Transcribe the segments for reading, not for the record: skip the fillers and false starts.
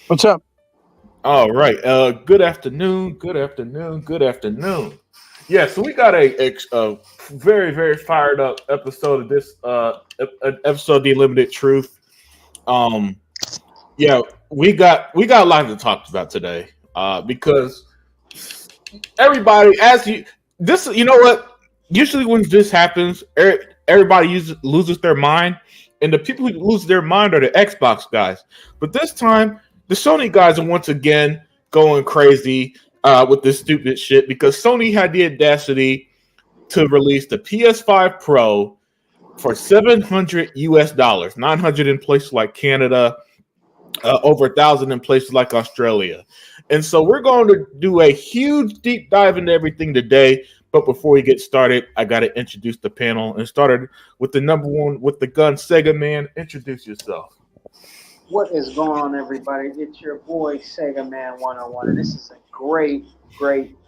What's up? All right. Good afternoon. Good afternoon. Good afternoon. Yeah. So we got a very very fired up episode of this episode of the Limited Truth. Um. Yeah. We got a lot to talk about today. Because everybody, as you this, you know what? Usually when this happens, everybody loses their mind, and the people who lose their mind are the Xbox guys. But this time, the Sony guys are once again going crazy with this stupid shit because Sony had the audacity to release the PS5 Pro for $700 US, 900 in places like Canada, over 1,000 in places like Australia. And so we're going to do a huge deep dive into everything today. But before we get started, I got to introduce the panel and started with the number one with the gun, Sega Man. Introduce yourself. What is going on, everybody? It's your boy Sega Man 101, and this is a great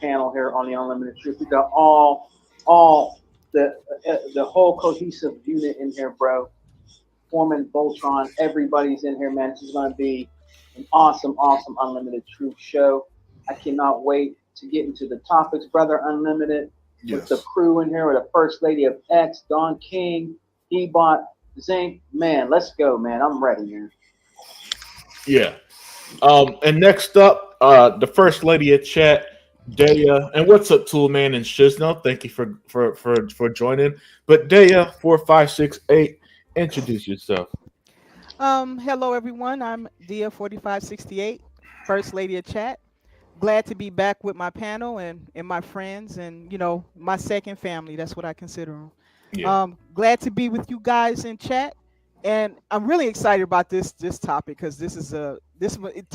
panel here on the Unlimited Truth. We got all the whole cohesive unit in here, bro. Foreman, Voltron, everybody's in here, man. This is going to be an awesome Unlimited Truth show. I cannot wait to get into the topics, brother. Unlimited with the crew in here, with the First Lady of X, Don King, Ebot, Zinc. Man, let's go, man. I'm ready, man. Yeah. And next up, the First Lady of Chat, Daya. And what's up, Toolman and Shizno? Thank you for joining. But Daya 4568, introduce yourself. Hello everyone. I'm Dia 4568, First Lady of Chat. Glad to be back with my panel and my friends and my second family. That's what I consider them. Yeah. Glad to be with you guys in chat, and I'm really excited about this topic because to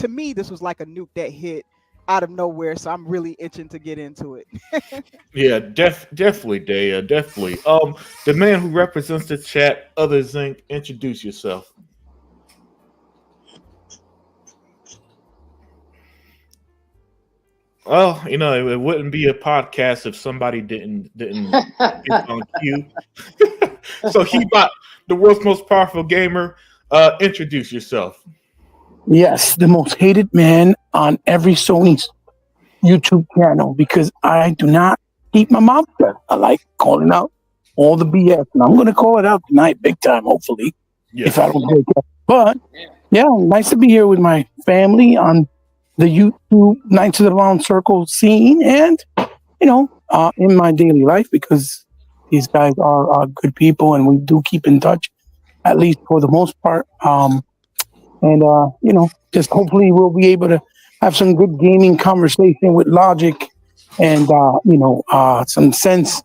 me this was like a nuke that hit out of nowhere. So I'm really itching to get into it. Yeah, definitely, Daya, definitely. The man who represents the chat, Other Zinc, introduce yourself. Well, it wouldn't be a podcast if somebody didn't get on cue. So he bought the world's most powerful gamer. Introduce yourself. Yes, the most hated man on every Sony's YouTube channel because I do not keep my mouth shut. I like calling out all the BS, and I'm going to call it out tonight, big time. Hopefully, if I don't break up. But yeah, nice to be here with my family on the YouTube Knights of the Round Circle scene, and in my daily life because these guys are good people, and we do keep in touch, at least for the most part. And just hopefully we'll be able to have some good gaming conversation with logic and some sense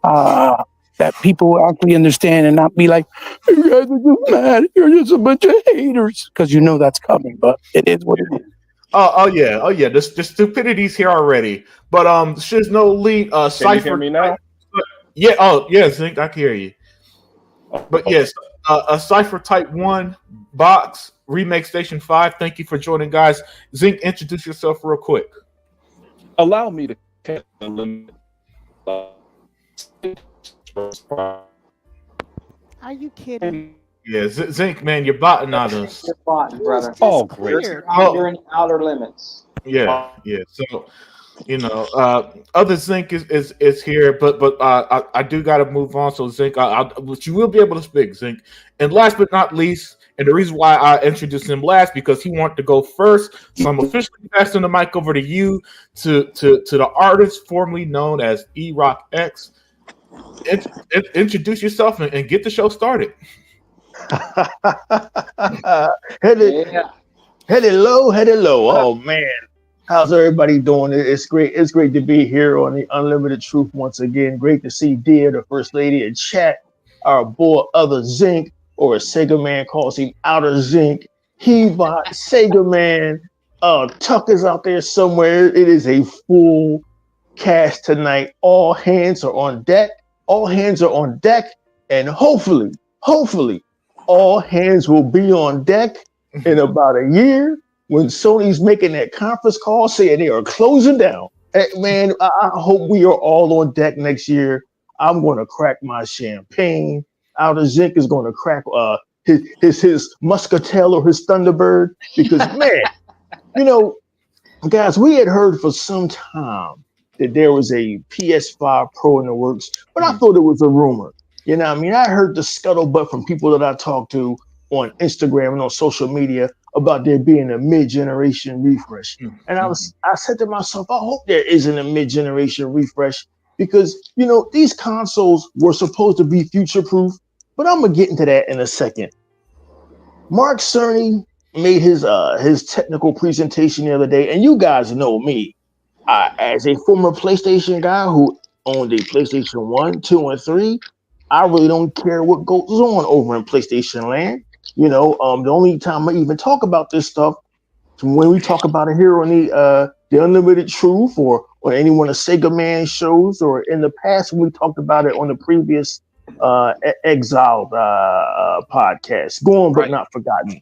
that people will actually understand and not be like, you guys are just mad, you're just a bunch of haters, because that's coming, but it is what it is. Oh yeah. The stupidity's here already. But there's no lead. Can you hear me now? Yeah. Oh yeah, Zinc, I can hear you. But yes, a Cipher Type 1 box remake Station 5. Thank you for joining, guys. Zinc, introduce yourself real quick. Allow me to catch a limit. Are you kidding? Yeah, Zinc, man, you're botting on us. You're botting, brother. Oh, great. You're in outer limits. Yeah. So, other Zinc is here, but I do got to move on. So Zinc, but you will be able to speak, Zinc. And last but not least, and the reason why I introduced him last because he wanted to go first, so I'm officially passing the mic over to you to the artist formerly known as E-Rock X. Introduce yourself and get the show started. Hello. Oh man, how's everybody doing? It's great. It's great to be here on the Unlimited Truth once again. Great to see Dear, the First Lady, in chat. Our boy Other Zinc, or as Sega Man calls him, Outer Zinc. He bought Sega Man. Tuck is out there somewhere. It is a full cast tonight. All hands are on deck. And hopefully, all hands will be on deck in about a year when Sony's making that conference call saying they are closing down. Hey, man, I hope we are all on deck next year. I'm going to crack my champagne. Outer Zinc is going to crack his Muscatel or his Thunderbird, because man, guys, we had heard for some time that there was a PS5 Pro in the works, but I thought it was a rumor. You know what I mean? I heard the scuttlebutt from people that I talked to on Instagram and on social media about there being a mid-generation refresh. And I said to myself, I hope there isn't a mid-generation refresh, because, these consoles were supposed to be future-proof, but I'm going to get into that in a second. Mark Cerny made his technical presentation the other day, and you guys know me. As a former PlayStation guy who owned a PlayStation 1, 2, and 3, I really don't care what goes on over in PlayStation land. The only time I even talk about this stuff is when we talk about it here on the Unlimited Truth or any one of Sega Man shows, or in the past when we talked about it on the previous Exiled podcast. Gone but not forgotten.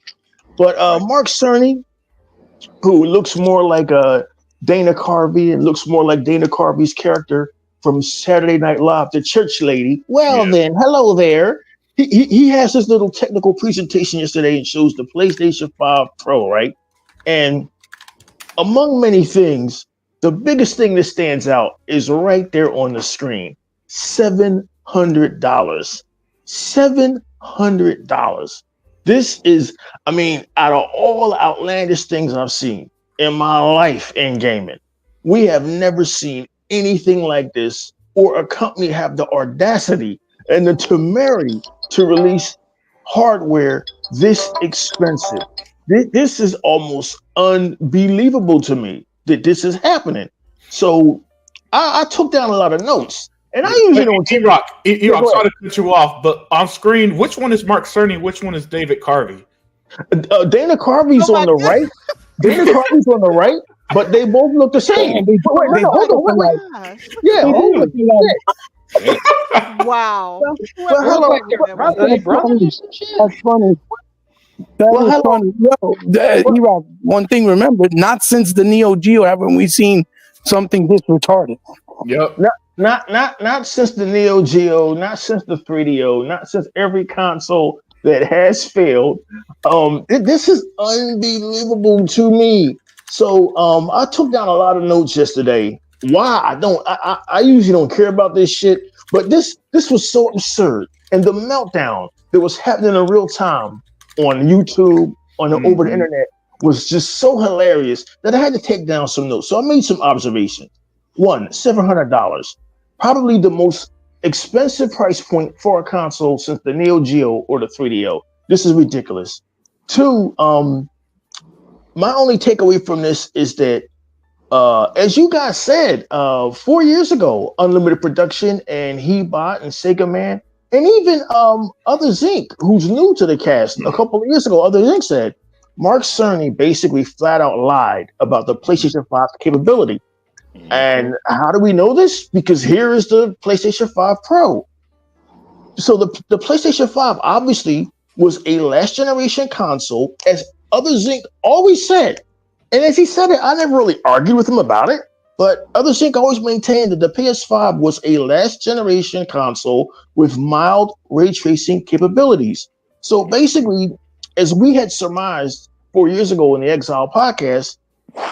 But Mark Cerny, who looks more like Dana Carvey and looks more like Dana Carvey's character from Saturday Night Live, the church lady. Well, then, hello there. He has this little technical presentation yesterday and shows the PlayStation 5 Pro, right? And among many things, the biggest thing that stands out is right there on the screen. $700. $700. This is, out of all the outlandish things I've seen in my life in gaming, we have never seen anything like this, or a company have the audacity and the temerity to release hardware this expensive. This is almost unbelievable to me that this is happening. So I took down a lot of notes, and I usually don't take E-Rock, I'm sorry to cut you off, but on screen, which one is Mark Cerny? Which one is David Carvey? Dana Carvey's on the right. Dana Carvey's on the right, but they both look the same. They both look alike. Yeah, Wow. That's funny. Funny. Yo, one thing, remember, not since the Neo Geo haven't we seen something this retarded. Yep. Not since the Neo Geo, not since the 3DO, not since every console that has failed. This is unbelievable to me. So I took down a lot of notes yesterday. Why I usually don't care about this shit, but this was so absurd, and the meltdown that was happening in real time on YouTube, over the internet, was just so hilarious that I had to take down some notes. So I made some observations. One, $700, probably the most expensive price point for a console since the Neo Geo or the 3DO. This is ridiculous. Two, my only takeaway from this is that, as you guys said, 4 years ago, Unlimited Production and He-Bot and Sega Man, and even Other Zinc, who's new to the cast, a couple of years ago, Other Zinc said, Mark Cerny basically flat out lied about the PlayStation 5 capability. And how do we know this? Because here is the PlayStation 5 Pro. So the PlayStation 5 obviously was a last generation console, as Other Zinc always said. And as he said it, I never really argued with him about it. But Other Zinc always maintained that the PS5 was a last generation console with mild ray tracing capabilities. So basically, as we had surmised 4 years ago in the Exile podcast,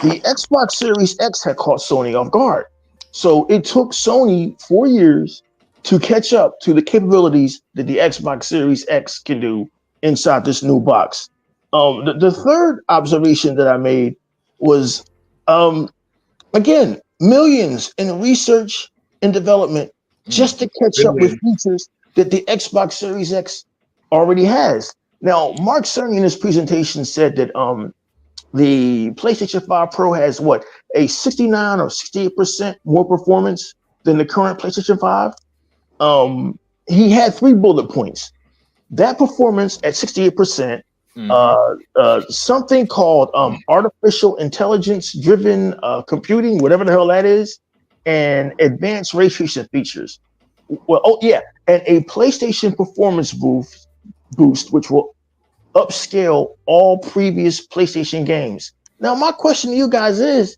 the Xbox Series X had caught Sony off guard. So it took Sony 4 years to catch up to the capabilities that the Xbox Series X can do inside this new box. The third observation that I made was, again, millions in research and development just to catch up with features that the Xbox Series X already has. Now, Mark Cerny in his presentation said that the PlayStation 5 Pro has a 69 or 68% more performance than the current PlayStation 5. He had 3 bullet points. That performance at 68%, something called artificial intelligence driven computing, whatever the hell that is, and advanced ray tracing features. And a PlayStation performance boost, which will upscale all previous PlayStation games. Now, my question to you guys is,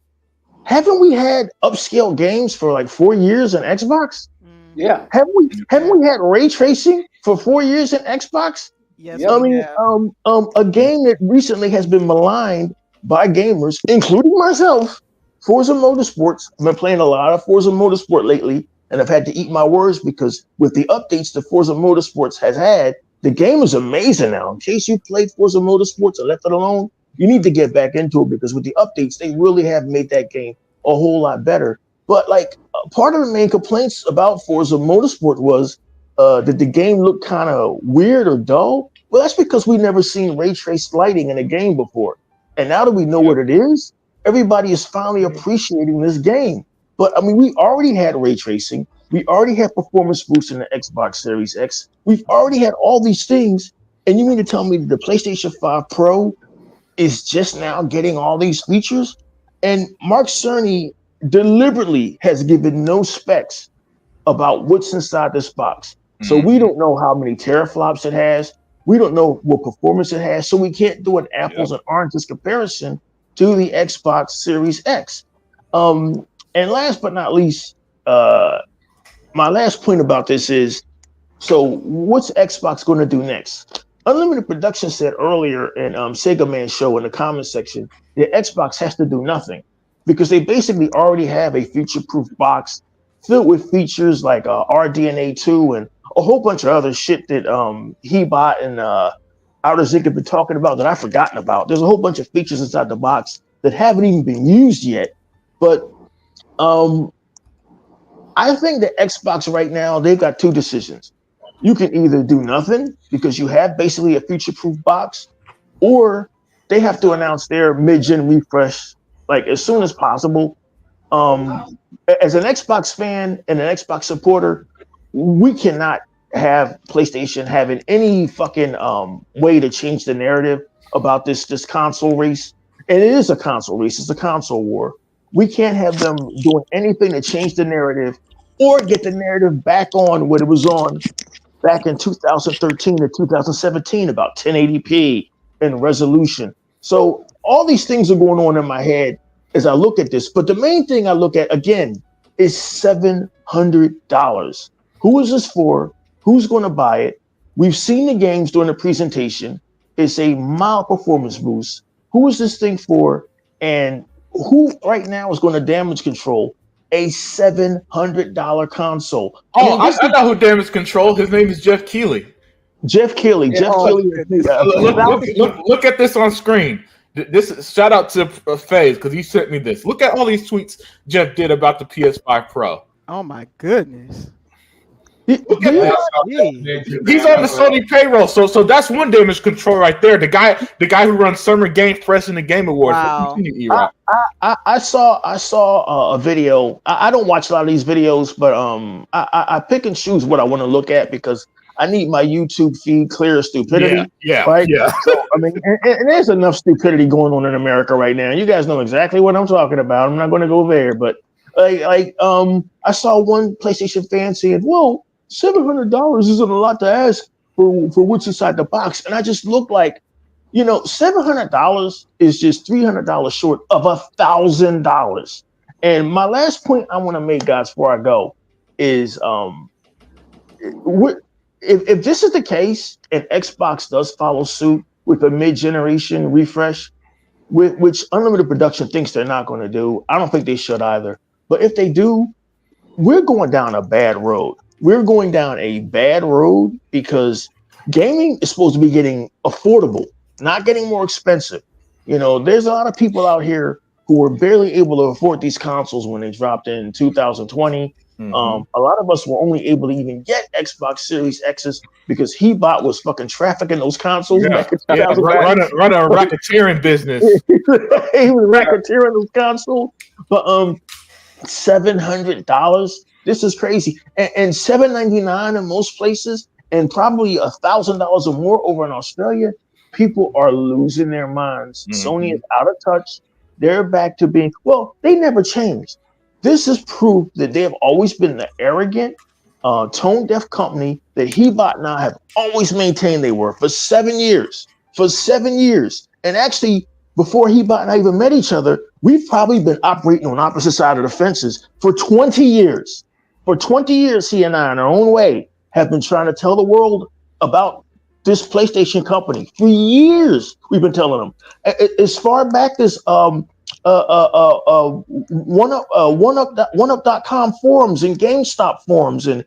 haven't we had upscale games for like 4 years in Xbox? Yeah. Haven't we had ray tracing for 4 years in Xbox? Yes, Yep. I we mean, have. a game that recently has been maligned by gamers, including myself, Forza Motorsports. I've been playing a lot of Forza Motorsport lately, and I've had to eat my words because with the updates that Forza Motorsports has had, the game is amazing now. In case you played Forza Motorsports or left it alone, you need to get back into it because with the updates, they really have made that game a whole lot better. But like part of the main complaints about Forza Motorsport was did the game look kind of weird or dull? Well, that's because we never seen ray trace lighting in a game before. And now that we know what it is, everybody is finally appreciating this game. But I mean, we already had ray tracing. We already had performance boosts in the Xbox Series X. We've already had all these things. And you mean to tell me that the PlayStation 5 Pro is just now getting all these features? And Mark Cerny deliberately has given no specs about what's inside this box. So we don't know how many teraflops it has. We don't know what performance it has. So we can't do an apples and oranges comparison to the Xbox Series X. And last but not least, my last point about this is, so what's Xbox going to do next? Unlimited Production said earlier in Sega Man Show in the comment section that Xbox has to do nothing because they basically already have a future-proof box filled with features like RDNA 2 and a whole bunch of other shit that Hebot and Outer Zinc have been talking about that I've forgotten about. There's a whole bunch of features inside the box that haven't even been used yet. But I think that Xbox right now, they've got two decisions. You can either do nothing because you have basically a future-proof box, or they have to announce their mid-gen refresh like as soon as possible. As an Xbox fan and an Xbox supporter, we cannot have PlayStation having any fucking way to change the narrative about this console race. And it is a console race. It's a console war. We can't have them doing anything to change the narrative or get the narrative back on what it was on back in 2013 to 2017 about 1080p and resolution. So all these things are going on in my head as I look at this. But the main thing I look at, again, is $700. Who is this for? Who's going to buy it? We've seen the games during the presentation. It's a mild performance boost. Who is this thing for? And who right now is going to damage control a $700 console? Oh, I know who damage control. His name is Jeff Keighley. Jeff Keighley. Jeff Keighley. Look at this on screen. This shout out to FaZe because he sent me this. Look at all these tweets Jeff did about the PS5 Pro. Oh my goodness. Look at this. He's on the Sony payroll, so that's one damage control right there. The guy who runs Summer Game Press in the Game Awards. Wow. I saw a video. I don't watch a lot of these videos, but I pick and choose what I want to look at because I need my YouTube feed clear of stupidity. Yeah. So I mean, and there's enough stupidity going on in America right now. You guys know exactly what I'm talking about. I'm not going to go there, but I saw one PlayStation fan saying, "Well, $700 isn't a lot to ask for what's inside the box," and I just look like, $700 is just $300 short of $1,000. And my last point I want to make, guys, before I go, is if this is the case and Xbox does follow suit with a mid-generation refresh, which Unlimited Production thinks they're not going to do, I don't think they should either. But if they do, we're going down a bad road. We're going down a bad road because gaming is supposed to be getting affordable, not getting more expensive. There's a lot of people out here who were barely able to afford these consoles when they dropped in 2020. Mm-hmm. A lot of us were only able to even get Xbox Series X's because Hebot was fucking trafficking those consoles back in 2020. Run a racketeering business. He was racketeering those consoles. But $700. This is crazy. And $799 in most places, and probably $1,000 or more over in Australia. People are losing their minds. Mm-hmm. Sony is out of touch. They're back to being, they never changed. This is proof that they have always been the arrogant, tone-deaf company that Hebot and I have always maintained they were for 7 years. For 7 years. And actually, before Hebot and I even met each other, we've probably been operating on opposite side of the fences for 20 years. For 20 years, he and I, in our own way, have been trying to tell the world about this PlayStation company for years. We've been telling them as far back as OneUp.com forums and GameStop forums and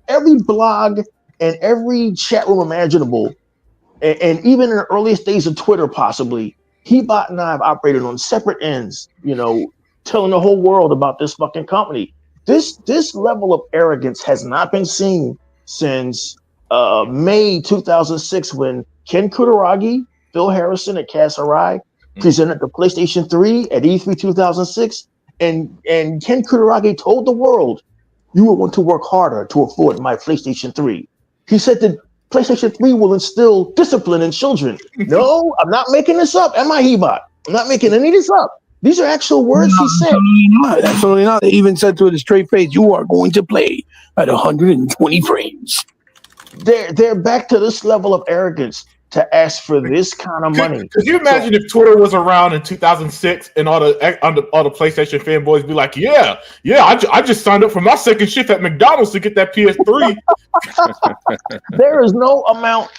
every blog and every chat room imaginable, and even in the earliest days of Twitter, possibly, Hebot and I have operated on separate ends, telling the whole world about this fucking company. This level of arrogance has not been seen since May 2006 when Ken Kutaragi, Phil Harrison, and Cass Arai presented the PlayStation 3 at E3 2006, and Ken Kutaragi told the world, "You will want to work harder to afford my PlayStation 3." He said that PlayStation 3 will instill discipline in children. No, I'm not making this up. Am I, Hebot? I'm not making any of this up. These are actual words he said. Absolutely not. They even said to it a straight face, "You are going to play at 120 frames." They're back to this level of arrogance to ask for this kind of money. Could you imagine if Twitter was around in 2006 and all the PlayStation fanboys be like, yeah, I just signed up for my second shift at McDonald's to get that PS3. There is no amount.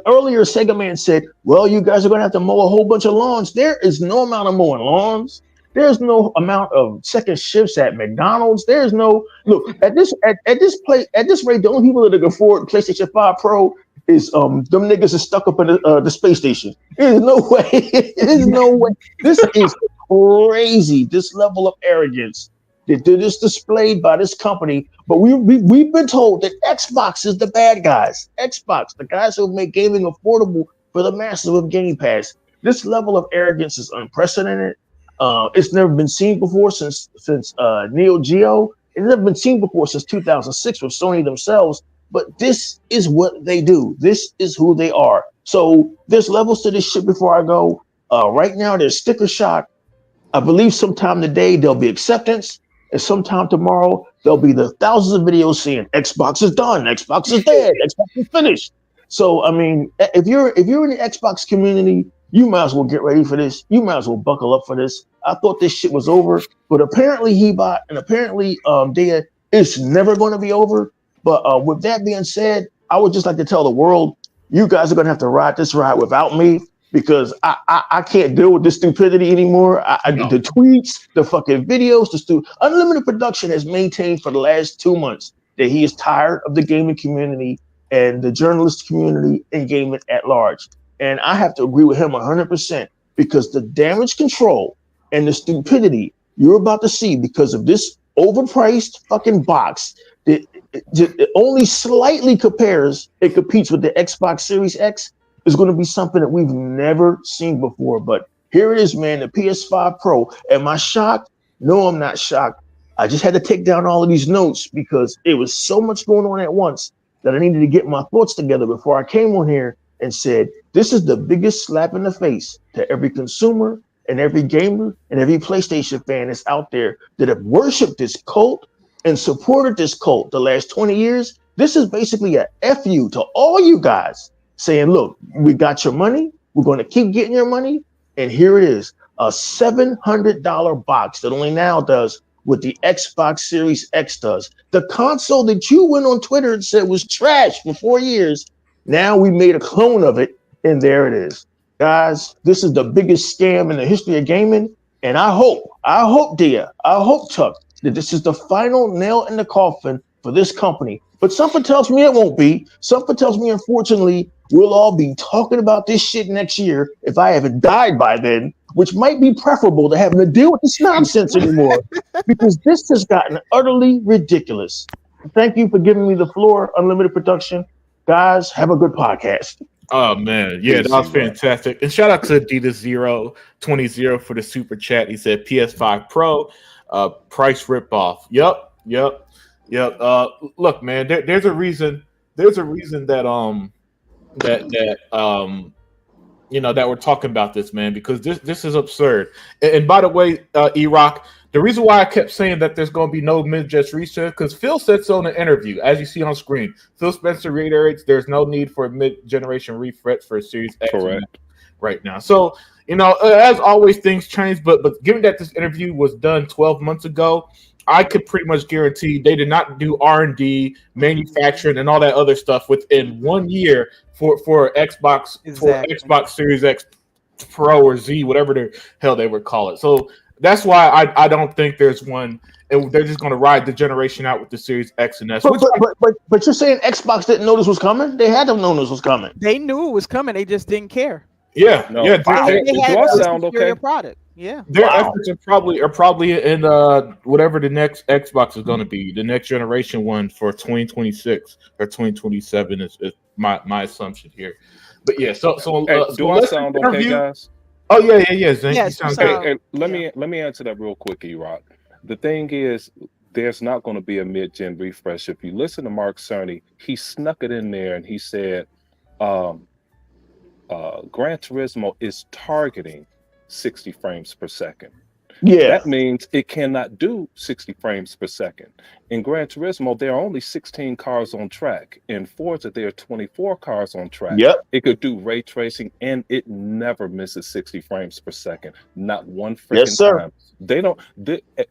Earlier, Sega Man said, "Well, you guys are going to have to mow a whole bunch of lawns." There is no amount of mowing lawns. There's no amount of second shifts at McDonald's. There's no look at this rate. The only people that can afford PlayStation 5 Pro is them niggas are stuck up in the space station. There's no way. There's no way. This is crazy. This level of arrogance that is displayed by this company. But we've been told that Xbox is the bad guys. Xbox, the guys who make gaming affordable for the masses with Game Pass. This level of arrogance is unprecedented. It's never been seen before since Neo Geo. It's never been seen before since 2006 with Sony themselves. But this is what they do. This is who they are. So there's levels to this shit before I go. Right now, there's sticker shock. I believe sometime today there'll be acceptance. And sometime tomorrow, there'll be the thousands of videos saying Xbox is done, Xbox is dead, Xbox is finished. So, I mean, if you're in the Xbox community, you might as well get ready for this. You might as well buckle up for this. I thought this shit was over. But apparently, Hebot and apparently, Dea, it's never going to be over. But with that being said, I would just like to tell the world, you guys are going to have to ride this ride without me because I can't deal with this stupidity anymore. The tweets, the fucking videos, Unlimited Production has maintained for the last 2 months that he is tired of the gaming community and the journalist community and gaming at large. And I have to agree with him 100% because the damage control and the stupidity you're about to see because of this overpriced fucking box that it only slightly competes with the Xbox Series X is going to be something that we've never seen before. But here it is, man, the PS5 Pro. Am I shocked? No, I'm not shocked. I just had to take down all of these notes because it was so much going on at once that I needed to get my thoughts together before I came on here and said, this is the biggest slap in the face to every consumer and every gamer and every PlayStation fan that's out there that have worshipped this cult and supported this cult the last 20 years. This is basically a FU to all you guys saying, look, we got your money. We're going to keep getting your money. And here it is, a $700 box that only now does what the Xbox Series X does. The console that you went on Twitter and said was trash for 4 years. Now we made a clone of it. And there it is. Guys, this is the biggest scam in the history of gaming. And I hope, Dia, I hope, Chuck, that this is the final nail in the coffin for this company. But something tells me it won't be. Something tells me, unfortunately, we'll all be talking about this shit next year if I haven't died by then, which might be preferable to having to deal with this nonsense anymore, because this has gotten utterly ridiculous. Thank you for giving me the floor, Unlimited Production. Guys, have a good podcast. Oh man, yeah, that was fantastic. And shout out to Adidas020 for the super chat. He said PS5 Pro, price ripoff. Yep. Look, man, there's a reason that that we're talking about this, man, because this is absurd. And by the way, E-Rock, the reason why I kept saying that there's going to be no mid-gen resale, because Phil said so in an interview, as you see on screen. Phil Spencer reiterates there's no need for a mid-generation refresh for a Series X right now. So, as always, things change. But given that this interview was done 12 months ago, I could pretty much guarantee they did not do R&D, manufacturing, and all that other stuff within 1 year for Xbox Exactly. for Xbox Series X Pro or Z, whatever the hell they would call it. So that's why I don't think there's one. And they're just going to ride the generation out with the Series X and S. But you're saying Xbox didn't know this was coming? They had to have known this was coming. They knew it was coming. They just didn't care. Yeah, No. yeah. Wow. They Do had I a sound superior okay? product. Yeah. Their Wow. efforts are probably in whatever the next Xbox is going to be, the next generation one for 2026 or 2027 is my assumption here. But yeah, so Hey, do I let's sound okay, interview- guys? Oh yeah, Zane. Yes, you sound you good. sound- And let me answer that real quick, E-Rock. The thing is, there's not going to be a mid-gen refresh. If you listen to Mark Cerny, he snuck it in there and he said Gran Turismo is targeting 60 frames per second. Yeah. That means it cannot do 60 frames per second. In Gran Turismo, there are only 16 cars on track. In Forza, there are 24 cars on track. Yep. It could do ray tracing, and it never misses 60 frames per second. Not one freaking Yes, sir. time. They don't.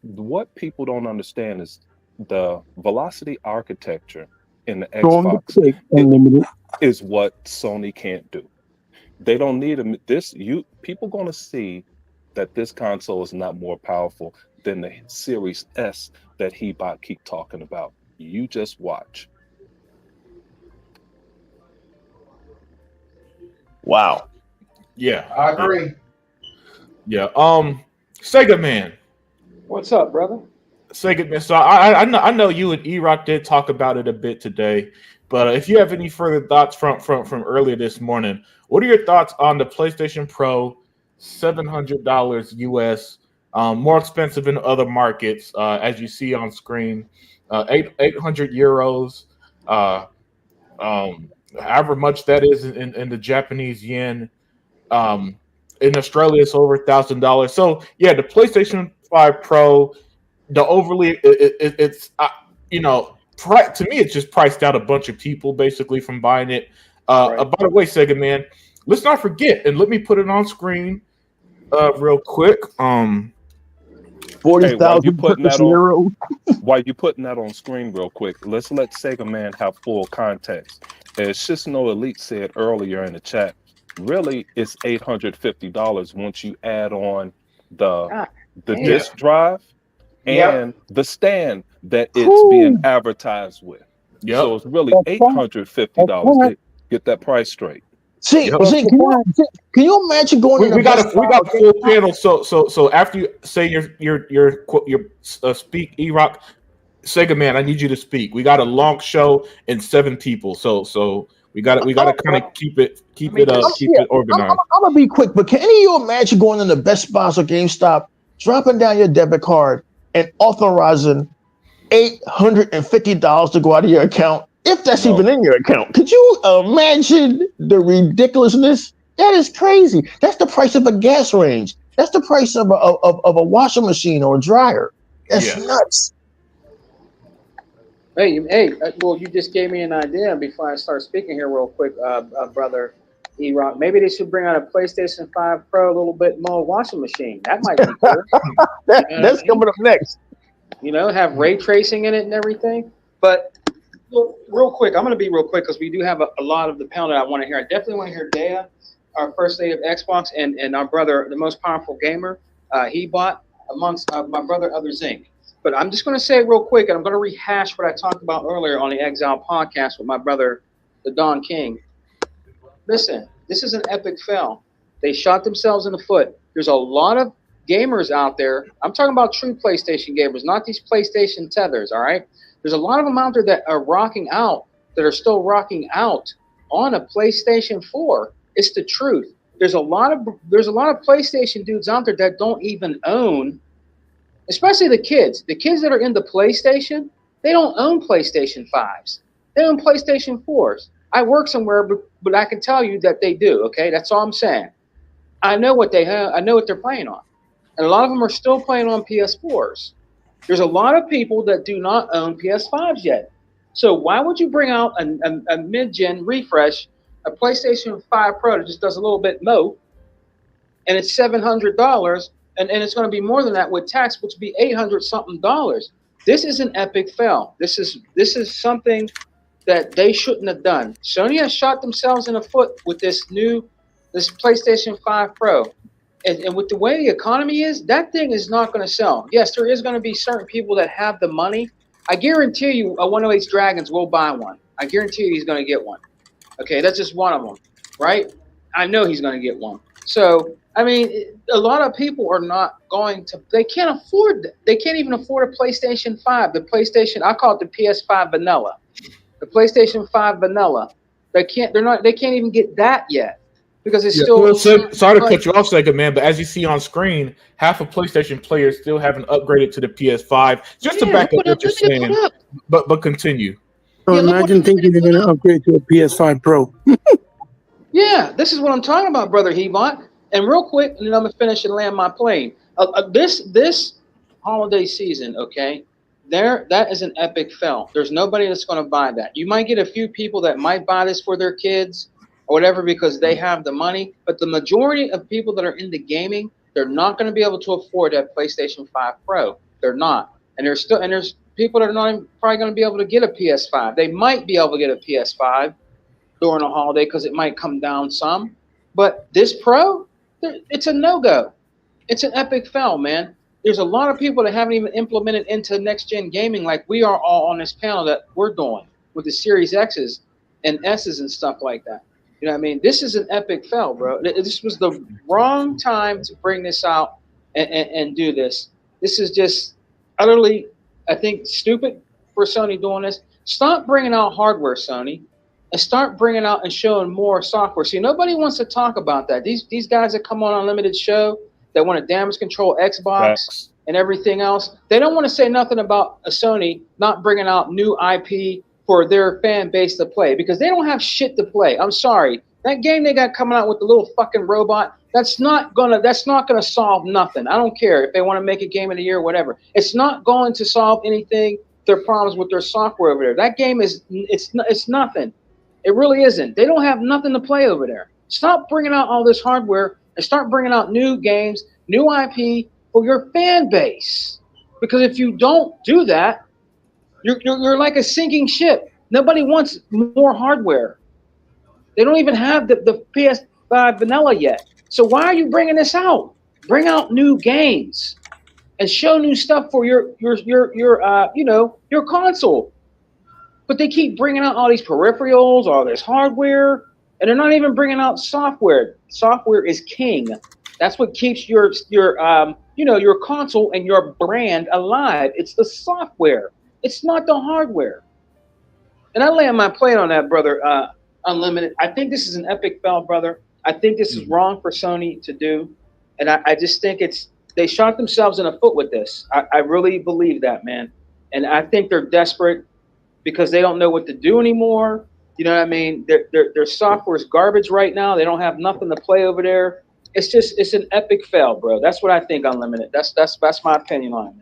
What people don't understand is the velocity architecture in the Going to Xbox take unlimited. is what Sony can't do. They don't need people going to see that this console is not more powerful than the Series S that Hebot keep talking about. You just watch. Wow. Yeah, I agree. yeah. Sega man. What's up, brother? Sega man. So I know you and E-Rock did talk about it a bit today, but if you have any further thoughts from earlier this morning, what are your thoughts on the PlayStation Pro? $700 US, more expensive in other markets, as you see on screen. 800 euros, however much that is in the Japanese yen. In Australia, it's over $1,000. So yeah, the PlayStation 5 Pro, the overly it's to me it's just priced out a bunch of people basically from buying it. Right. By the way, Sega man, let's not forget, and let me put it on screen real quick. 40,000 euros. While you putting that on screen real quick, let's let Sega Man have full context. As Shisno Elite said earlier in the chat, really it's $850 once you add on the disk drive and the stand that it's being advertised with. Yep. So it's really $850. Get that price straight. See, can you imagine going in we got a full panel. So after you say your speak, E-Rock, Sega man, I need you to speak. We got a long show and 7 people, so we got to kind of keep it organized. I'm gonna be quick, but can any of you imagine going into Best Buy or GameStop, dropping down your debit card and authorizing $850 to go out of your account? If that's even in your account, could you imagine the ridiculousness? That is crazy. That's the price of a gas range. That's the price of a washing machine or a dryer. That's nuts. Hey, well, you just gave me an idea before I start speaking here real quick, brother E-Rock. Maybe they should bring out a PlayStation 5 Pro, a little bit more washing machine. That might be cool. That's coming up next. Have ray tracing in it and everything. But real quick, I'm going to be real quick because we do have a lot of the panel that I want to hear. I definitely want to hear Dea, our first lady of Xbox, and our brother, the most powerful gamer, he bought amongst my brother, Other Zinc. But I'm just going to say real quick, and I'm going to rehash what I talked about earlier on the Exile podcast with my brother, the Don King. Listen, this is an epic fail. They shot themselves in the foot. There's a lot of gamers out there. I'm talking about true PlayStation gamers, not these PlayStation tethers, all right? There's a lot of them out there that are still rocking out on a PlayStation 4. It's the truth. There's a lot of PlayStation dudes out there that don't even own, especially the kids. The kids that are into PlayStation, they don't own PlayStation 5s. They own PlayStation 4s. I work somewhere, but I can tell you that they do, okay? That's all I'm saying. I know what they have. I know what they're playing on. And a lot of them are still playing on PS4s. There's a lot of people that do not own PS5s yet. So why would you bring out a mid-gen refresh, a PlayStation 5 Pro that just does a little bit more, and it's $700, and it's going to be more than that with tax, which would be $800-something. This is an epic fail. This is something that they shouldn't have done. Sony has shot themselves in the foot with this PlayStation 5 Pro. And with the way the economy is, that thing is not going to sell. Yes, there is going to be certain people that have the money. I guarantee you, a 108 Dragons will buy one. I guarantee you he's going to get one. Okay, that's just one of them, right? I know he's going to get one. So, I mean, a lot of people are not going to. They can't afford. They can't even afford a PlayStation 5. The PlayStation, I call it the PS5 vanilla. The PlayStation 5 vanilla. They can't. They're not. They can't even get that yet because it's still. Well, sorry to cut you off, Sega man, but as you see on screen, half of PlayStation players still haven't upgraded to the PS5. Just to back up what you're saying, but continue. So imagine thinking you're going to upgrade to a PS5 Pro. Yeah, this is what I'm talking about, brother Hebot. And real quick, and then I'm gonna finish and land my plane. This holiday season, okay, that is an epic fail. There's nobody that's gonna buy that. You might get a few people that might buy this for their kids or whatever because they have the money, but the majority of people that are into gaming, they're not gonna be able to afford that PlayStation 5 Pro. They're not, and there's people that are not probably gonna be able to get a PS5. They might be able to get a PS5 during a holiday because it might come down some, but this Pro, it's a no-go. It's an epic fail, man. There's a lot of people that haven't even implemented into next-gen gaming like we are all on this panel that we're doing with the Series X's and S's and stuff like that. You know what I mean? This is an epic fail, bro. This was the wrong time to bring this out and do this. This is just utterly, I think, stupid for Sony doing this. Stop bringing out hardware, Sony. And start bringing out and showing more software. See, nobody wants to talk about that. These guys that come on Unlimited show that want to damage control Xbox and everything else, they don't want to say nothing about a Sony not bringing out new IP for their fan base to play because they don't have shit to play. I'm sorry. That game they got coming out with the little fucking robot, that's not gonna solve nothing. I don't care if they want to make a game of the year or whatever. It's not going to solve anything. Their problems with their software over there. That game it's nothing. It really isn't. They don't have nothing to play over there. Stop bringing out all this hardware and start bringing out new games, new IP for your fan base. Because if you don't do that, you're like a sinking ship. Nobody wants more hardware. They don't even have the PS5 vanilla yet. So why are you bringing this out? Bring out new games and show new stuff for your console. But they keep bringing out all these peripherals, all this hardware, and they're not even bringing out software. Software is king. That's what keeps your console and your brand alive. It's the software. It's not the hardware. And I land my plane on that, brother. Unlimited. I think this is an epic fail, brother. I think this is wrong for Sony to do, and I just think they shot themselves in the foot with this. I really believe that, man, and I think they're desperate. Because they don't know what to do anymore. You know what I mean? Their software is garbage right now. They don't have nothing to play over there. It's an epic fail, bro. That's what I think, Unlimited. That's my opinion on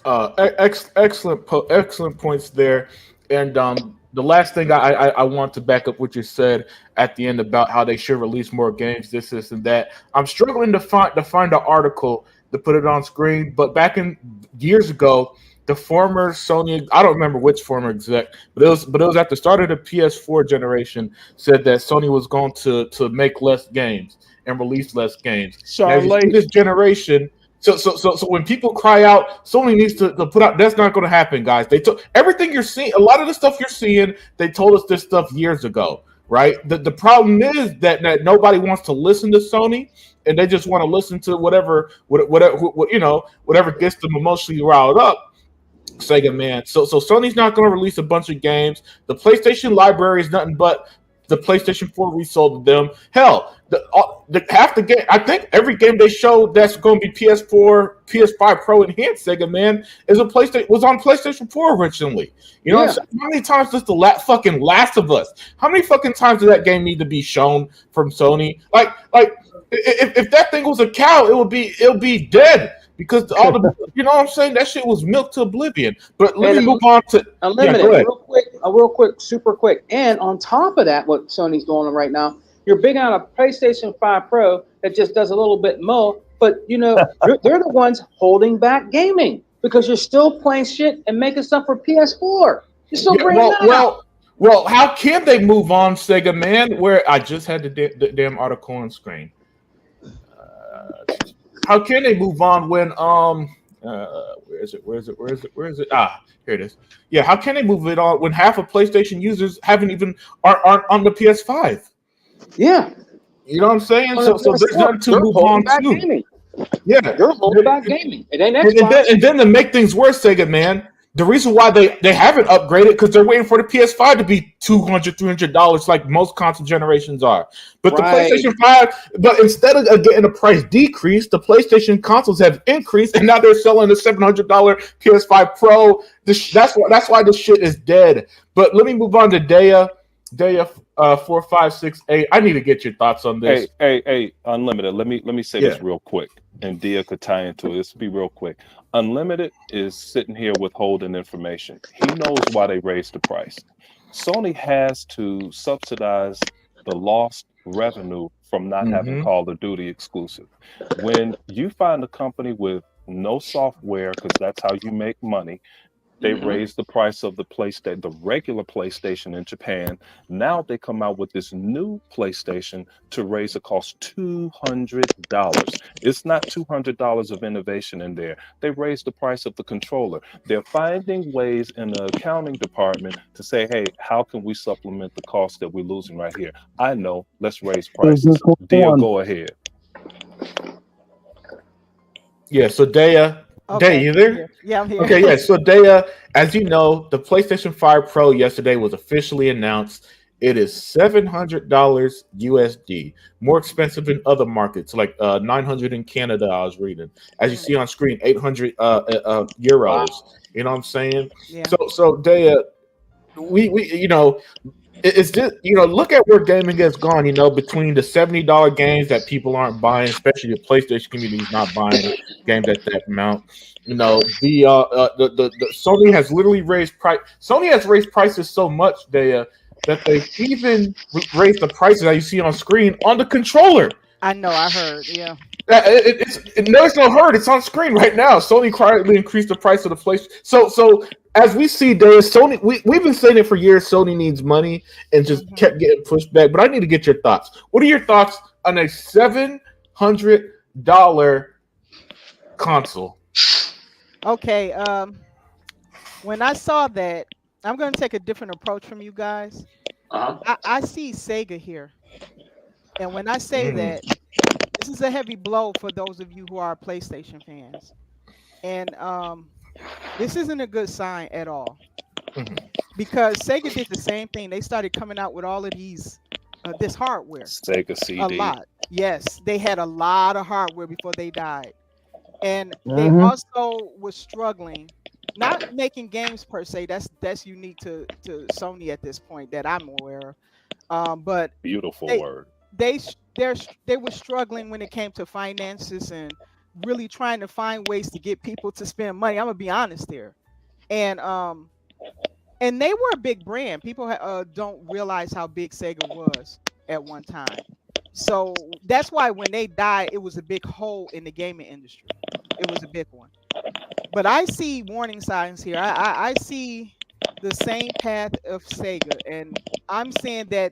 it. Excellent points there. And the last thing I want to back up what you said at the end about how they should release more games, this and that. I'm struggling to find an article to put it on screen, but back in years ago, the former Sony, I don't remember which former exec, but it was at the start of the PS4 generation, said that Sony was going to make less games and release less games. This generation, so when people cry out, Sony needs to put out, that's not going to happen, guys. They took everything you're seeing, a lot of the stuff you're seeing, they told us this stuff years ago, right? The problem is that nobody wants to listen to Sony. And they just want to listen to whatever gets them emotionally riled up. Sega, man. So Sony's not going to release a bunch of games. The PlayStation library is nothing but the PlayStation 4 resold to them. Hell, half the game, I think every game they showed that's going to be PS4, PS5 Pro enhanced, Sega, man, was on PlayStation 4 originally. You know what I'm saying? How many times does the fucking Last of Us? How many fucking times does that game need to be shown from Sony? Like if that thing was a cow, it would be dead. Because all the, you know what I'm saying? That shit was milked to oblivion. But let me move on to Unlimited, real quick, super quick. And on top of that, what Sony's doing right now, you're big on a PlayStation 5 Pro that just does a little bit more. But, they're the ones holding back gaming. because you're still playing shit and making stuff for PS4. You're still Yeah, bringing that out. well, how can they move on, Sega man? Where I just had the damn article on screen. How can they move on when where is it? Ah, here it is. Yeah, how can they move it on when half of PlayStation users aren't on the PS5? Yeah. You know what I'm saying? On So the there's PS4, nothing to you're move holding on back to. gaming. Yeah, You're holding back gaming. It ain't and Xbox. then to make things worse, Sega man, the reason why they haven't upgraded because they're waiting for the PS5 to be $200, $300 like most console generations are. But Right. the PlayStation 5, but instead of getting a price decrease, the PlayStation consoles have increased, and now they're selling the $700 PS5 Pro. That's why this shit is dead. But let me move on to Daya 4568. I need to get your thoughts on this. Hey, Unlimited. Let me say this real quick, and Dia could tie into it. This will be real quick. Unlimited is sitting here withholding information. He knows why they raised the price. Sony has to subsidize the lost revenue from not having Call of Duty exclusive. When you find a company with no software, because that's how you make money, they raised the price of the regular PlayStation in Japan. Now they come out with this new PlayStation to raise the cost $200. It's not $200 of innovation in there. They raised the price of the controller. They're finding ways in the accounting department to say, hey, how can we supplement the cost that we're losing right here? I know, let's raise prices. Dia, go ahead. Yeah, so Daya, you there? Yeah, I'm here. Okay, yeah. So Daya, as you know, the PlayStation 5 Pro yesterday was officially announced. It is $700 USD, more expensive in other markets, like $900 in Canada. I was reading, as you see on screen, 800 euros. Wow. You know what I'm saying? Yeah. So Daya, we it's just, look at where gaming has gone, between the $70 games that people aren't buying, especially the PlayStation community is not buying games at that amount. The Sony has literally raised price. Sony has raised prices so much that they've even raised the prices that you see on screen on the controller. I know, I heard, yeah. It's not heard. It's on screen right now. Sony quietly increased the price of the PlayStation. So as we see, Sony, we've been saying it for years. Sony needs money and just kept getting pushed back. But I need to get your thoughts. What are your thoughts on a $700 console? Okay. When I saw that, I'm going to take a different approach from you guys. I see Sega here, and when I say that, this is a heavy blow for those of you who are PlayStation fans, and this isn't a good sign at all, because Sega did the same thing. They started coming out with all of these this hardware. Sega CD. A lot. Yes, they had a lot of hardware before they died, and they also were struggling. Not making games per se. That's unique to Sony at this point that I'm aware of. But beautiful word. They were struggling when it came to finances and really trying to find ways to get people to spend money. I'm gonna be honest there, and they were a big brand. People don't realize how big Sega was at one time. So that's why when they died, it was a big hole in the gaming industry. It was a big one. But I see warning signs here. I see the same path of Sega, and I'm saying that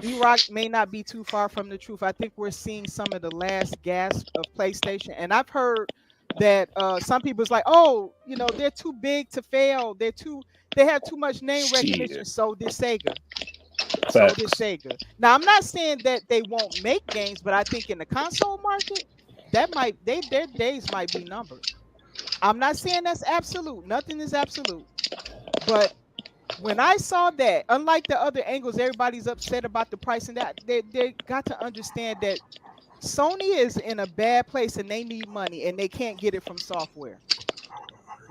E-Rock may not be too far from the truth. I think we're seeing some of the last gasp of PlayStation, and I've heard that some people's like, oh, they're too big to fail. They have too much name recognition. So did Sega. Now, I'm not saying that they won't make games, but I think in the console market, their days might be numbered. I'm not saying that's absolute. Nothing is absolute. But when I saw that, unlike the other angles, everybody's upset about the price and that, they got to understand that Sony is in a bad place and they need money and they can't get it from software.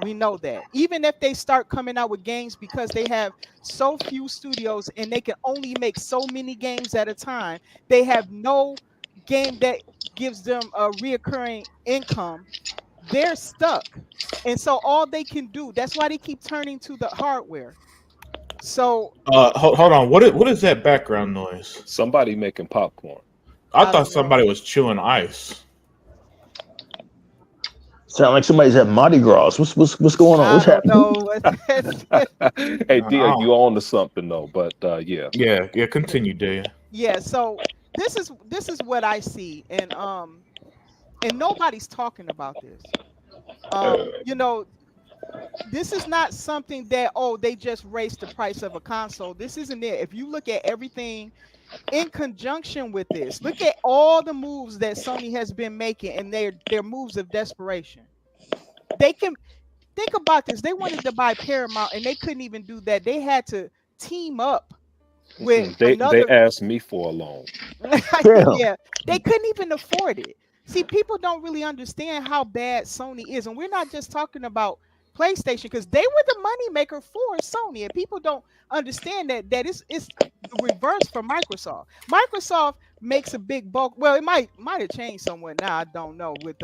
We know that. Even if they start coming out with games, because they have so few studios and they can only make so many games at a time, they have no game that gives them a reoccurring income. They're stuck. And so all they can do, that's why they keep turning to the hardware. So hold on. What is that background noise? Somebody making popcorn. I thought somebody was chewing ice. Sound like somebody's at Mardi Gras. What's going on? I What's don't happening? know. Hey, Dia, Oh, you on to something though, but yeah. yeah. Continue, Dave. Yeah, so this is what I see, and nobody's talking about this. You know, this is not something that, oh, they just raised the price of a console. This isn't it. If you look at everything in conjunction with this, look at all the moves that Sony has been making, and their moves of desperation. They can think about this. They wanted to buy Paramount, and they couldn't even do that. They had to team up with They another. asked me for a loan. Damn. Yeah, they couldn't even afford it. See, people don't really understand how bad Sony is, and we're not just talking about PlayStation, because they were the money maker for Sony, and people don't understand that it's the reverse for Microsoft. Microsoft makes a big bulk. Well, it might have changed somewhat now. I don't know with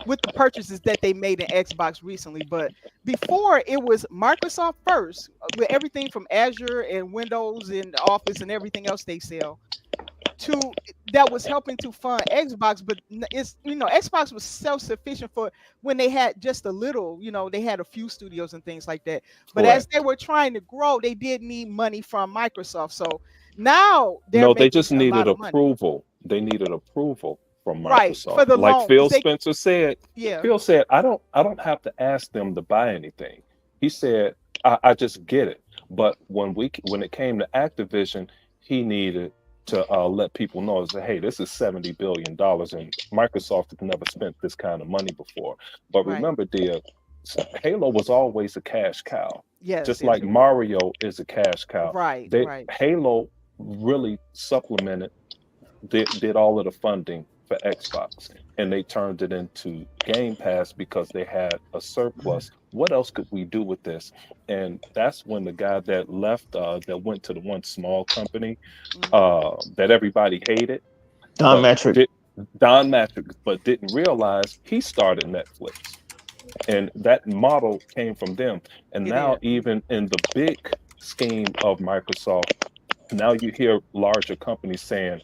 with the purchases that they made in Xbox recently, but before it was Microsoft first with everything from Azure and Windows and Office and everything else they sell to that was helping to fund Xbox. But it's Xbox was self-sufficient for when they had just a little, they had a few studios and things like that. But as Correct. they were trying to grow, they did need money from Microsoft. So now they're No, they making just a needed lot of money. approval. They needed approval from Right. For Microsoft. the Like loan. Phil Because they Spencer said, yeah. Phil said, I don't have to ask them to buy anything. He said, I just get it. But when it came to Activision, he needed to let people know, say, hey, this is $70 billion, and Microsoft has never spent this kind of money before. But Right. remember, dear, Halo was always a cash cow, Yes, just yes, like it was. Mario is a cash cow. Right, They right. Halo really supplemented did all of the funding for Xbox, and they turned it into Game Pass because they had a surplus. What else could we do with this? And that's when the guy that left, that went to the one small company Hmm. that everybody hated, Don but Metric. did Don Matrick, but didn't realize he started Netflix, and that model came from them. And It now, is. even in the big scheme of Microsoft, now you hear larger companies saying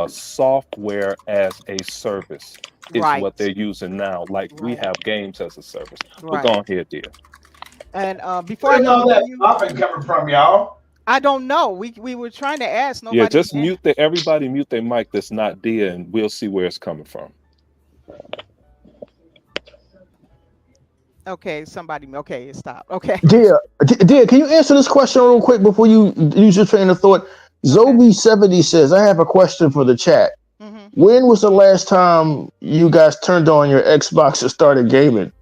software as a service is what Right, they're using now. Like we right, have games as a service. But go right. on here, dear. And before I Where's all that continue, popping coming from, y'all? I don't know. We were trying to ask. Yeah, Nobody's just everybody mute their mic that's not dear, and we'll see where it's coming from. okay. Somebody. Okay, it stopped. Okay. Dear, can you answer this question real quick before you use your train of thought? Okay. Zobi70 says, I have a question for the chat. Hmm. When was the last time you guys turned on your Xbox and started gaming?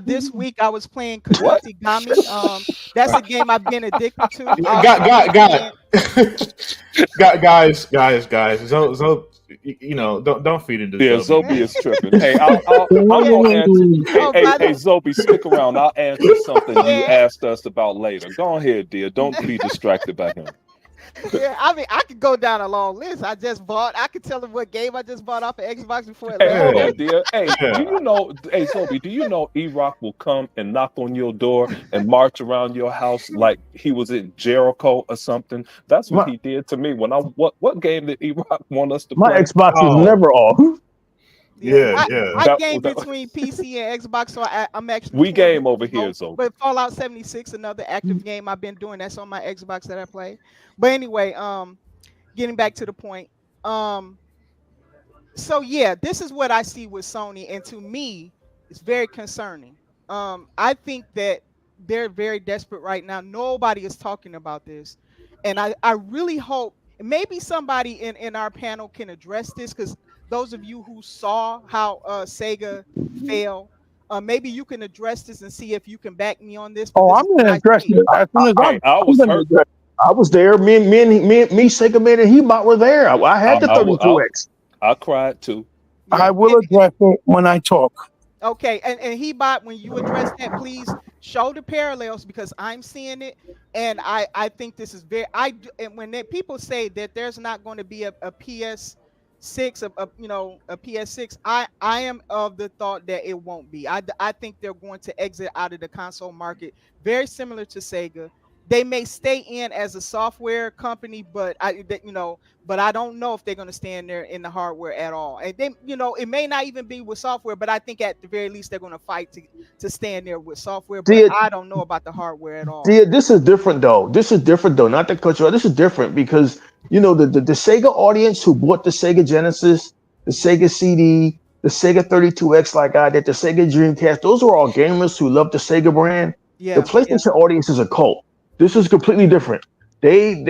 This week I was playing What? Kanuti. That's a game I've been addicted to. I also been Got playing. guys. Don't feed into Yeah, Zoe, Zobi man. is tripping. Hey, I'm Yeah. gonna answer. Hey, Oh, hey, by hey, the Zobi, stick around. I'll answer something you yeah. asked us about later. Go ahead, dear. Don't be distracted by him. Yeah, I mean, I could go down a long list. I could tell them what game I just bought off of Xbox before it Hey, left. hold Yeah, on, dear. Hey, do yeah. you know? Hey, Zobi, do you know E-Rock will come and knock on your door and march around your house like he was in Jericho or something? That's what My he did to me when I. What game did E-Rock want us to my play? Xbox was Oh, never off. Yeah, yeah, I yeah. game That between PC and Xbox, so I'm actually we torn game over between here, both. Zobi. But Fallout 76, another active game I've been doing, that's on my Xbox that I play. But anyway, getting back to the point, um, so yeah, this is what I see with Sony, and to me, it's very concerning. I think that they're very desperate right now. Nobody is talking about this, and I really hope maybe somebody in our panel can address this, because those of you who saw how Sega failed, maybe you can address this and see if you can back me on this. But Oh, this I'm is what gonna I address see. it as soon as Hey, I I'm was gonna hurt. address. I was there. Me, Sega Man, and He-Bot were there. I I, had the I, wa- 32X. I cried too. Yeah, I will address it when I talk. okay, and he bought when you address that, please show the parallels, because I'm seeing it, and I think this is very and when people say that there's not going to be a PS6 a PS6, I am of the thought that it won't be. I think they're going to exit out of the console market, very similar to Sega. they may stay in as a software company, but but I don't know if they're going to stand there in the hardware at all. And then, it may not even be with software, but I think at the very least they're going to fight to stand there with software. But I don't know about the hardware at all. This is different though. Not to cut you off. This is different because the Sega audience who bought the Sega Genesis, the Sega CD, the Sega 32X like I did, the Sega Dreamcast, those are all gamers who love the Sega brand. Yeah. The PlayStation audience is a cult. This is completely different. They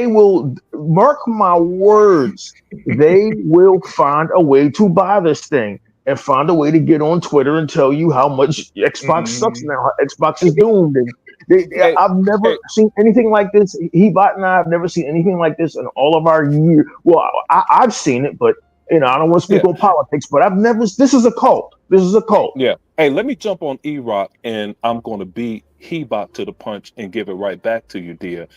will, mark my words, they will find a way to buy this thing and find a way to get on Twitter and tell you how much Xbox sucks now. Xbox is doomed. And I've never seen anything like this. Hebot and I have never seen anything like this in all of our years. Well, I've seen it, but I don't want to speak on politics. But I've never. This is a cult. This is a cult. Yeah. Hey, let me jump on E-Rock, and I'm going to beat Hebot to the punch and give it right back to you, dear.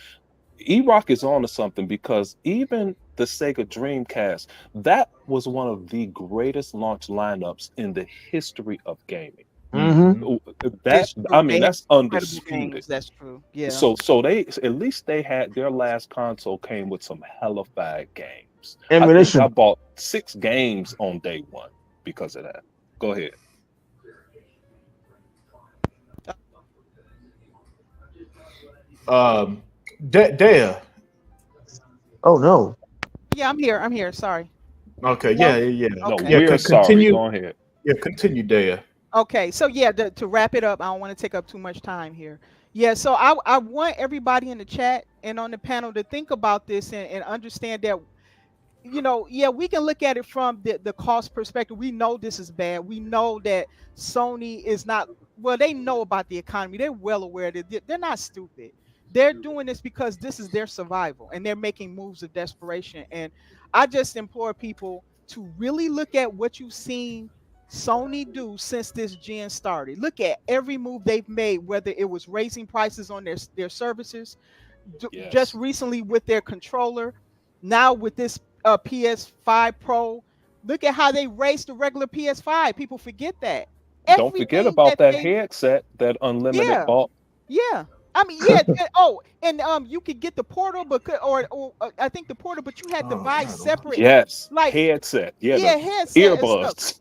E-Rock is on to something because even the Sega Dreamcast, that was one of the greatest launch lineups in the history of gaming. Mm-hmm. That's undisputed. That's true. Yeah. So they at least they had their last console came with some hella fire games. Ammunition. I bought 6 games on day one because of that. Go ahead. Dea. Oh no. Yeah, I'm here. Sorry. Okay. Yeah. No, Okay. we're sorry. Continue. Go ahead. Yeah, continue, Dea. Okay, so to wrap it up, I don't want to take up too much time here. Yeah, so I want everybody in the chat and on the panel to think about this and understand that, we can look at it from the cost perspective. We know this is bad. We know that Sony is not, well, they know about the economy. They're well aware that they're not stupid. They're doing this because this is their survival and they're making moves of desperation. And I just implore people to really look at what you've seen Sony do since this gen started. Look at every move they've made, whether it was raising prices on their services, just recently with their controller, now with this PS5 Pro. Look at how they raised the regular PS5. People forget that. Don't forget about that headset that Unlimited bought. Yeah. I mean, and you could get the portal, but I think the portal, but you had to buy separate. Yes, like headset. Headset, earbuds.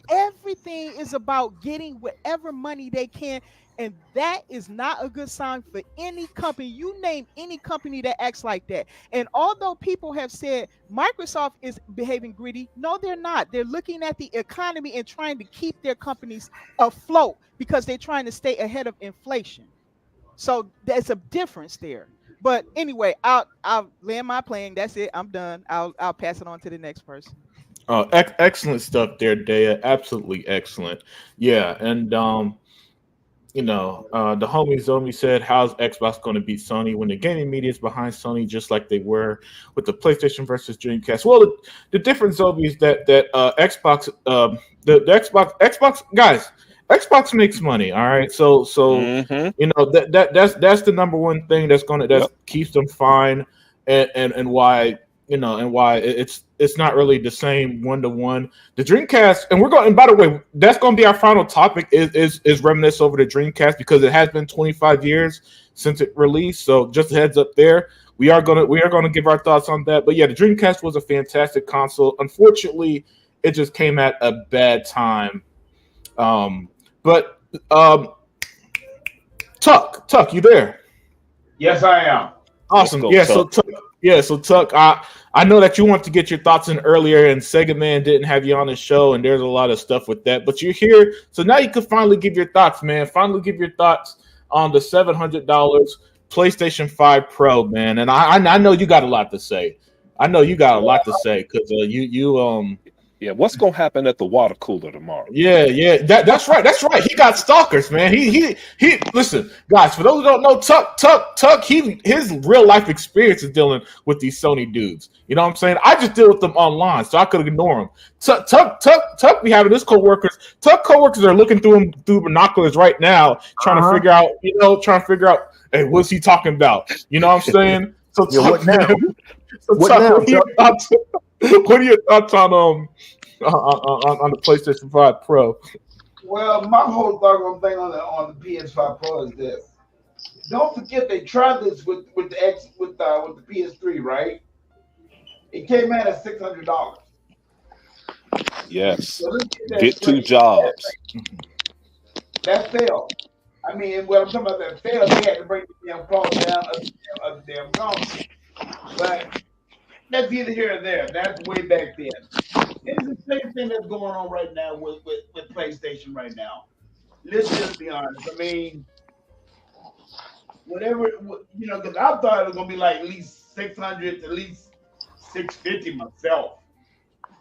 Everything is about getting whatever money they can, and that is not a good sign for any company. You name any company that acts like that. And although people have said Microsoft is behaving greedy, no, they're not. They're looking at the economy and trying to keep their companies afloat because they're trying to stay ahead of inflation. So there's a difference there. But anyway, I'll land my plane. That's it. I'm done. I'll pass it on to the next person. Excellent stuff there, Dea. Absolutely excellent. Yeah, and the homie Zombie said, "How's Xbox going to beat Sony when the gaming media is behind Sony, just like they were with the PlayStation versus Dreamcast?" Well, the difference, Zombie, is that Xbox, the Xbox guys. Xbox makes money, all right. So that's the number one thing that keeps them fine, and why it's not really the same 1-to-1. The Dreamcast, and we're going. And by the way, that's going to be our final topic is reminisce over the Dreamcast because it has been 25 years since it released. So just a heads up there, we are gonna give our thoughts on that. But yeah, the Dreamcast was a fantastic console. Unfortunately, it just came at a bad time. But Tuck, you there? Yes, I am. Awesome. So Tuck, I know that you want to get your thoughts in earlier, and Sega Man didn't have you on the show, and there's a lot of stuff with that. But you're here, so now you can finally give your thoughts, man. Finally give your thoughts on the $700 PlayStation 5 Pro, man. And I know you got a lot to say. Because Yeah, what's gonna happen at the water cooler tomorrow? Yeah, that's right. He got stalkers, man. He listen, guys. For those who don't know, Tuck, his real life experience is dealing with these Sony dudes. You know what I'm saying? I just deal with them online, so I could ignore them. Tuck, we having his coworkers. Tuck coworkers are looking through binoculars right now, trying to figure out, hey, what's he talking about? You know what I'm saying? So what now? What are your thoughts on the PlayStation 5 Pro? Well, my whole thing on the PS5 Pro is this: don't forget they tried this with the PS3, right? It came out at $600. Yes. So let's get that Get two straight. jobs. That failed. I mean, what I'm talking about that failed, they had to bring the damn cost down of the damn console. But that's either here or there. That's way back then. It's the same thing that's going on right now with PlayStation right now. Let's just be honest. I mean, whatever, because I thought it was gonna be like at least 600 to at least 650 myself.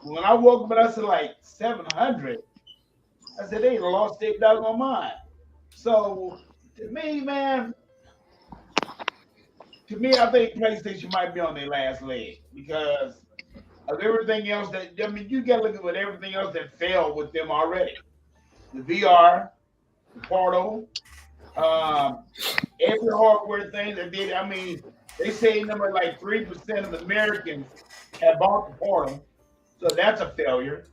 When I woke up and I said like 700, I said they lost their doggone mind. So to me, man, I think PlayStation might be on their last leg because of everything else you gotta look at what everything else that failed with them already. The VR, the Portal, every hardware thing that did. I mean, they say number like 3% of Americans have bought the Portal, so that's a failure.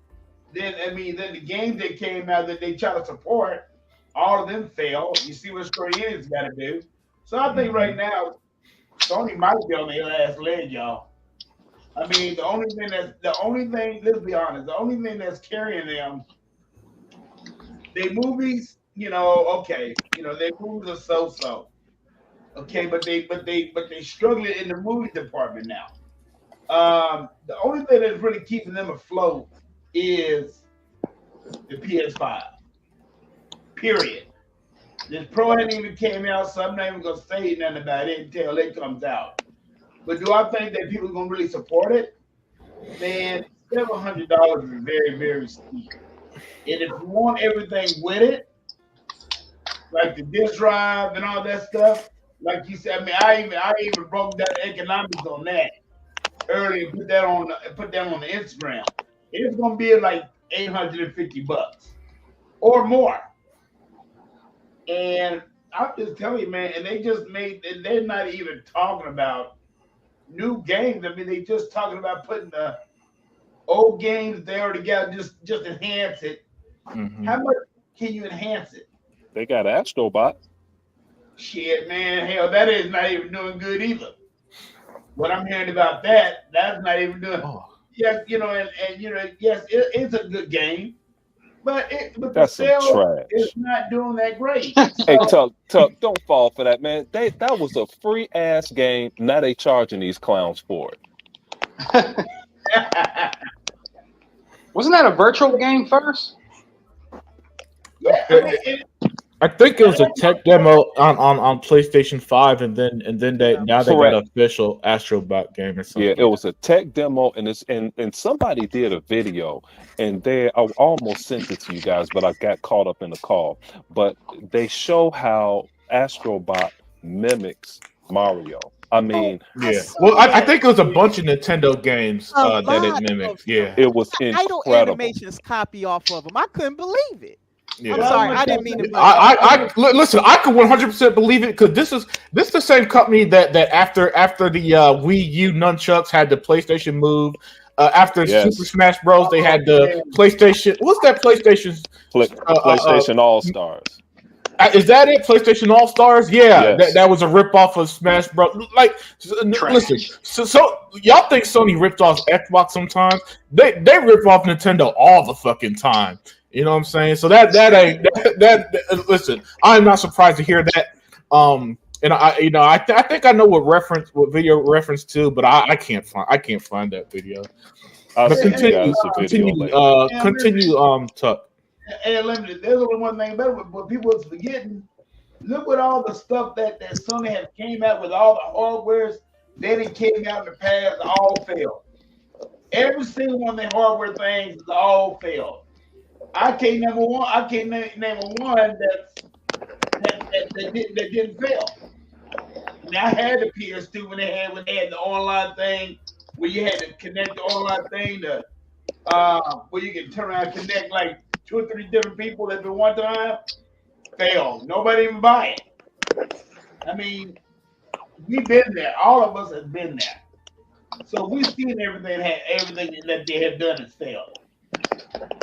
Then the games that came out that they try to support, all of them fail. You see what Square Enix got to do. So I think right now Sony might be on their last leg, y'all. I mean, let's be honest, the only thing that's carrying them, their movies, okay, their movies are so. Okay, but they struggling in the movie department now. The only thing that's really keeping them afloat is the PS5. Period. This Pro hadn't even came out, so I'm not even gonna say nothing about it until it comes out. But do I think that people are gonna really support it? Man, $700 is very, very steep. And if you want everything with it, like the disk drive and all that stuff, like you said, I mean, I even broke down the economics on that earlier. Put that on the Instagram. It's gonna be like $850 or more. And I'm just telling you, man. And they're not even talking about new games. I mean, they just talking about putting the old games they already got, just enhance it. Mm-hmm. How much can you enhance it? They got Astrobot. Shit, man, hell, that is not even doing good either. What I'm hearing about that's not even doing. Oh. Yes, yes, it's a good game, but That's the sales trash. is not doing that great. Hey, Tuck, don't fall for that, man. That was a free ass game. Now they charging these clowns for it. Wasn't that a virtual game first? Yeah, I think it was a tech demo on PlayStation 5, and then they got an official Astrobot game or something. Yeah, it was a tech demo, and somebody did a video, and I almost sent it to you guys, but I got caught up in the call. But they show how Astrobot mimics Mario. I mean, yeah. Well, I think it was a bunch of Nintendo games that it mimicked. Yeah, it was Idle incredible. Animations copy off of them. I couldn't believe it. Yeah. I'm sorry, I didn't mean to. Listen. I could 100% believe it because this is the same company that after the Wii U nunchucks had the PlayStation Move. After Super Smash Bros, they had the PlayStation. What's that PlayStation? PlayStation All Stars. Is that it? PlayStation All Stars? Yeah, yes. that was a ripoff of Smash Bros. Like, listen. So y'all think Sony ripped off Xbox sometimes? They rip off Nintendo all the fucking time. You know what I'm saying? So that listen, I'm not surprised to hear that. And I think I know what video reference to, but I can't find that video. But continue, Tuck. Hey, Limited, there's only one thing better, but people was forgetting. Look at all the stuff that Sony has came out with, all the hardwares that it came out in the past, all failed. Every single one of their hardware things all failed. I can't name one that didn't fail. Now I had the PS2 when they had the online thing where you had to connect the online thing to where you can turn around and connect like 2 or 3 different people at the one time. Failed. Nobody even buy it. I mean, we've been there. All of us have been there. So we've seen everything that they have done has failed.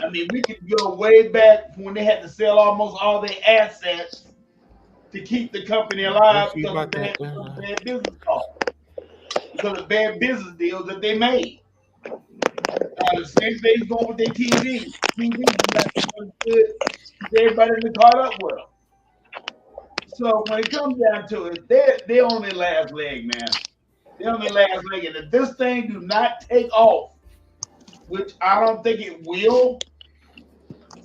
I mean, we could go way back when they had to sell almost all their assets to keep the company alive See because of about bad, that. because of bad business calls, because of bad business deals that they made. The same thing's going with their TV. TV is not doing good. Everybody in the caught up with them. So when it comes down to it, they on their last leg, man. They on their last leg, and if this thing do not take off, which I don't think it will,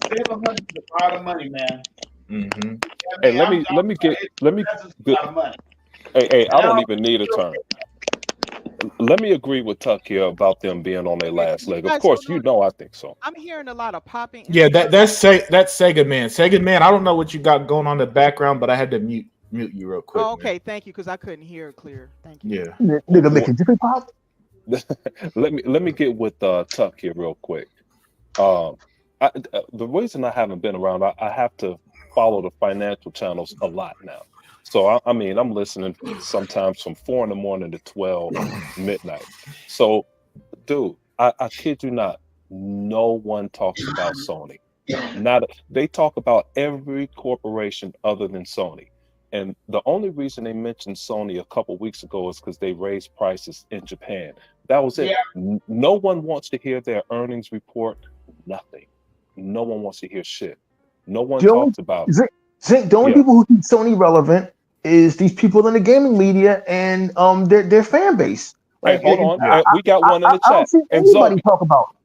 700 is a lot of money, man. Mm-hmm. Hey, let me That's a lot of money. Hey, And I don't even need a turn. Let me agree with Tuck here about them being on their last leg. Of course, you know I think so. I'm hearing a lot of popping. Yeah, that's Sega Man. Sega Man, I don't know what you got going on in the background, but I had to mute you real quick. Oh, okay, man. Thank you, because I couldn't hear it clear. Thank you. Yeah. Nigga making different pop. let me get with Tuck here real quick. The reason I haven't been around, I have to follow the financial channels a lot now. So I mean, I'm listening sometimes from 4 a.m. to 12 midnight. So, dude, I kid you not, no one talks about Sony. They talk about every corporation other than Sony. And the only reason they mentioned Sony a couple weeks ago is because they raised prices in Japan. That was it. Yeah. No one wants to hear their earnings report. Nothing. No one wants to hear shit. No one talks about it. The only people who keep Sony relevant is these people in the gaming media and their fan base. Like, hey, hold on. We got one in the chat. I don't see anybody talk about.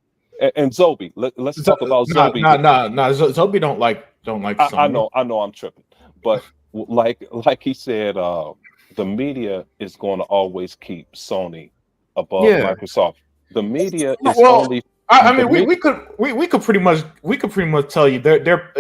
And Zobi, let's talk about Zobi. No, Zobi don't like Sony. I know I'm tripping. But like he said, the media is going to always keep Sony above Microsoft. The media is only. I mean, we could pretty much tell you they're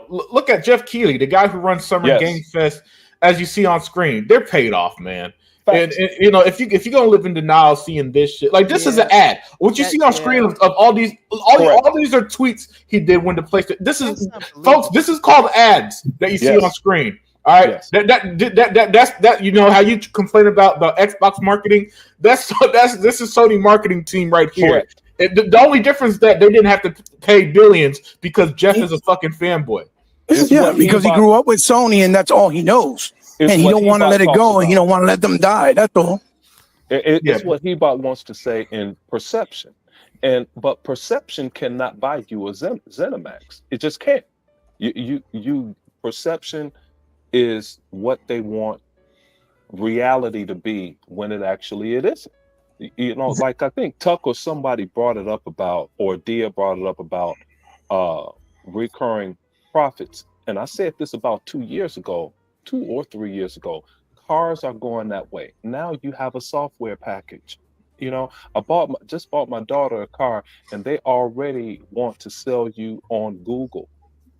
look at Jeff Keighley, the guy who runs Summer Game Fest, as you see on screen. They're paid off, man. And if you're gonna live in denial seeing this shit, like this is an ad. What you see on screen of all these are tweets he did when the PlayStation. This is folks. This is called ads that you see on screen. All right, that's you know how you complain about the Xbox marketing. This is Sony marketing team right here. The only difference is that they didn't have to pay billions because Jeff is a fucking fanboy. Because he grew up with Sony and that's all he knows. And he don't want to let it go, and he don't want to let them die. That's all. It's what Hebot wants to say in perception, but perception cannot buy you a ZeniMax. It just can't. You perception is what they want reality to be when it actually it isn't. Like I think Tuck or somebody brought it up about, or Dia brought it up about recurring profits, and I said this about 2 or 3 years ago. Cars are going that way. Now you have a software package. I just bought my daughter a car, and they already want to sell you on Google.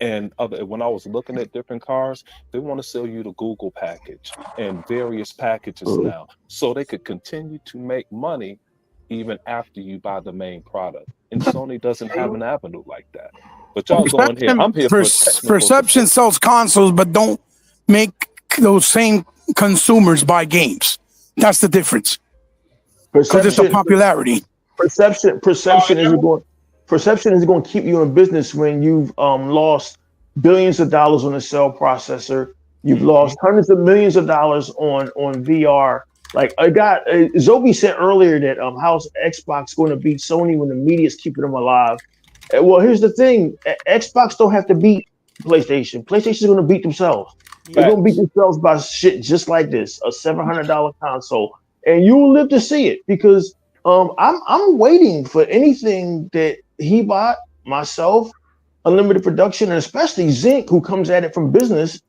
And when I was looking at different cars, they want to sell you the Google package and various packages now, so they could continue to make money even after you buy the main product. And Sony doesn't have an avenue like that. But y'all going here. I'm here for Perception sells consoles, but don't make those same consumers buy games. That's the difference. Because it's a popularity. Perception is going to keep you in business when you've lost billions of dollars on a cell processor. You've lost hundreds of millions of dollars on VR. Like Zobi said earlier that how's Xbox going to beat Sony when the media's keeping them alive? Well, here's the thing: Xbox don't have to beat PlayStation. PlayStation's going to beat themselves. They're going to beat themselves by shit just like this, a $700 console, and you will live to see it because I'm waiting for anything that he bought, myself, Unlimited Production, and especially Zinc, who comes at it from business.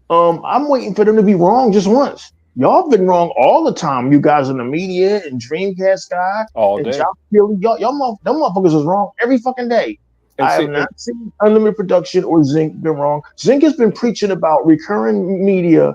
I'm waiting for them to be wrong just once. Y'all been wrong all the time. You guys in the media and Dreamcast guy all and day. Y'all them motherfuckers is wrong every fucking day. I have not seen Unlimited Production or Zinc been wrong. Zinc has been preaching about recurring media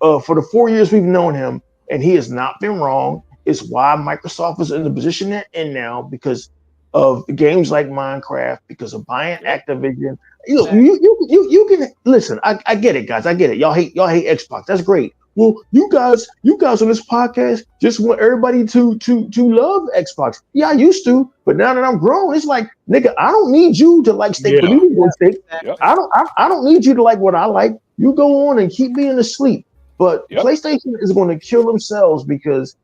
for the 4 years we've known him, and he has not been wrong. It's why Microsoft is in the position they're in now because of games like Minecraft, because of buying Activision. You can listen. I get it, guys. I get it. Y'all hate Xbox. That's great. well, you guys on this podcast just want everybody to love Xbox. Yeah, I used to, but now that I'm grown, it's like, nigga, I don't need you to like steak Yeah. for me to go steak. Yep. I don't need you to like what I like. You go on and keep being asleep. But Yep. PlayStation is going to kill themselves because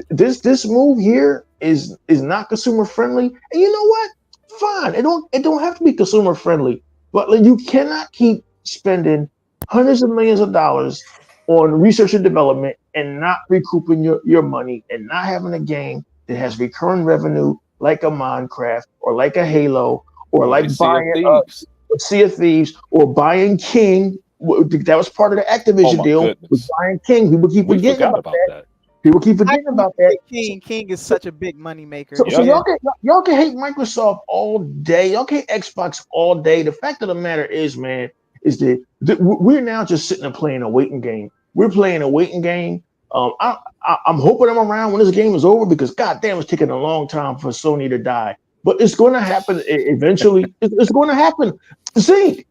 this move here is not consumer friendly. And you know what? Fine, it don't have to be consumer friendly, but like, you cannot keep spending hundreds of millions of dollars on research and development and not recouping your money and not having a game that has recurring revenue like a Minecraft or like a Halo or like Sea of buying Thieves. Sea of Thieves or buying King. That was part of the Oh Activision my deal. Was goodness. buying King. People keep We forgetting forgot about about that. that. People keep I forgetting agree about with that. King. King is such a big money maker. So Yep. y'all can hate Microsoft all day. Y'all can hate Xbox all day. The fact of the matter is, man, is that we're now just sitting and playing a waiting game. We're playing a waiting game. I'm hoping I'm around when this game is over because goddamn, it's taking a long time for Sony to die. But it's going to happen eventually. It's going to happen. Zink,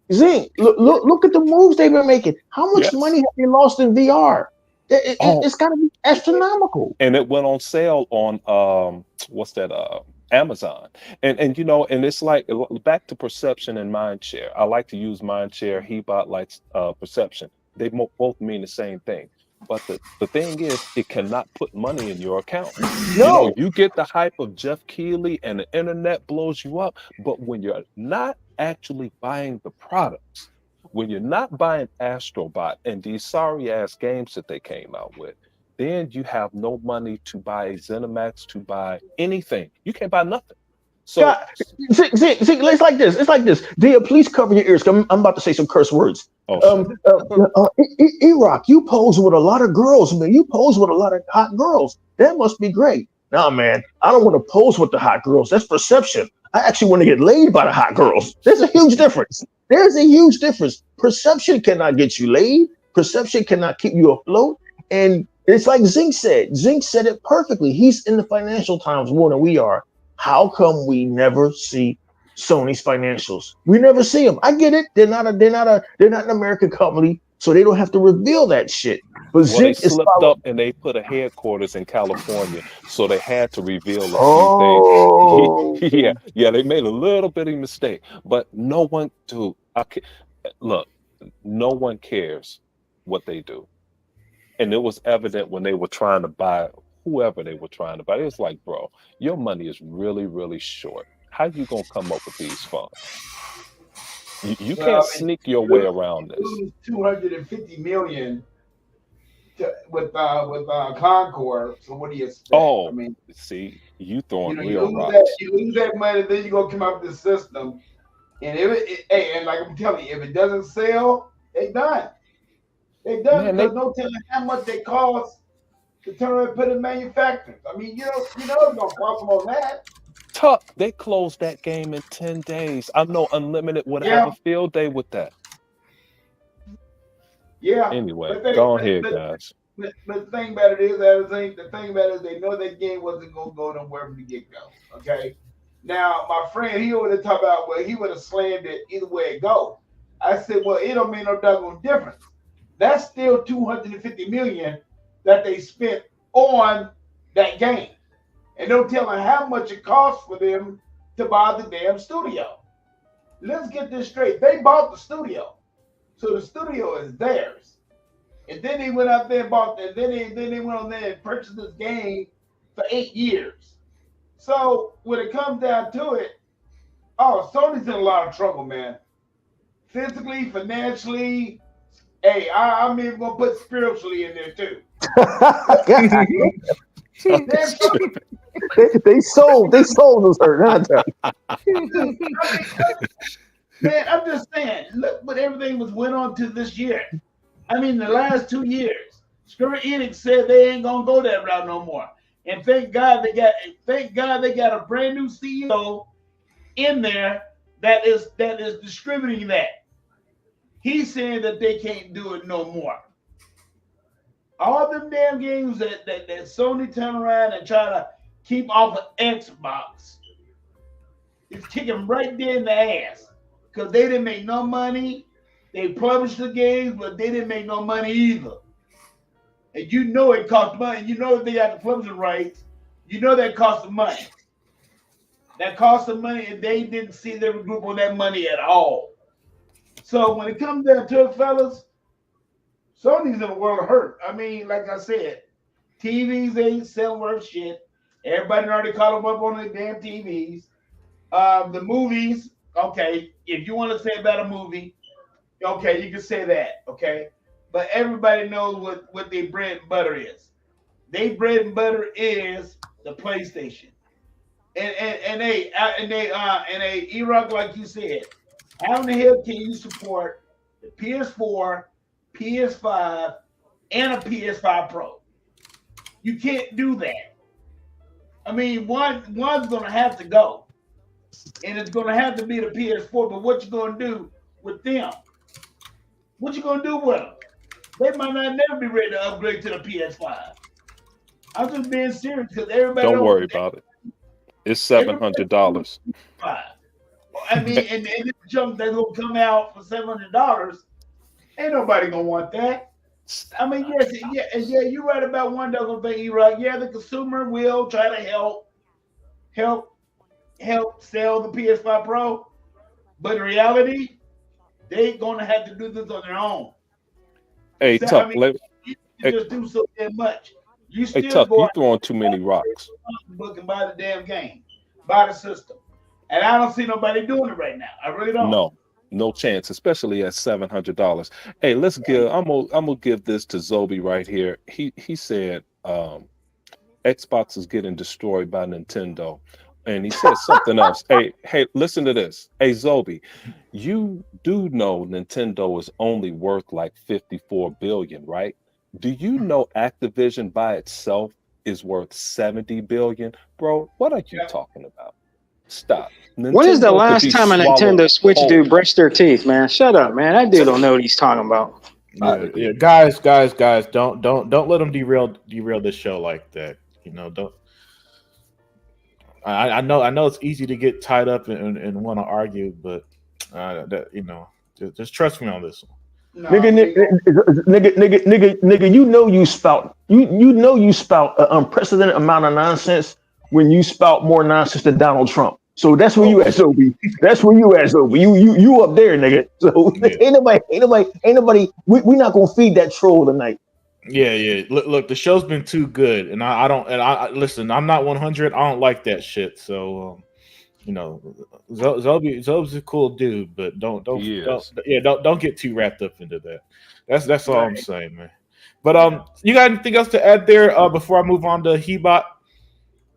look at the moves they've been making. How much Yes. money have they lost in VR? Oh, It's got to be astronomical. and it went on sale on what's that? Amazon. And you know, and it's like back to perception and mind share. I like to use mind share. Hebot likes perception. They both mean the same thing. But the thing is, it cannot put money in your account. You know, No. you get the hype of Jeff Keighley and the internet blows you up. But when you're not actually buying the products, when you're not buying Astrobot and these sorry ass games that they came out with, then you have no money to buy a ZeniMax, to buy anything. You can't buy nothing. So, God, see, it's like this. It's like this. Dear, please cover your ears. I'm about to say some curse words. oh shit. Iraq, you pose with a lot of girls, man. You pose with a lot of hot girls. That must be great. Nah, man, I don't want to pose with the hot girls. That's perception. I actually want to get laid by the hot girls. There's a huge difference. There's a huge difference. Perception cannot get you laid. Perception cannot keep you afloat. And it's like Zink said. Zink said it perfectly. He's in the Financial Times more than we are. How come we never see Sony's financials? We never see them. I get it. They're not an American company, so they don't have to reveal that shit. But Well, they Zink is slipped up and they put a headquarters in California, so they had to reveal a few Oh, things. Yeah, they made a little bitty mistake, but no one, dude. Look, no one cares what they do, and it was evident when they were trying to buy whoever they were trying to buy. It was like, bro, your money is really, really short. How you gonna come up with these funds? You can't sneak your way around this. Lose 250 million with Concord. So what do you expect? Oh, I mean, see, you throwing you real lose rocks. you lose that money, then you gonna come up with the system, and and like I'm telling you, if it doesn't sell, they done. They done Man, because no telling how much they cost to turn around and put in manufacturing. I mean, you know it's gonna cost them on that. Tuck, they closed that game in 10 days. I know Unlimited would have a field day with that. Yeah. Anyway, go ahead, guys. But the thing about it is, they know that game wasn't gonna go nowhere from the get go. Okay. Now my friend, he would have talked about, well, he would have slammed it either way it go. I said, well, it don't make no doggone difference. That's still 250 million that they spent on that game. And don't tell them how much it costs for them to buy the damn studio. Let's get this straight. They bought the studio. So the studio is theirs. And then they went out there and bought that. Then they went on there and purchased this game for 8 years. So when it comes down to it, Sony's in a lot of trouble, man. Physically, financially, hey, I'm even gonna put spiritually in there too. they sold us hurt. Man, I'm just saying, look what everything went on to this year. I mean, the last 2 years, Square Enix said they ain't gonna go that route no more. And thank God they got a brand new CEO in there that is distributing that. He's saying that they can't do it no more. All them damn games that Sony turn around and try to keep off of Xbox, it's kicking right there in the ass. Because they didn't make no money. They published the games, but they didn't make no money either. and you know it costs money, and you know if they got the publishing rights, you know that costs them money. That cost them money, and they didn't see their group on that money at all. So when it comes down to it, fellas, Sony's in a world of hurt. I mean, like I said, TVs ain't selling worth shit. Everybody already caught them up on the damn TVs. The movies, okay, if you want to say about a movie, okay, you can say that, okay? But everybody knows what their bread and butter is. Their bread and butter is the PlayStation. And they Iraq, like you said, how in the hell can you support the PS4, PS5, and a PS5 Pro? You can't do that. I mean, one's gonna have to go, and it's gonna have to be the PS4. But what you gonna do with them? What you gonna do with them? They might not never be ready to upgrade to the PS5. I'm just being serious because everybody. Don't worry about it. It's $700. I mean, and this junk that's gonna come out for $700, ain't nobody gonna want that. I mean, yes, you're right about one dollar thing, E-Rock. Yeah, the consumer will try to help sell the PS5 Pro, but in reality, they gonna have to do this on their own. Hey, So, Tuck, I mean, you just do so damn much. You still hey, Tuck, go you out throwing too many rocks. book and buy the damn game, buy the system, and I don't see nobody doing it right now. I really don't. No chance, especially at $700. Hey, let's give. I'm gonna give this to Zobi right here. He said Xbox is getting destroyed by Nintendo, and he said something else. Hey, listen to this. Hey, Zobi, you do know Nintendo is only worth like 54 billion, right? Do you know Activision by itself is worth 70 billion? Bro, what are you talking about? Stop. When is the last time a Nintendo Switch dude brushed their teeth, man? Shut up, man. That dude don't know what he's talking about. Yeah, guys, don't let them derail this show like that. You know, don't. I know it's easy to get tied up and want to argue, but just trust me on this one. No, nigga, you spout an unprecedented amount of nonsense when you spout more nonsense than Donald Trump. So that's where you at, Zobi. That's where you at, Zobi. You up there, nigga. So ain't nobody. We're not gonna feed that troll tonight. Yeah. Look, the show's been too good, and I listen. I'm not 100. I don't like that shit. So, Zobi's a cool dude, but don't get too wrapped up into that. That's all I'm saying, man. But you got anything else to add there before I move on to Hebot?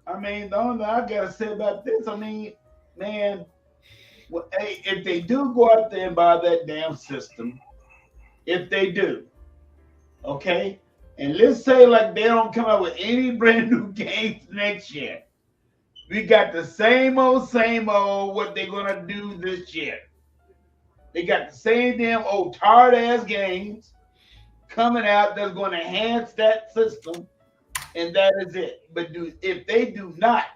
I mean, the only thing I gotta say about this, I mean, man, if they do go out there and buy that damn system, if they do, okay, and let's say like they don't come out with any brand new games next year, we got the same old what they're gonna do this year. They got the same damn old tired ass games coming out that's going to enhance that system, and that is it. But if they do not,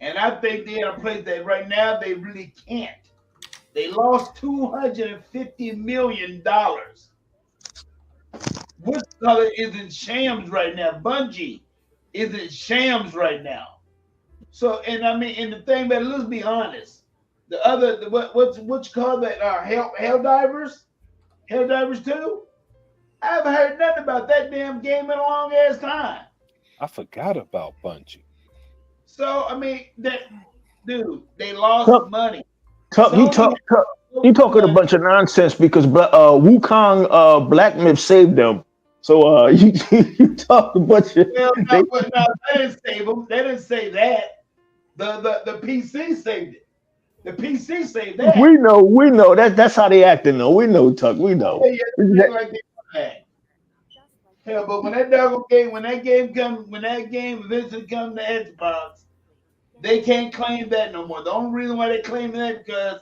and I think they're in a place that right now they really can't. They lost $250 million. Which color is in shams right now? Bungie is in shams right now. So, and I mean, and the thing about it, let's be honest. What you call that? Helldivers 2. I haven't heard nothing about that damn game in a long ass time. I forgot about Bungie. So I mean, they lost money. You talking a bunch of nonsense because Wukong Black Myth saved them. So you talk a bunch of. Well, no, they didn't save them. They didn't say that. The PC saved it. The PC saved that. We know that's how they acting though. We know, Tuck. We know. Yeah, like they act. Hell, but when that game eventually comes to Xbox, they can't claim that no more. The only reason why they claim that because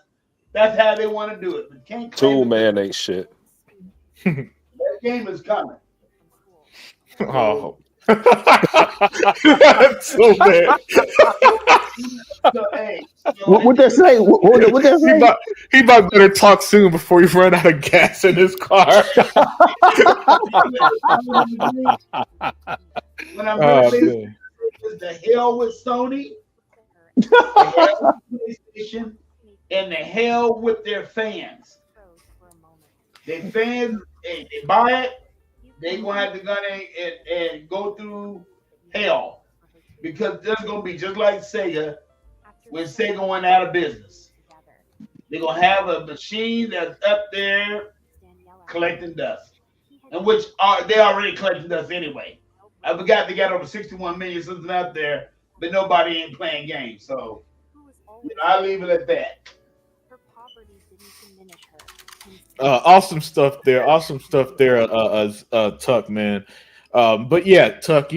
that's how they want to do it. But can't claim Tool man ain't shit. That game is coming. Oh. That's so bad. So, hey, What they say? What they say? He about better talk soon before he run out of gas in his car. What I'm really saying is the hell with Sony, the hell with PlayStation, and the hell with their fans. Their fans, they buy it, they gonna have to go and go through hell because there's gonna be just like Sega when Sega went out of business. They're gonna have a machine that's up there collecting dust, and which they already collecting dust anyway. I forgot they got over 61 million something out there, but nobody ain't playing games. So I'll leave it at that. Awesome stuff there. Tuck, man. But yeah, Tuck,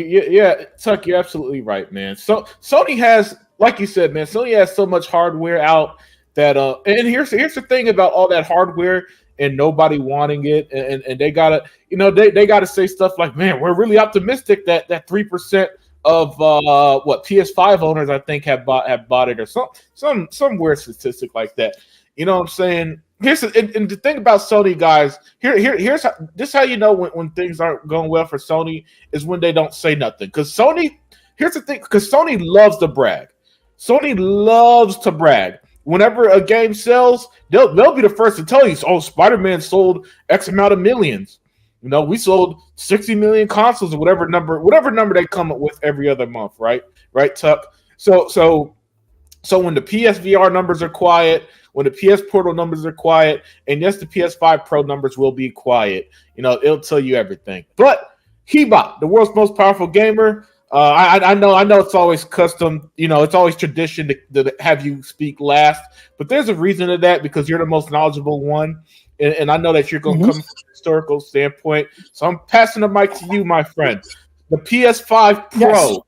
Tuck, you're absolutely right, man. So Sony has, like you said, man, Sony has so much hardware out that and here's the thing about all that hardware and nobody wanting it, and they gotta, they gotta say stuff like, man, we're really optimistic that 3% of what PS5 owners I think have bought it, or some weird statistic like that. You know what I'm saying? And the thing about Sony, guys, here's how you know when things aren't going well for Sony is when they don't say nothing. Because Sony, here's the thing, because Sony loves to brag. Sony loves to brag. Whenever a game sells, they'll be the first to tell you, oh, Spider-Man sold X amount of millions. We sold 60 million consoles or whatever number they come up with every other month, right? Right, Tuck? So when the PSVR numbers are quiet, when the PS Portal numbers are quiet, and yes, the PS5 Pro numbers will be quiet, it'll tell you everything. But Hebot, the world's most powerful gamer, I know it's always custom, it's always tradition to have you speak last, but there's a reason to that because you're the most knowledgeable one, and I know that you're going to come from a historical standpoint. So I'm passing the mic to you, my friend. The PS5 Pro,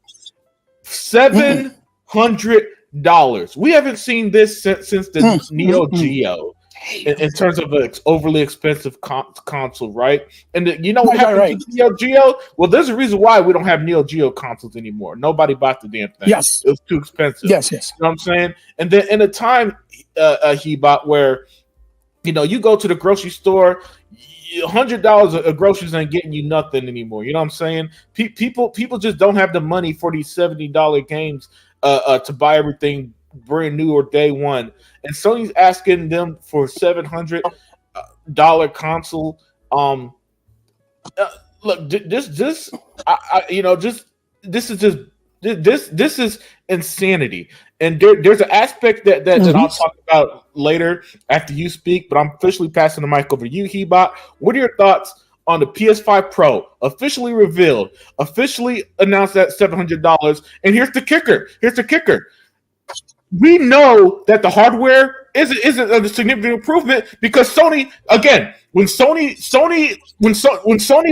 $700. We haven't seen this since the Neo Geo. In terms of an overly expensive console, right? And what happened to Neo Geo? Well, there's a reason why we don't have Neo Geo consoles anymore. Nobody bought the damn thing. Yes. It was too expensive. Yes. You know what I'm saying? And then in a time, Hebot, where, you go to the grocery store, $100 of groceries ain't getting you nothing anymore. You know what I'm saying? People just don't have the money for these $70 games to buy everything brand new or day one, and Sony's asking them for $700 console. Look, this is insanity, and there's an aspect that I'll talk about later after you speak. But I'm officially passing the mic over to you, Hebot. What are your thoughts on the PS5 Pro, officially revealed, officially announced at $700? And here's the kicker. We know that the hardware isn't a significant improvement because Sony, again, when Sony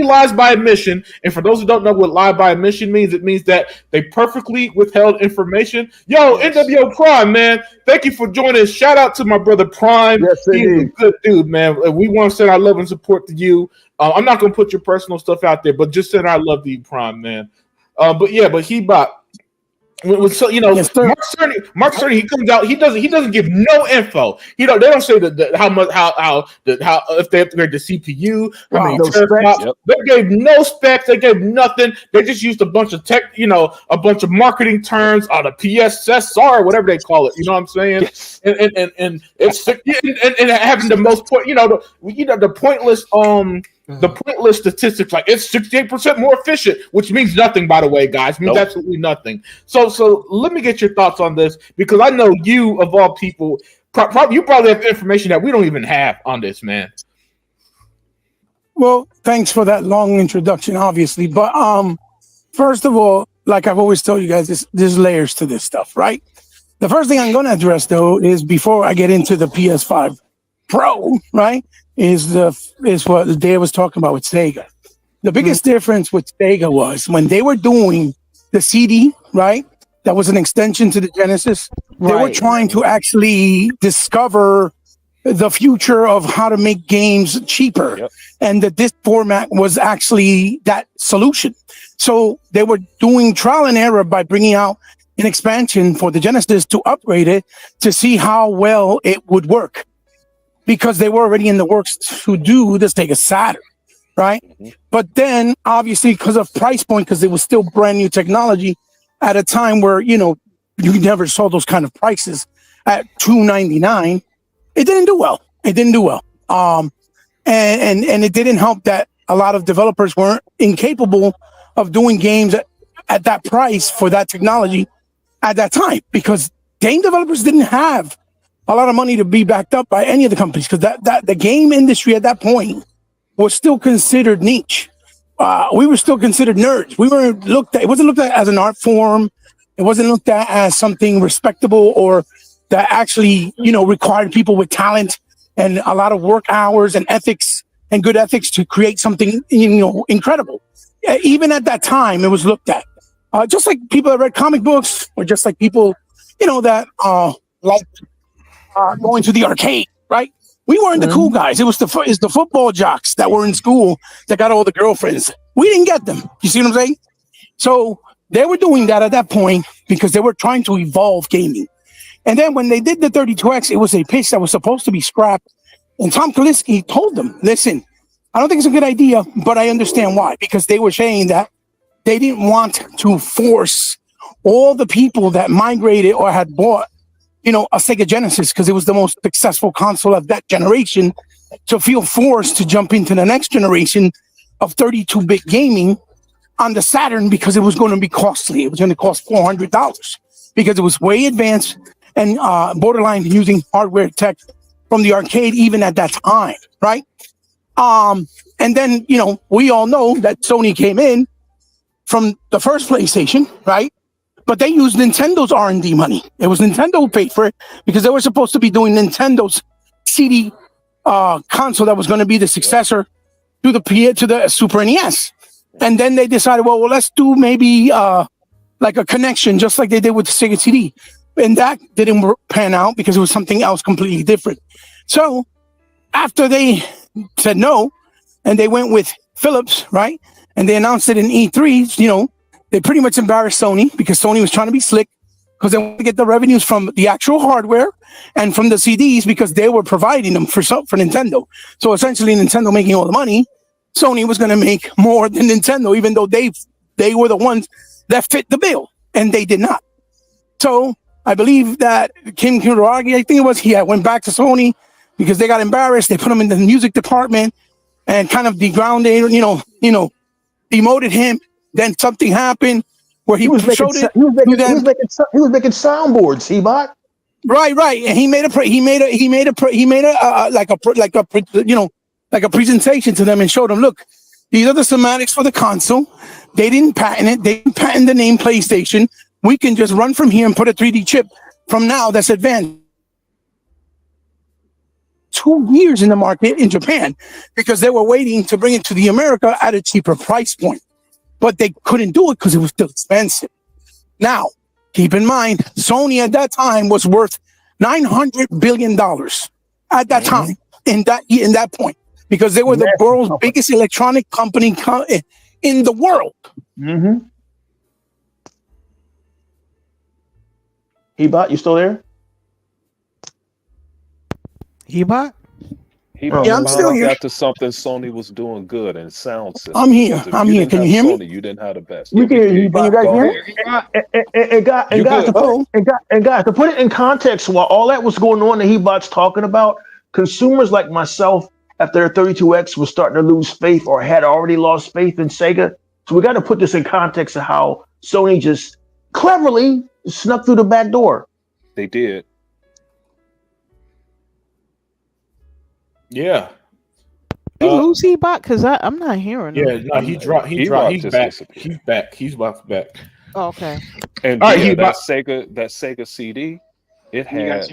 lies by admission, and for those who don't know what lie by admission means, it means that they perfectly withheld information. Yo, NWO Prime, man, thank you for joining us. Shout out to my brother Prime. Yes, he's a good dude, man. We want to send our love and support to you. I'm not going to put your personal stuff out there, but just send our love to you, Prime, man. But Hebot. Mark Cerny, he comes out. He doesn't give no info. They don't say how if they upgrade the CPU, how many teraflops. Yep. They gave no specs. They gave nothing. They just used a bunch of a bunch of marketing terms on the PSSR, whatever they call it. You know what I'm saying? Yes. And it's and having the most point. The pointless the pointless statistics, like it's 68% more efficient, which means nothing, by the way, guys. It means absolutely nothing. So let me get your thoughts on this, because I know you, of all people, you probably have information that we don't even have on this, man. Well, thanks for that long introduction, obviously. But first of all, like I've always told you guys, there's layers to this stuff, right? The first thing I'm going to address, though, is before I get into the PS5 Pro, right, is what Dave was talking about with Sega. The biggest difference with Sega was when they were doing the CD, right, that was an extension to the Genesis. They were trying to actually discover the future of how to make games cheaper, and that this format was actually that solution. So they were doing trial and error by bringing out an expansion for the Genesis to upgrade it to see how well it would work, because they were already in the works to do this Sega Saturn, right? But then, obviously, because of price point, because it was still brand new technology at a time where, you know, you never saw those kind of prices at $299, it didn't do well. It didn't do well. And it didn't help that a lot of developers weren't incapable of doing games at that price for that technology at that time, because game developers didn't have a lot of money to be backed up by any of the companies, because that the game industry at that point was still considered niche. We were still considered nerds. We weren't looked at. It wasn't looked at as an art form. It wasn't looked at as something respectable or that actually, you know, required people with talent and a lot of work hours and ethics and good ethics to create something, you know, incredible. Even at that time, it was looked at just like people that read comic books, or just like people, you know, that like going to the arcade, right? We weren't the cool guys. It was the football jocks that were in school that got all the girlfriends. We didn't get them. You see what I'm saying? So they were doing that at that point because they were trying to evolve gaming. And then when they did the 32X, it was a pitch that was supposed to be scrapped. And Tom Kalinske told them, listen, I don't think it's a good idea, but I understand why. Because they were saying that they didn't want to force all the people that migrated or had bought, you know, a Sega Genesis, because it was the most successful console of that generation, to feel forced to jump into the next generation of 32-bit gaming on the Saturn, because it was going to be costly. It was going to cost $400 because it was way advanced and borderline using hardware tech from the arcade even at that time, right? And then, you know, we all know that Sony came in from the first PlayStation, right? But they used Nintendo's R&D money. It was Nintendo who paid for it because they were supposed to be doing Nintendo's CD console that was going to be the successor to the Super NES. And then they decided, well, let's do maybe like a connection, just like they did with the Sega CD. And that didn't pan out because it was something else completely different. So after they said no, and they went with Philips, right? And they announced it in E3, you know, they pretty much embarrassed Sony because Sony was trying to be slick because they wanted to get the revenues from the actual hardware and from the CDs because they were providing them for Nintendo. So essentially Nintendo making all the money, Sony was going to make more than Nintendo, even though they were the ones that fit the bill, and they did not. So I believe that Kim Kuragi, I think it was, he went back to Sony because they got embarrassed. They put him in the music department and kind of degrounded, you know, demoted him. Then something happened where he was making soundboards. He-Bot. Right, and he made a presentation to them and showed them, look, these are the schematics for the console. They didn't patent it. They didn't patent the name PlayStation. We can just run from here and put a 3D chip from now that's advanced. 2 years in the market in Japan because they were waiting to bring it to the America at a cheaper price point. But they couldn't do it because it was still expensive. Now, keep in mind, Sony at that time was worth $900 billion at that time, in that point, because they were the world's biggest electronic company in the world. Mm-hmm. He-Bot, you still there? He-Bot? Yeah, I'm still here. Got to something Sony was doing good and sound system. I'm here. Can you hear me? Sony, you didn't have the best. We can hear you. Can you guys hear me? And guys, to put it in context, while all that was going on that He-Bot's talking about, consumers like myself, after their 32X, was starting to lose faith or had already lost faith in Sega. So we got to put this in context of how Sony just cleverly snuck through the back door. They did. Yeah. Did lose He-Bot? Because I'm not hearing him. Yeah, no, he dropped. He's back. He's back. He's back. Oh, okay. And all right, that Sega CD, it had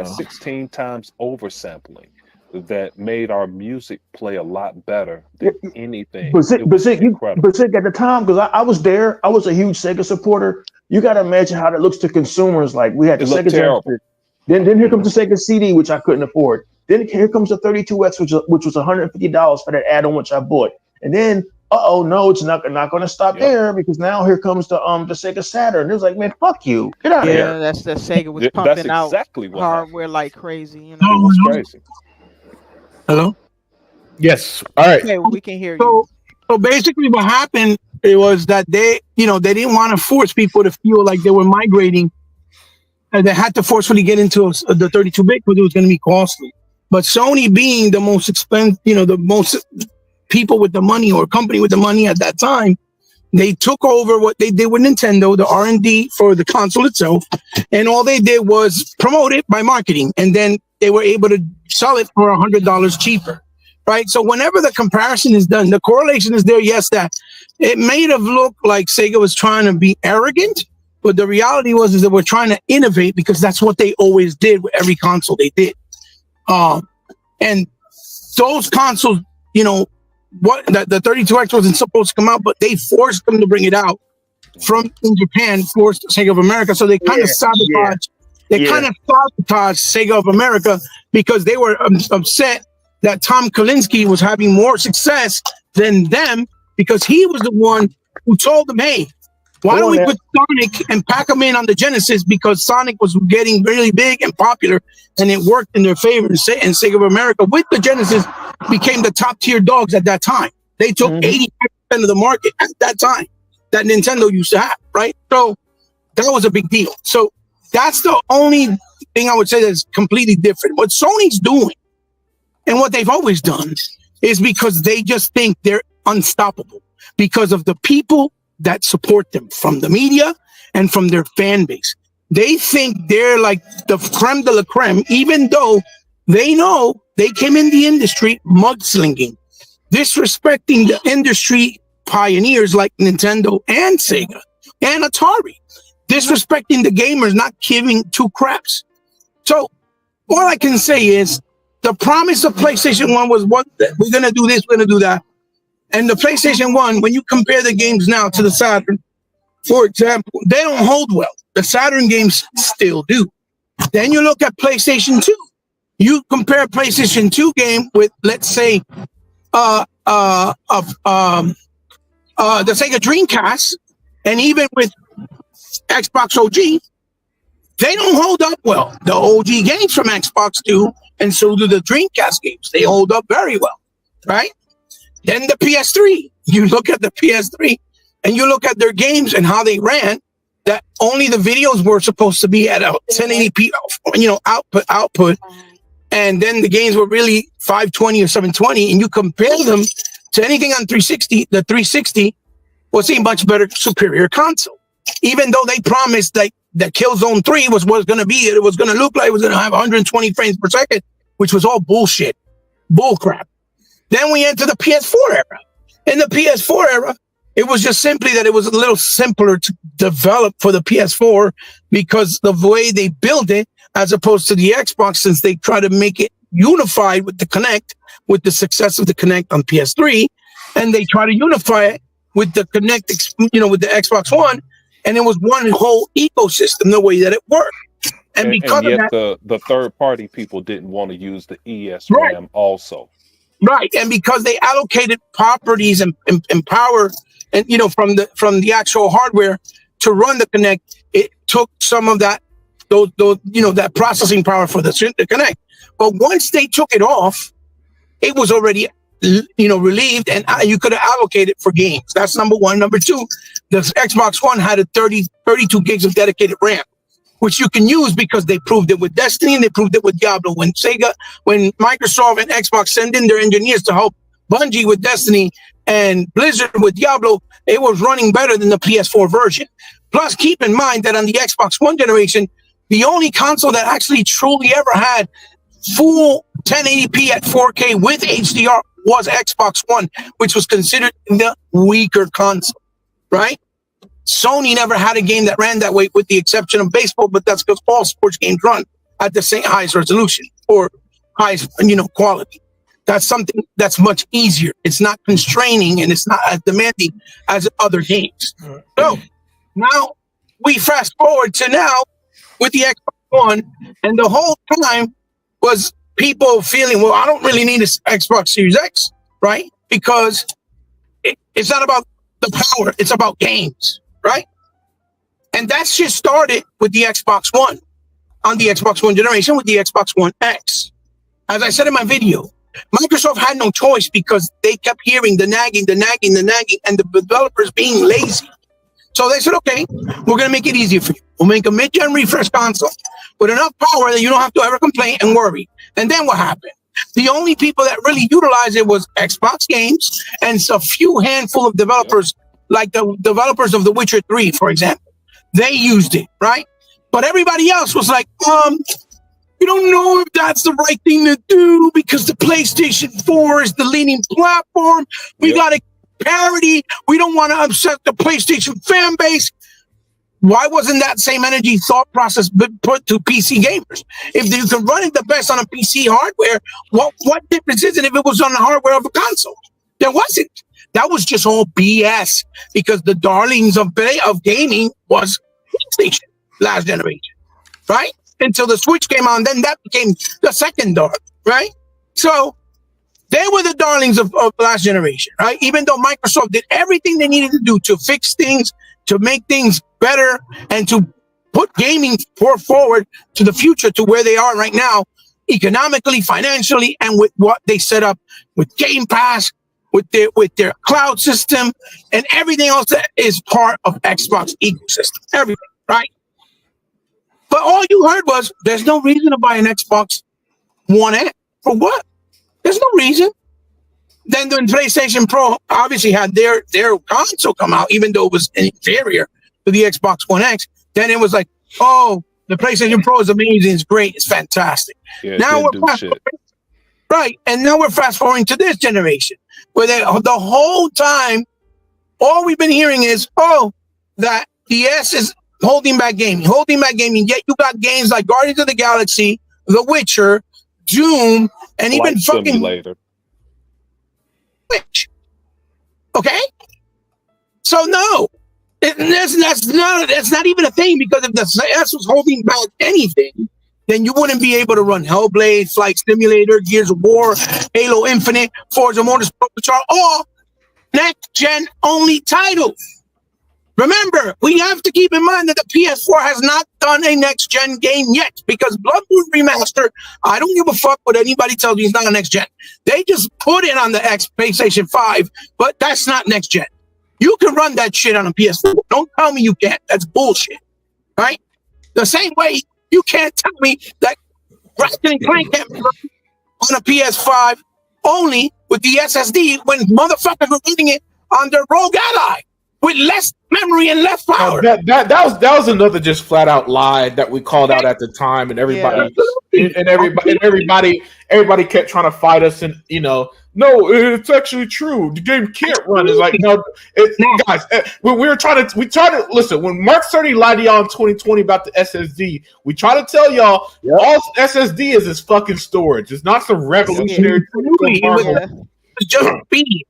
16 times oversampling that made our music play a lot better than anything. But at the time, because I was there, I was a huge Sega supporter. You got to imagine how that looks to consumers. Like we had the Sega Genesis. Then here comes the Sega CD, which I couldn't afford. Then here comes the 32X, which was $150 for that add-on, which I bought. And then no, it's not going to stop there, because now here comes the Sega Saturn. It was like, man, fuck you, get out of Yeah, here. that's the Sega was That's pumping exactly out what happened. hardware like crazy. You It know. was crazy. Hello. Yes. All right. Okay, we can hear you. So basically, what happened it was that they didn't want to force people to feel like they were migrating, and they had to forcefully get into the 32-bit because it was going to be costly. But Sony, being the most expensive, the most people with the money or company with the money at that time, they took over what they did with Nintendo, the R&D for the console itself, and all they did was promote it by marketing, and then they were able to sell it for $100 cheaper, right? So whenever the comparison is done, the correlation is there, yes, that it made it look like Sega was trying to be arrogant, but the reality was that we're trying to innovate, because that's what they always did with every console they did. And those consoles, the 32X wasn't supposed to come out, but they forced them to bring it out in Japan, forced Sega of America. So they kind of sabotaged. They kind of sabotaged Sega of America because they were upset that Tom Kalinske was having more success than them, because he was the one who told them, hey, why don't we put Sonic and pack them in on the Genesis, because Sonic was getting really big and popular, and it worked in their favor. And Sega of America, with the Genesis, became the top tier dogs at that time. They took 85% of the market at that time that Nintendo used to have, right? So that was a big deal. So that's the only thing I would say that's completely different. What Sony's doing, and what they've always done, is because they just think they're unstoppable because of the people that support them, from the media and from their fan base. They think they're like the creme de la creme, even though they know they came in the industry mudslinging, disrespecting the industry pioneers like Nintendo and Sega and Atari, disrespecting the gamers, not giving two craps. So all I can say is the promise of PlayStation 1 was what we're going to do this, we're going to do that. And the PlayStation 1, when you compare the games now to the Saturn, for example, they don't hold well. The Saturn games still do. Then you look at PlayStation 2. You compare PlayStation 2 game with, let's say, the Sega Dreamcast, and even with Xbox OG, they don't hold up well. The OG games from Xbox do, and so do the Dreamcast games. They hold up very well, right? Then the PS3, you look at the PS3 and you look at their games and how they ran, that only the videos were supposed to be at a 1080p, output. And then the games were really 520 or 720. And you compare them to anything on 360, the 360 was a much better, superior console. Even though they promised that Killzone 3 was going to be, it was going to look like it was going to have 120 frames per second, which was all bullshit, bullcrap. Then we enter the PS4 era. In the PS4 era, it was just simply that it was a little simpler to develop for the PS4 because of the way they build it, as opposed to the Xbox, since they try to make it unified with the Kinect, with the success of the Kinect on PS3, and they try to unify it with the Kinect, with the Xbox One, and it was one whole ecosystem, the way that it worked. And because yet of that, the third-party people didn't want to use the ESRAM also. Right, and because they allocated properties and power, and from the actual hardware to run the Kinect, it took some of that that processing power for the Kinect. But once they took it off, it was already relieved, and you could have allocated for games. That's number one. Number two, the Xbox One had a 32 gigs of dedicated RAM, which you can use because they proved it with Destiny and they proved it with Diablo. When Microsoft and Xbox send in their engineers to help Bungie with Destiny and Blizzard with Diablo, it was running better than the PS4 version. Plus, keep in mind that on the Xbox One generation, the only console that actually truly ever had full 1080p at 4K with HDR was Xbox One, which was considered the weaker console, right? Sony never had a game that ran that way, with the exception of baseball, but that's because all sports games run at the same highest resolution or highest, quality. That's something that's much easier. It's not constraining and it's not as demanding as other games. So now we fast forward to now with the Xbox One, and the whole time was people feeling, well, I don't really need an Xbox Series X, right? Because it's not about the power. It's about games, right? And that's just started with the Xbox One, on the Xbox One generation with the Xbox One X. As I said in my video, Microsoft had no choice because they kept hearing the nagging, and the developers being lazy. So they said, okay, we're going to make it easier for you. We'll make a mid-gen refresh console with enough power that you don't have to ever complain and worry. And then what happened? The only people that really utilized it was Xbox games and a few handful of developers, like the developers of The Witcher 3, for example. They used it, right? But everybody else was like, we don't know if that's the right thing to do because the PlayStation 4 is the leading platform. We got to parity. We don't want to upset the PlayStation fan base. Why wasn't that same energy thought process put to PC gamers? If you can run it the best on a PC hardware, what difference is it if it was on the hardware of a console? There wasn't. That was just all BS because the darlings of gaming was PlayStation last generation, right? Until the Switch came on, then that became the second darling, right? So they were the darlings of last generation, right? Even though Microsoft did everything they needed to do to fix things, to make things better, and to put gaming forward to the future, to where they are right now, economically, financially, and with what they set up with Game Pass, with their cloud system, and everything else that is part of Xbox ecosystem, everything, right? But all you heard was, there's no reason to buy an Xbox One X. For what? There's no reason. Then the PlayStation Pro obviously had their console come out, even though it was inferior to the Xbox One X. Then it was like, oh, the PlayStation Pro is amazing, it's great, it's fantastic. Yeah, now we're right, and now we're fast forwarding to this generation, where the whole time, all we've been hearing is, oh, that the S is holding back gaming. Yet you got games like Guardians of the Galaxy, The Witcher, Doom, and even fucking Simulator. Switch. Okay, so no, that's not even a thing, because if the S was holding back anything, then you wouldn't be able to run Hellblade, Flight Simulator, Gears of War, Halo Infinite, Forza Motorsport, which are all next-gen only titles. Remember, we have to keep in mind that the PS4 has not done a next-gen game yet, because Bloodborne Remaster, I don't give a fuck what anybody tells me, it's not a next-gen. They just put it on the PlayStation 5, but that's not next-gen. You can run that shit on a PS4. Don't tell me you can't. That's bullshit, right? The same way you can't tell me that Ratchet & Clank can't run on a PS5 only with the SSD when motherfuckers were reading it on their Rogue Ally with less memory and less power. That was another just flat out lie that we called out at the time, and everybody everybody kept trying to fight us, and no, it's actually true. The game can't run. It's like, no, guys, we tried to listen. When Mark Cerny lied to y'all in 2020 about the SSD, we try to tell y'all all SSD is fucking storage. It's not some revolutionary. It's just speed.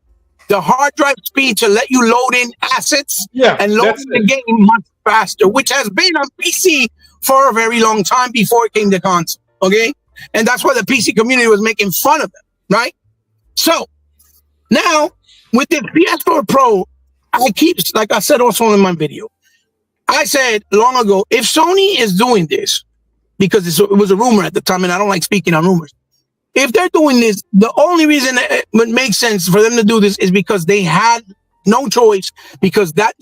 The hard drive speed to let you load in assets and load in the game much faster, which has been on PC for a very long time before it came to console. Okay, and that's why the PC community was making fun of them, right? So now with the PS4 Pro, like I said also in my video, I said long ago, if Sony is doing this, because it was a rumor at the time, and I don't like speaking on rumors. If they're doing this, the only reason it would make sense for them to do this is because they had no choice, because that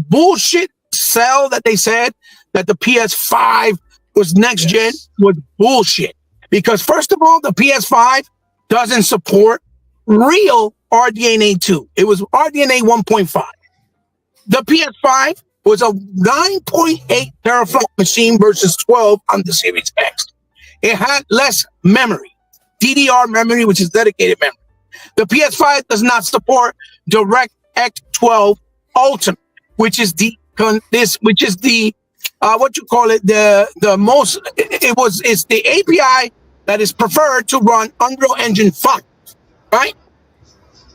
bullshit sell that they said that the PS5 was next gen was bullshit. Because first of all, the PS5 doesn't support real RDNA 2. It was RDNA 1.5. The PS5 was a 9.8 teraflop machine versus 12 on the Series X. It had less memory. DDR memory, which is dedicated memory. The PS5 does not support DirectX 12 Ultimate, which is the it's the API that is preferred to run Unreal Engine 5, right?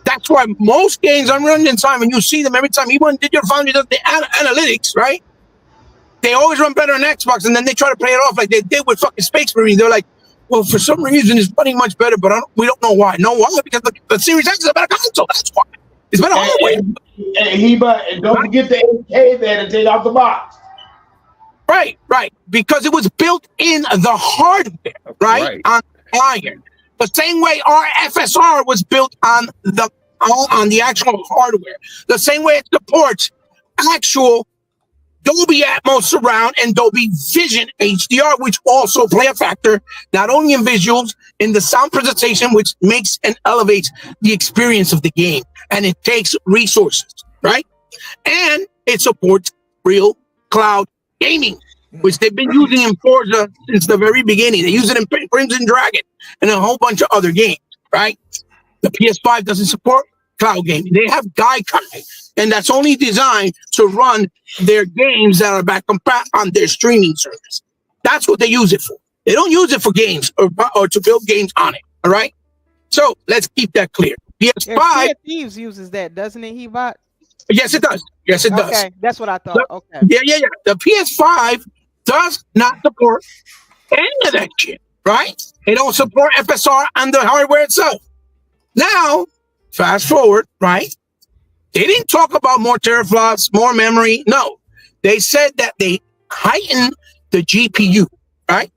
That's why most games on Unreal Engine 5, and you see them every time, even when Digital Foundry does the analytics, right? They always run better on Xbox, and then they try to play it off like they did with fucking Space Marine. They're like, well, for some reason, it's running much better, but we don't know why. No, why? Because the Series X is a better console. That's why. It's better hardware. And don't forget the 8K there to take out the box. Right. Because it was built in the hardware, right? On iron. The same way our FSR was built on the actual hardware. The same way it supports actual Dolby Atmos surround and Dolby Vision HDR, which also play a factor, not only in visuals, in the sound presentation, which makes and elevates the experience of the game. And it takes resources, right? And it supports real cloud gaming, which they've been using in Forza since the very beginning. They use it in Crimson Dragon and a whole bunch of other games, right? The PS5 doesn't support cloud gaming. They have Gaikai, and that's only designed to run their games that are back on their streaming service. That's what they use it for. They don't use it for games or to build games on it, all right? So let's keep that clear. PS5 Thieves uses that, doesn't it, Hebot? Yes, it does. Yes, it does. Okay, that's what I thought. Okay. Yeah. The PS5 does not support any of that shit, right? They don't support FSR on the hardware itself. Now, fast forward, right? They didn't talk about more teraflops, more memory. No, they said that they heightened the GPU, right?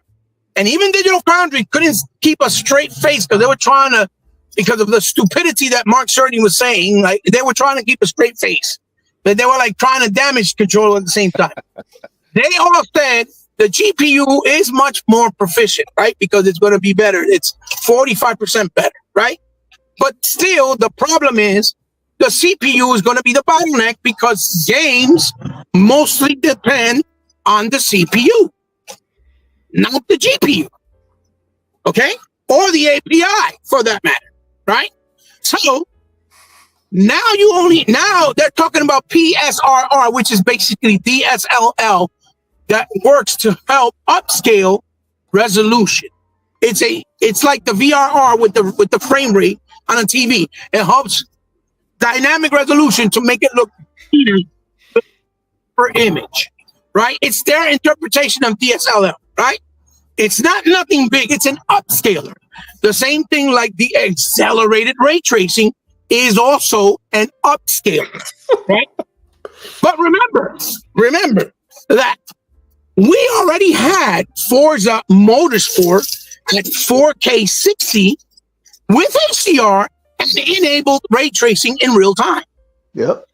And even Digital Foundry couldn't keep a straight face because they were trying to, because of the stupidity that Mark Cerny was saying, like they were trying to keep a straight face, but they were like trying to damage control at the same time. They all said the GPU is much more proficient, right? Because it's going to be better. It's 45% better, right? But still, the problem is the CPU is going to be the bottleneck because games mostly depend on the CPU, not the GPU, okay? Or the API for that matter, right? So now they're talking about PSRR, which is basically DSLL that works to help upscale resolution. It's like the VRR with the frame rate on a TV. It helps dynamic resolution to make it look per image, right? It's their interpretation of DSLL, right? It's not nothing big. It's an upscaler. The same thing like the accelerated ray tracing is also an upscaler, right? But remember that we already had Forza Motorsport at 4K 60 with HDR and enabled ray tracing in real time. Yep.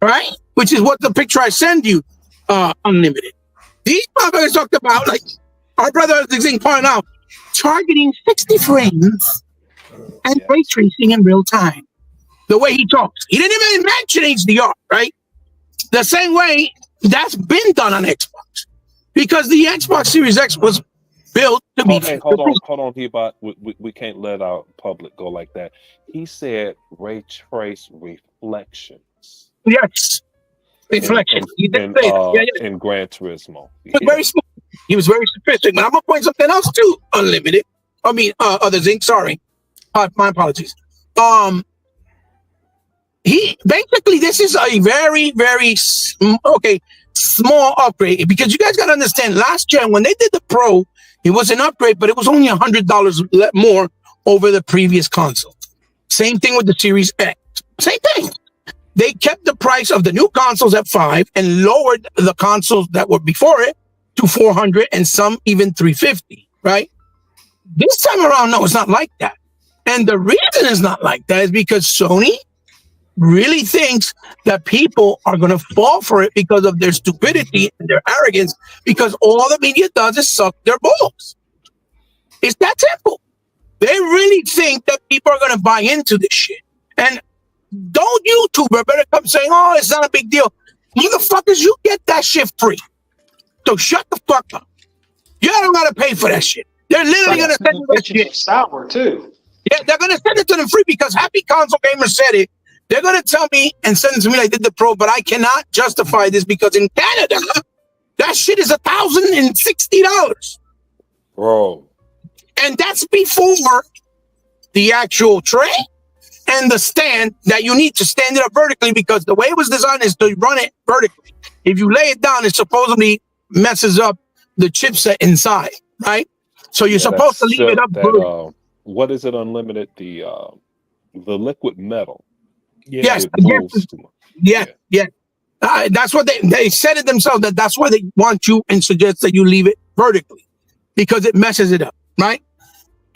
Right? Which is what the picture I send you, Unlimited. These motherfuckers talked about, like our brother Zing pointed out, targeting 60 frames and ray tracing in real time. The way he talks. He didn't even mention HDR, right? The same way that's been done on Xbox. Because the Xbox Series X was built to be... Hold on, Hebot. We can't let our public go like that. He said ray trace reflections. Yes. Reflections. In Gran Turismo. He was very specific. But I'm going to point something else too, Unlimited. I mean, other Zinc, sorry. My apologies. This is a very, very, small upgrade, because you guys got to understand, last gen, when they did the Pro, it was an upgrade, but it was only $100 more over the previous console. Same thing with the Series X. Same thing. They kept the price of the new consoles at $500 and lowered the consoles that were before it to $400 and some even $350, right? This time around, no, it's not like that. And the reason it's not like that is because Sony really thinks that people are going to fall for it because of their stupidity and their arrogance, because all the media does is suck their balls. It's that simple. They really think that people are going to buy into this shit. And don't YouTuber better come saying, oh, it's not a big deal. Motherfuckers, you get that shit free. So shut the fuck up. You don't got to pay for that shit. They're literally going to send you that shit. Sour too. Yeah, they're going to send it to them free because Happy Console Gamer said it. They're going to tell me and send it to me like I did the Pro, but I cannot justify this because in Canada, that shit is $1,060. Bro. And that's before the actual tray and the stand that you need to stand it up vertically, because the way it was designed is to run it vertically. If you lay it down, it supposedly messes up the chipset inside, right? So you're supposed to leave it up. What is it, Unlimited? The liquid metal. Yes, It moves too much. yeah. That's what they said it themselves. That's why they want you and suggest that you leave it vertically because it messes it up, right?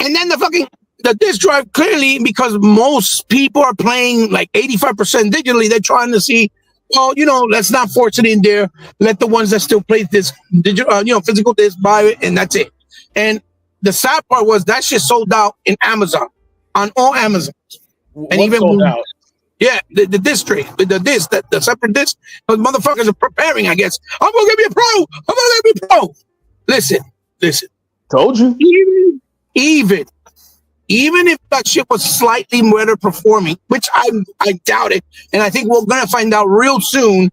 And then the disk drive, clearly, because most people are playing like 85% digitally, they're trying to see, well, let's not force it in there. Let the ones that still play this digital, physical disc buy it, and that's it. And the sad part was that shit sold out in Amazon, on all Amazons, and even sold out. Yeah, the disc tray, the separate disc. Those motherfuckers are preparing, I guess. I'm gonna give you a pro. Listen. Told you. Even if that shit was slightly better performing, which I doubt it, and I think we're gonna find out real soon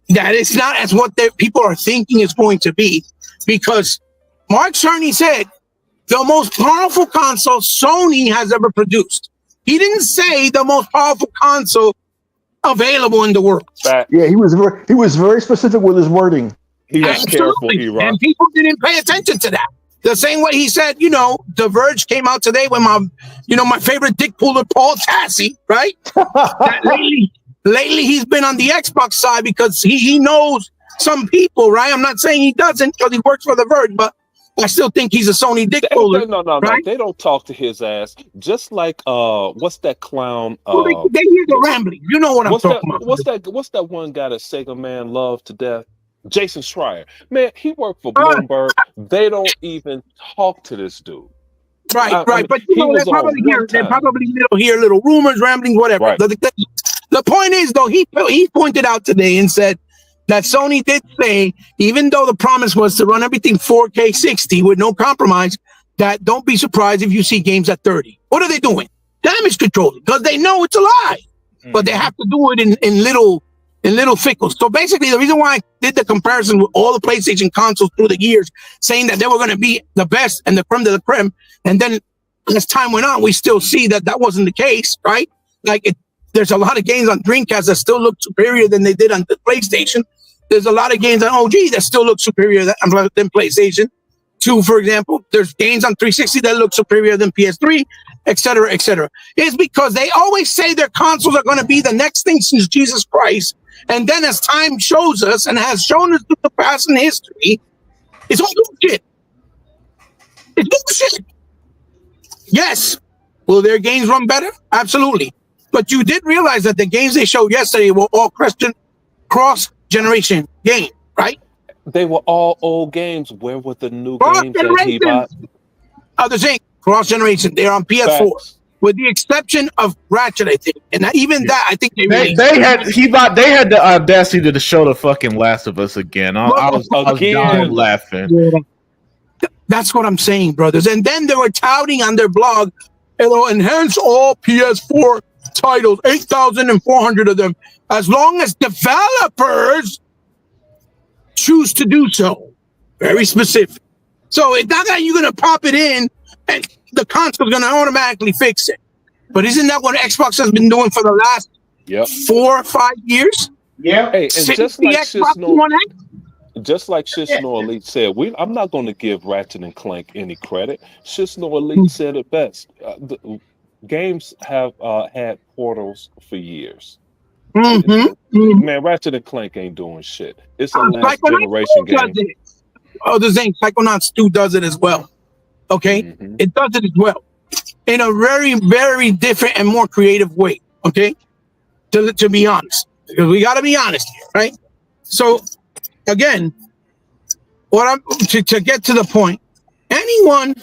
that it's not as what people are thinking it's going to be, because Mark Cerny said the most powerful console Sony has ever produced. He didn't say the most powerful console available in the world. Yeah, he was very specific with his wording. He was careful, and people didn't pay attention to that. The same way he said, The Verge came out today with my favorite dick puller, Paul Tassi, right? Lately he's been on the Xbox side because he knows some people, right? I'm not saying he doesn't because he works for The Verge, but I still think he's a Sony dick puller. No. Right? They don't talk to his ass. Just like what's that clown? They hear the rambling. You know what I'm talking about. What's that one guy that Sega man loved to death? Jason Schreier. Man, he worked for Bloomberg. They don't even talk to this dude. Right. But they probably hear little rumors, ramblings, whatever. Right. The point is, though, he pointed out today and said that Sony did say, even though the promise was to run everything 4K 60 with no compromise, that don't be surprised if you see games at 30. What are they doing? Damage control, because they know it's a lie, but they have to do it in little fickles. So basically, the reason why I did the comparison with all the PlayStation consoles through the years, saying that they were going to be the best and the creme de la creme, and then as time went on, we still see that wasn't the case, right? There's a lot of games on Dreamcast that still look superior than they did on the PlayStation. There's a lot of games on OG that still look superior than PlayStation 2, for example. There's games on 360 that look superior than PS3, et cetera, et cetera. It's because they always say their consoles are going to be the next thing since Jesus Christ. And then as time shows us and has shown us through the past in history, it's all bullshit. It's bullshit. Yes. Will their games run better? Absolutely. But you did realize that the games they showed yesterday were all cross-generation games, right? They were all old games. Where were the new games that he bought? Other thing, cross-generation. They're on PS4. Facts. With the exception of Ratchet, I think. And even that, I think They had the audacity to show the fucking Last of Us again. I was dying laughing. That's what I'm saying, brothers. And then they were touting on their blog, it'll enhance all PS4 titles, 8,400 of them, as long as developers choose to do so. Very specific. So it's not that you're going to pop it in and the console's going to automatically fix it. But isn't that what Xbox has been doing for the last 4 or 5 years? Yeah. Hey, and just like Shishno Elite said, I'm not going to give Ratchet and Clank any credit. Shishno Elite said it best. Games have had portals for years. Man, Ratchet and Clank ain't doing shit. It's a last generation game. The thing, Psychonauts 2 does it as well. Okay? It does it as well. In a very, very different and more creative way. Okay? To be honest. Because we got to be honest here, right? So, again, to get to the point, anyone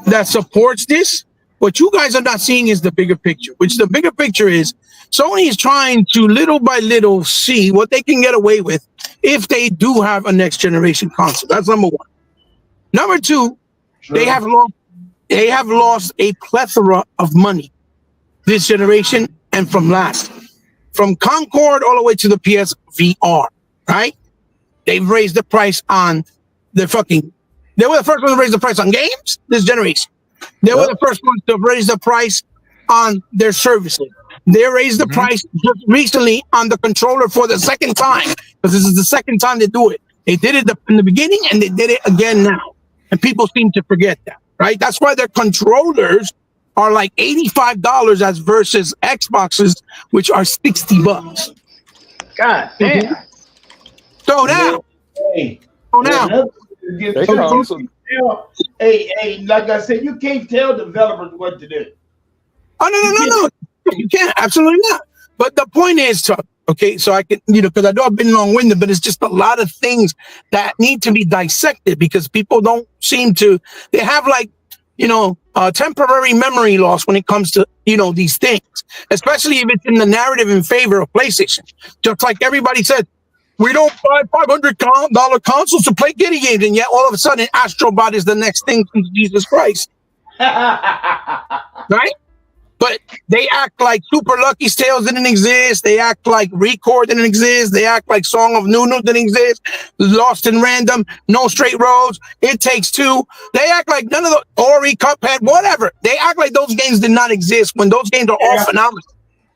that supports this, what you guys are not seeing is the bigger picture, which the bigger picture is Sony is trying to little by little see what they can get away with if they do have a next generation console. That's number one. Number two, they have lost a plethora of money this generation and from last. From Concord all the way to the PS VR, right? They've raised the price on they were the first ones to raise the price on games this generation. They were the first ones to raise the price on their services. They raised the price just recently on the controller for the second time, because this is the second time they do it. They did it in the beginning and they did it again now. And people seem to forget that, right? That's why their controllers are like $85 as versus Xboxes, which are $60. God damn. So now, Hey, now, They come, so hey, like I said, you can't tell developers what to do. oh no, you can't, absolutely not. But the point is, okay, so I can, because I know I've been long-winded, but it's just a lot of things that need to be dissected because people don't seem to. They have temporary memory loss when it comes to these things, especially if it's in the narrative in favor of PlayStation. Just like everybody said, we don't buy $500 consoles to play kitty games, and yet all of a sudden Astrobot is the next thing to Jesus Christ, right? But they act like Super Lucky Tales didn't exist. They act like Record didn't exist. They act like Song of Nunu didn't exist. Lost in Random, No Straight Roads, It Takes Two. They act like none of the Ori, Cuphead, whatever. They act like those games did not exist when those games are all phenomenal.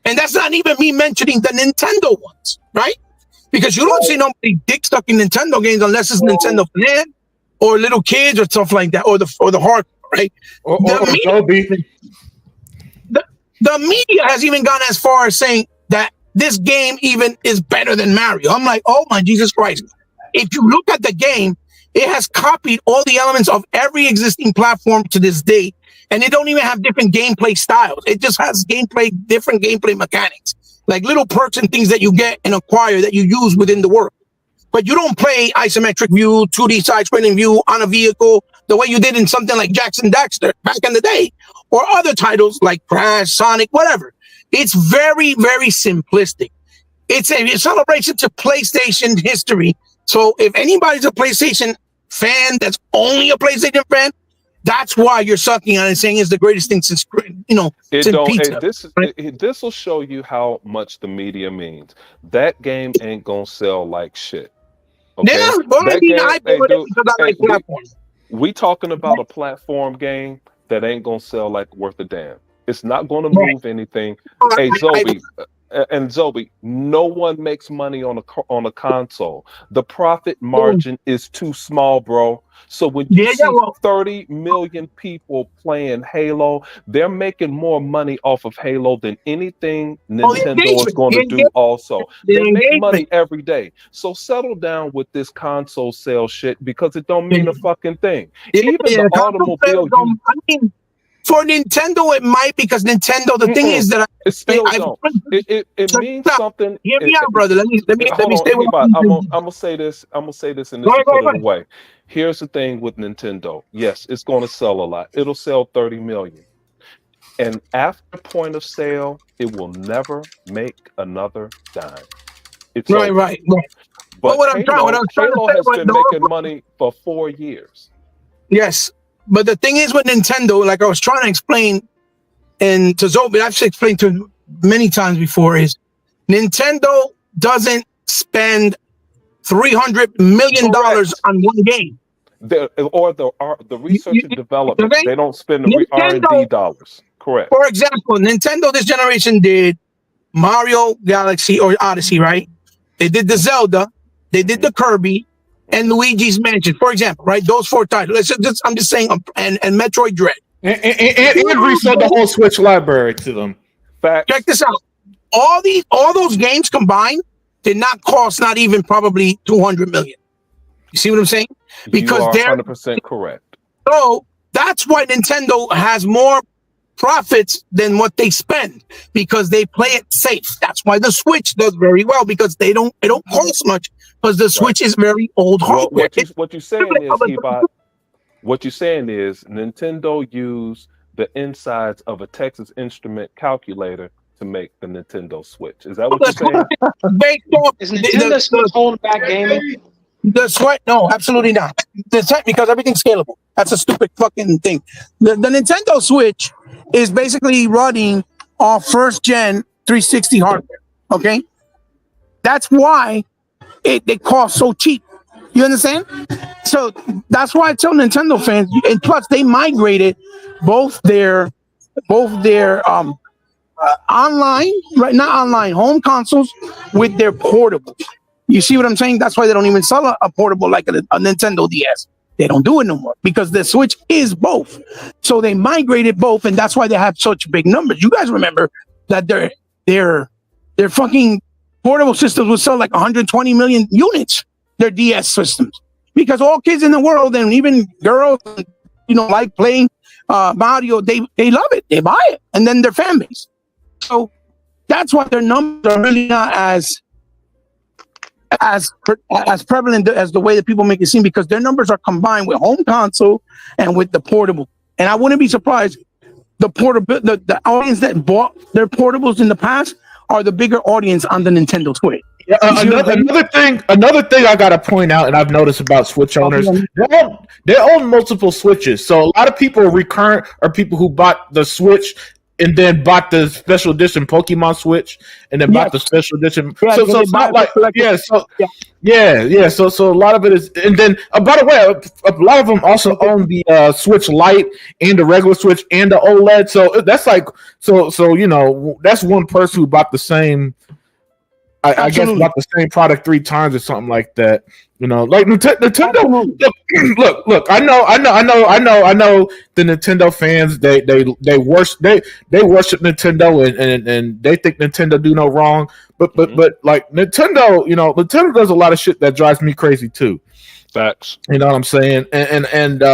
And that's not even me mentioning the Nintendo ones, right? Because you don't see nobody dick stuck in Nintendo games unless it's Nintendo fan or little kids or stuff like that, or the hardcore, right? The media has even gone as far as saying that this game even is better than Mario. I'm like, oh my Jesus Christ. If you look at the game, it has copied all the elements of every existing platform to this day. And it don't even have different gameplay styles. It just has different gameplay mechanics, like little perks and things that you get and acquire that you use within the world. But you don't play isometric view, 2D side-scrolling view on a vehicle the way you did in something like Jackson Daxter back in the day, or other titles like Crash, Sonic, whatever. It's very, very simplistic. It's a celebration to PlayStation history. So if anybody's a PlayStation fan that's only a PlayStation fan, that's why you're sucking on it, saying it's the greatest thing since pizza. This will show you how much the media means. That game ain't gonna sell like shit. Okay? We talking about a platform game that ain't gonna sell like worth a damn. It's not gonna move anything. Hey, Zobi, no one makes money on a console. The profit margin is too small, bro. So when you see 30 million people playing Halo, they're making more money off of Halo than anything Nintendo is going to do also. They make money every day. So settle down with this console sales shit because it don't mean a fucking thing. Even the automobile... For Nintendo, it might, because Nintendo, the thing is that it means something. Hear me out, brother. Let me stay with I'm gonna say this in this particular way. Here's the thing with Nintendo. Yes, it's gonna sell a lot. It'll sell 30 million. And after point of sale, it will never make another dime. It's right. But Halo has been making money for 4 years. Yes. But the thing is with Nintendo, like I was trying to explain, and to Zobi, I've explained to many times before, is Nintendo doesn't spend $300 million on one game. The research and development, they don't spend the R&D dollars. Correct. For example, Nintendo this generation did Mario Galaxy or Odyssey, right? They did the Zelda, they did the Kirby, and Luigi's Mansion, for example, right? Those 4 titles. I'm just saying, and Metroid Dread. And resold the whole Switch library to them. Facts. Check this out. All those games combined did not cost not even probably $200 million. You see what I'm saying? Because you are 100% correct. So that's why Nintendo has more profits than what they spend, because they play it safe. That's why the Switch does very well, because it don't cost much, because the Switch is very old hardware. What you're saying is, Ebot, what you're saying is Nintendo used the insides of a Texas Instrument calculator to make the Nintendo Switch. Is that what you're saying? Is Nintendo Switch holding back gaming? The Switch, no, absolutely not. Because everything's scalable. That's a stupid fucking thing. The Nintendo Switch is basically running off first gen 360 hardware. Okay, that's why it costs so cheap. You understand? So that's why I tell Nintendo fans, and plus they migrated both their online, right? Not online, home consoles with their portables. You see what I'm saying? That's why they don't even sell a portable like a Nintendo DS. They don't do it no more, because the Switch is both. So they migrated both, and that's why they have such big numbers. You guys remember that their fucking portable systems would sell like 120 million units, their DS systems, because all kids in the world, and even girls, like playing Mario, they love it, they buy it, and then their fan base. So that's why their numbers are really not as prevalent as the way that people make it seem, because their numbers are combined with home console and with the portable. And I wouldn't be surprised the audience that bought their portables in the past are the bigger audience on the Nintendo Switch. Yeah, another thing I gotta point out, and I've noticed about Switch owners, they own multiple Switches. So a lot of people are recurrent, are people who bought the Switch and then bought the special edition Pokemon Switch, and then bought the special edition. Yeah, so it's not like So a lot of it is, and then by the way, a lot of them also own the Switch Lite and the regular Switch and the OLED. So that's like that's one person who bought the same. I guess bought the same product 3 times or something like that. Like Nintendo. Look. I know. The Nintendo fans they worship Nintendo and they think Nintendo do no wrong. But like Nintendo, Nintendo does a lot of shit that drives me crazy too. Facts. You know what I'm saying? And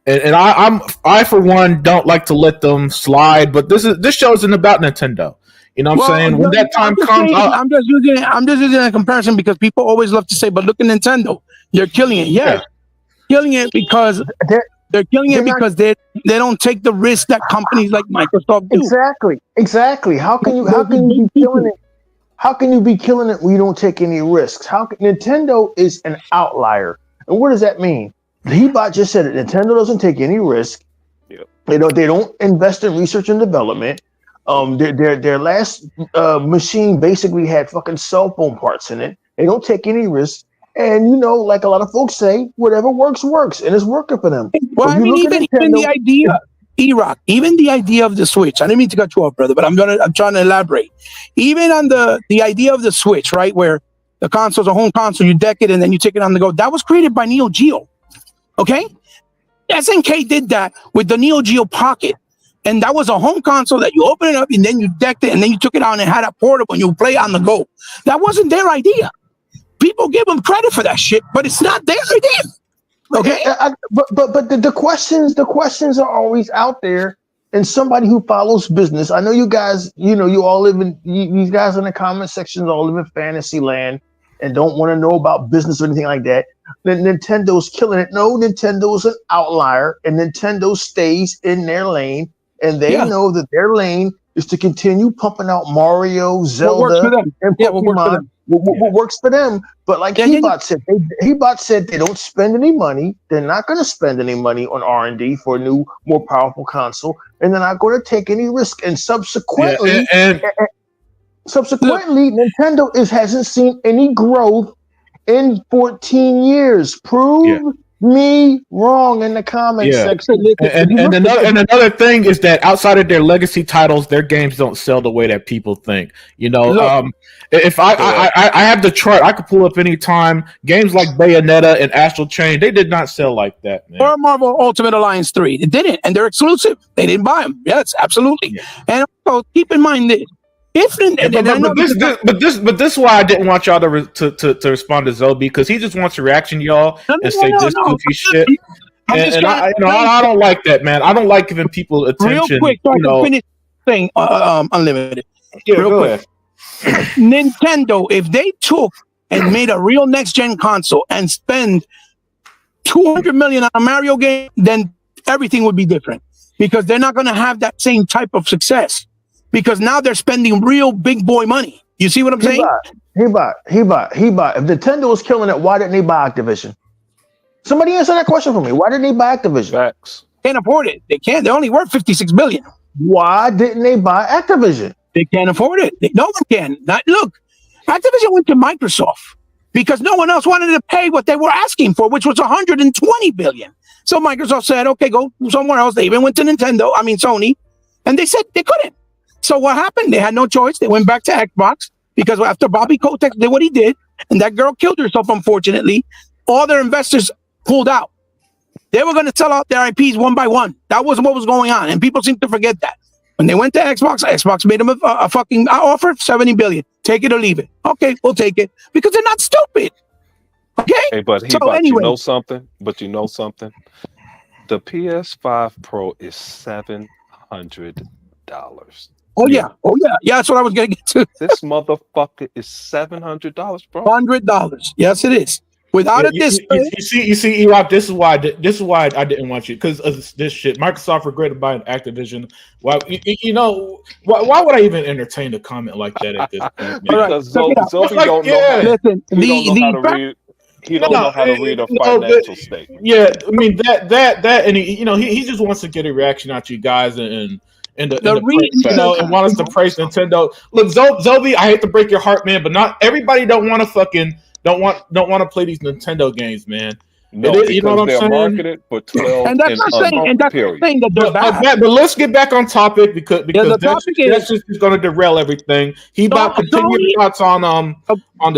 I for one don't like to let them slide. But this show isn't about Nintendo. You know what I'm saying? When that time comes up, I'm just using a comparison because people always love to say, but look at Nintendo. They're killing it. Yeah. Killing it because they're killing it because they don't take the risk that companies like Microsoft do. Exactly. How can you be killing it? How can you be killing it when you don't take any risks? Nintendo is an outlier. And what does that mean? Hebot just said it. Nintendo doesn't take any risk. Yep. They don't invest in research and development. Their last machine basically had fucking cell phone parts in it. They don't take any risks, and like a lot of folks say, whatever works, and it's working for them. Well, I mean, even the idea, E-Rock, even the idea of the Switch. I didn't mean to cut you off, brother, but I'm trying to elaborate. Even on the idea of the Switch, right, where the console's a home console, you deck it and then you take it on the go. That was created by Neo Geo. Okay, SNK did that with the Neo Geo Pocket. And that was a home console that you open it up and then you decked it and then you took it out and had a portable and you play on the go. That wasn't their idea. People give them credit for that shit, but it's not their idea. Okay. But the questions are always out there. And somebody who follows business, I know you guys, you all live in, you guys in the comment sections all live in fantasy land and don't want to know about business or anything like that. Then Nintendo's killing it. No, Nintendo's an outlier and Nintendo stays in their lane. And they know that their lane is to continue pumping out Mario, Zelda, and Pokemon. What works for them. But like Hebot said, they don't spend any money. They're not going to spend any money on R&D for a new, more powerful console. And they're not going to take any risk. And subsequently, Nintendo hasn't seen any growth in 14 years. Prove me wrong in the comments section. And another thing is that outside of their legacy titles, their games don't sell the way that people think. If I have the chart, I could pull up any time. Games like Bayonetta and Astral Chain, they did not sell like that, man. Or Marvel Ultimate Alliance 3, it didn't, and they're exclusive. They didn't buy them. Yes, absolutely. Yeah. And also keep in mind this. This is why I didn't want y'all to respond to Zoe, because he just wants a reaction, y'all, and say this goofy shit. And I don't like that, man. I don't like giving people attention. Real quick, so I can finish saying Unlimited. Yeah, real quick. Nintendo, if they took and made a real next-gen console and spend $200 million on a Mario game, then everything would be different, because they're not going to have that same type of success. Because now they're spending real big boy money. You see what I'm saying? Hebot. If Nintendo is killing it, why didn't they buy Activision? Somebody answer that question for me. Why didn't they buy Activision? Facts. Can't afford it. They can't. They're only worth $56 billion. Why didn't they buy Activision? They can't afford it. No one can. Look, Activision went to Microsoft because no one else wanted to pay what they were asking for, which was $120 billion. So Microsoft said, okay, go somewhere else. They even went to Sony, and they said they couldn't. So what happened? They had no choice. They went back to Xbox because after Bobby Kotick did what he did, and that girl killed herself, unfortunately, all their investors pulled out. They were going to sell out their IPs one by one. That was what was going on, and people seem to forget that. When they went to Xbox made them a fucking offer, $70 billion. Take it or leave it. Okay, we'll take it because they're not stupid. Okay. Hey, but you know something? The PS5 Pro is $700. Oh yeah. That's what I was gonna get to. This motherfucker is $700, bro. $100. Yes, it is. Without a display. You see, E-Rock, this is why I didn't want you, because of this shit. Microsoft regretted buying Activision. Why would I even entertain a comment like that at this point? Because Zoe don't know. Listen, he don't know how to read a financial statement. Yeah, I mean that, and he just wants to get a reaction out to you guys and want us to praise Nintendo. Look, Zoe, I hate to break your heart, man, but not everybody don't want to play these Nintendo games, man. No, you know what I'm saying? Marketed for 12 and that's not saying that they're bad. But let's get back on topic because that's just going to derail everything. He about to continue thoughts on the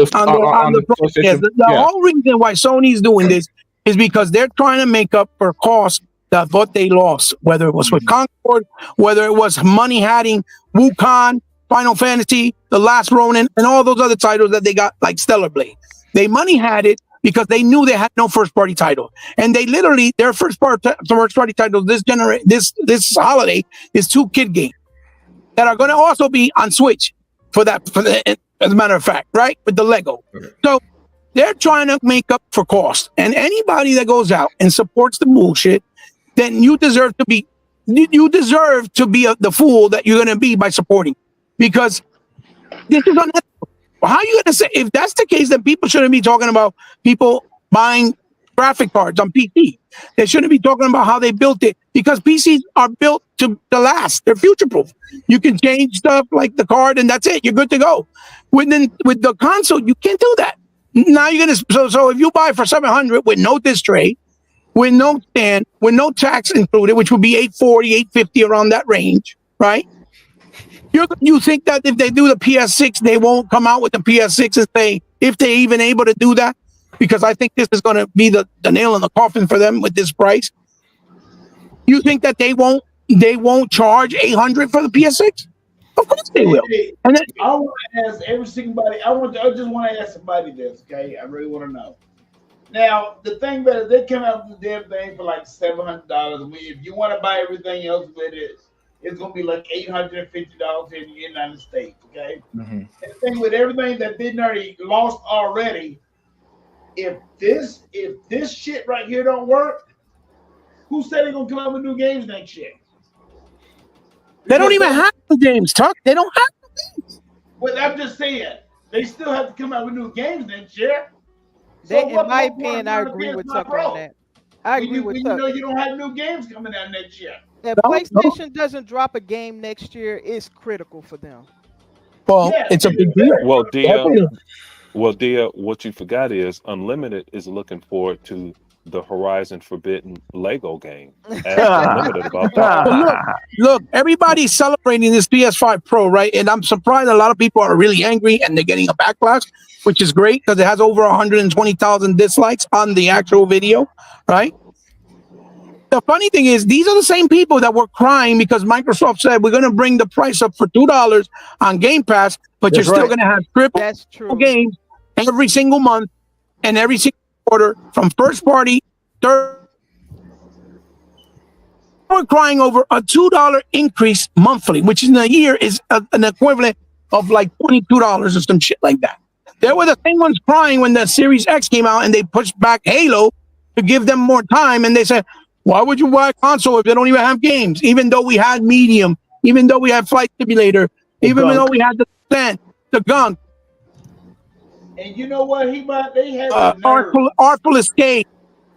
PlayStation. The whole reason why Sony's doing this is because they're trying to make up for costs that what they lost, whether it was with Concord, whether it was money hatting, Wukong, Final Fantasy, The Last Ronin, and all those other titles that they got like Stellar Blade. They money had it because they knew they had no first-party title, and they literally their first-party titles this holiday is 2 kid games that are going to also be on Switch for the, as a matter of fact, right, with the Lego. Okay. So they're trying to make up for cost, and anybody that goes out and supports the bullshit, then you deserve to be the fool that you're going to be by supporting, because this is unethical. How are you going to say, if that's the case, then people shouldn't be talking about people buying graphic cards on PC. They shouldn't be talking about how they built it, because PCs are built to last. They're future-proof. You can change stuff like the card, and that's it. You're good to go. With the console, you can't do that. Now you're going to, so if you buy for $700 with no disc tray, with no stand, with no tax included, which would be $840, $850 around that range, right? You think that if they do the PS6, they won't come out with the PS6 and say, if they're even able to do that? Because I think this is going to be the nail in the coffin for them with this price. You think that they won't charge $800 for the PS6? Of course they will. And then, I want to ask every single body. I just want to ask somebody this, okay? I really want to know. Now, the thing about it, they come out with the damn thing for like $700. I mean, if you want to buy everything else with it, it's going to be like $850 in the United States, okay? Mm-hmm. And the thing with everything that didn't already lost already, if this shit right here don't work, who said they're going to come out with new games next year? They don't even have new games, Tuck. They don't have new games. Well, I'm just saying, they still have to come out with new games next year. In my opinion, I agree with Tuck on that. I agree with Tuck. You know you don't have new games coming out next year. If PlayStation doesn't drop a game next year, it's critical for them. Well, it's a big deal. Well, Dia, what you forgot is Unlimited is looking forward to the Horizon Forbidden Lego game. Unlimited about that. Look, everybody's celebrating this PS5 Pro, right? And I'm surprised a lot of people are really angry and they're getting a backlash, which is great because it has over 120,000 dislikes on the actual video, right? The funny thing is, these are the same people that were crying because Microsoft said we're going to bring the price up for $2 on Game Pass, but you're still going to have triple games every single month and every single quarter from first party, third. We're crying over a $2 increase monthly, which in a year is an equivalent of like $22 or some shit like that. There were the same ones crying when the Series X came out and they pushed back Halo to give them more time, and they said, why would you buy a console if they don't even have games? Even though we had Medium, even though we had Flight Simulator, though we had the Gunk. And you know what? They had Artful Escape,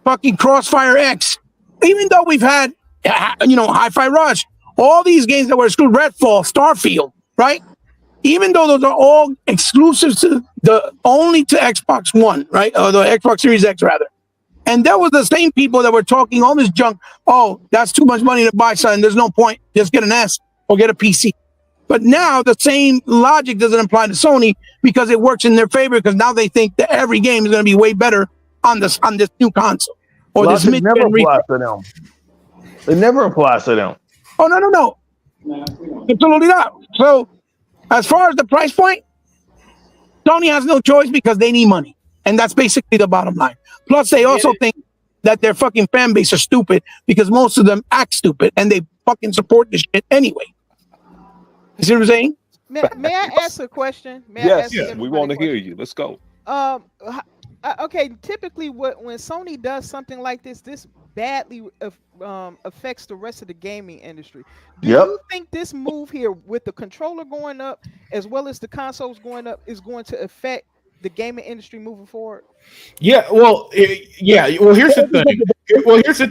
fucking Crossfire X. Even though we've had, Hi-Fi Rush, all these games that were exclusive, Redfall, Starfield, right? Even though those are all exclusives only to Xbox One, right? Or the Xbox Series X, rather. And that was the same people that were talking all this junk. Oh, that's too much money to buy something. There's no point. Just get an S or get a PC. But now the same logic doesn't apply to Sony because it works in their favor because now they think that every game is going to be way better on this new console. or this It never mid-gen applies to them. It never applies to them. Oh, no. Absolutely not. So, as far as the price point, Sony has no choice because they need money. And that's basically the bottom line. Plus, they also think that their fucking fan base are stupid because most of them act stupid and they fucking support this shit anyway. You see what I'm saying? May I ask a question? Yes, we want to hear you. Let's go. Okay, typically when Sony does something like this badly affects the rest of the gaming industry. Do you think this move here with the controller going up as well as the consoles going up is going to affect the gaming industry moving forward? Yeah, well, Well, here's the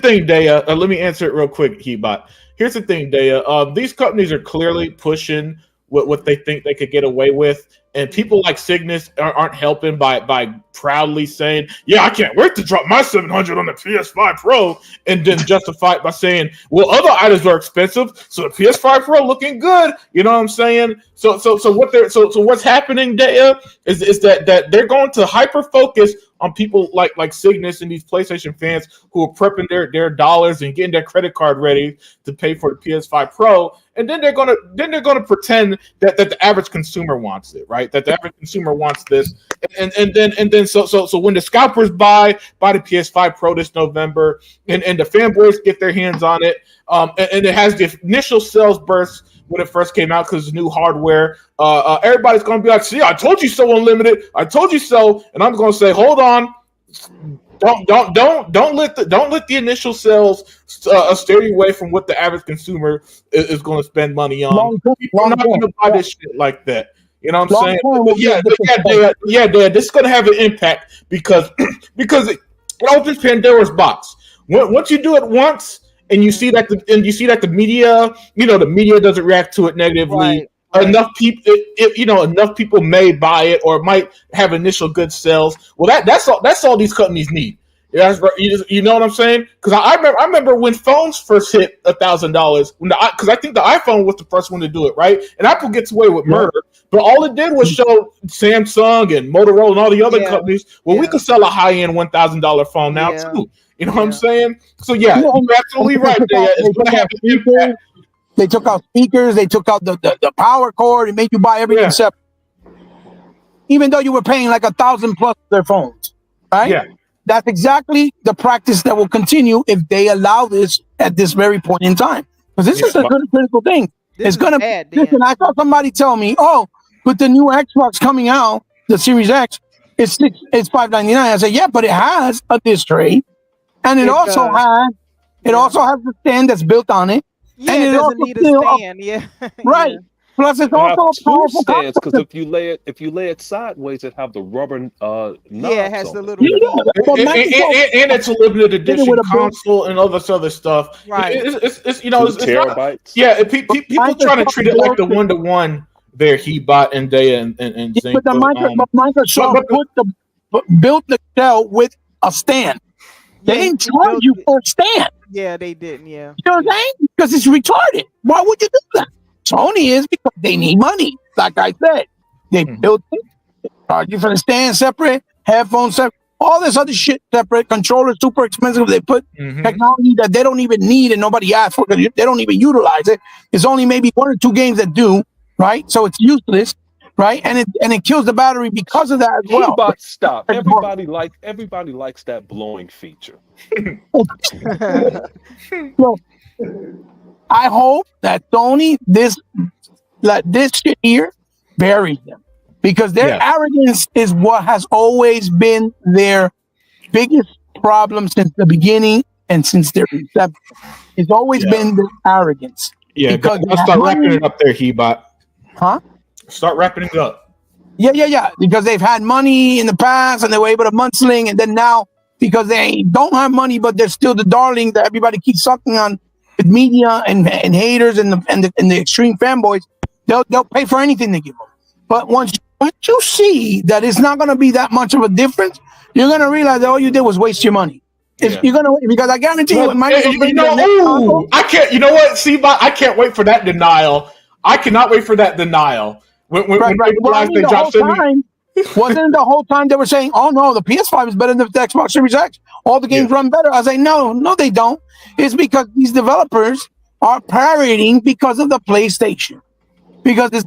thing. Daya. Let me answer it real quick, Hebot. Here's the thing, Daya. These companies are clearly pushing what they think they could get away with, and people like Cygnus aren't helping by proudly saying, "Yeah, I can't wait to drop my 700 on the PS5 Pro," and then justify it by saying, "Well, other items are expensive, so the PS5 Pro looking good." You know what I'm saying? So what's happening there is that they're going to hyper focus on people like Cygnus and these PlayStation fans who are prepping their dollars and getting their credit card ready to pay for the PS5 Pro, and then they're gonna pretend that the average consumer wants it, right? That the average consumer wants this, and then so when the scalpers buy the PS5 Pro this November, and the fanboys get their hands on it, and it has the initial sales burst when it first came out because it's new hardware. Everybody's going to be like, "See, I told you so, Unlimited. I told you so." And I'm going to say, "Hold on, don't let the initial sales steer you away from what the average consumer is going to spend money on. People are not going to buy this shit like that." You know what I'm saying? Dad, this is going to have an impact because it opens Pandora's box. Once you do it once, and you see that the media, the media doesn't react to it negatively. Right. Enough people may buy it or might have initial good sales. Well, that's all these companies need. Yeah, you know what I'm saying? Because I remember when phones first hit $1,000. Because I think the iPhone was the first one to do it, right? And Apple gets away with murder, but all it did was show Samsung and Motorola and all the other companies. Well, we could sell a high-end $1,000 phone now too. You know what I'm saying? So you're absolutely right. It's going to have an impact. They took out speakers. They took out the power cord. It made you buy everything separate. Even though you were paying like $1,000+ for their phones, right? Yeah. That's exactly the practice that will continue if they allow this at this very point in time. Because this is a critical thing. It's going to listen. I saw somebody tell me, "Oh, with the new Xbox coming out, the Series X, it's $599." I said, "Yeah, but it has a disc tray, and it also has the stand that's built on it, and it doesn't need a stand." Right. Yeah. Plus, it's also a powerful stands because if you lay it sideways, it have the rubber knobs. Yeah, it has the little. And it's a limited edition console and all this other stuff. Right. It's terabytes. People trying to treat it like the 1-to-1 there, Hebot and Daya and Zing. But Microsoft built the shell with a stand. They didn't charge you for a stand. Yeah, they didn't. Yeah. You know what I'm saying? Because it's retarded. Why would you do that? Sony is because they need money. Like I said, they built it. They charge you for the stand separate, headphones separate, all this other shit separate. Controllers super expensive. They put technology that they don't even need and nobody asked for because they don't even utilize it. It's only maybe 1 or 2 games that do, right? So it's useless, right? And it kills the battery because of that as well. But stop. Everybody likes that blowing feature. So, I hope that Sony this shit here buries them because their arrogance is what has always been their biggest problem since the beginning and since their inception. It's always been the arrogance. Yeah, because start wrapping it up there, Hebot. Huh? Start wrapping it up. Yeah. Because they've had money in the past and they were able to mudsling, and then now because they don't have money, but they're still the darling that everybody keeps sucking on. With media and haters and the extreme fanboys, they'll pay for anything they give them. But once you see that it's not going to be that much of a difference, you're going to realize that all you did was waste your money. You're going to, because I guarantee you, I can't. You know what, Sebot? I can't wait for that denial. I cannot wait for that denial. When people realize they dropped Wasn't the whole time they were saying, "Oh no, the PS5 is better than the Xbox Series X. All the games run better." I was like, "No, they don't." It's because these developers are parroting because of the PlayStation, because it's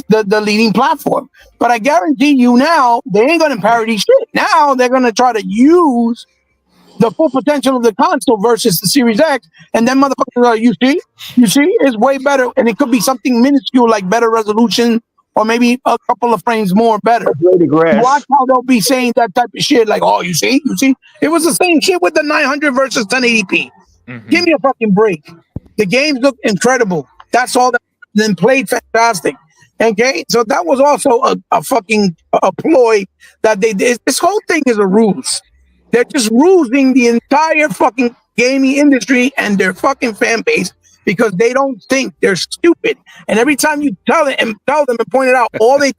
the leading platform. But I guarantee you now, they ain't gonna parody shit. Now they're gonna try to use the full potential of the console versus the Series X, and then motherfuckers are, you see, it's way better, and it could be something minuscule like better resolution, or maybe a couple of frames more better. Watch how they'll be saying that type of shit, like, "Oh, you see, it was the same shit with the 900 versus 1080p." Give me a fucking break. The games look incredible. That's all that then played fantastic. Okay, so that was also a fucking ploy that they did. This whole thing is a ruse. They're just rusing the entire fucking gaming industry and their fucking fan base because they don't think, they're stupid. And every time you tell them and point it out, all they,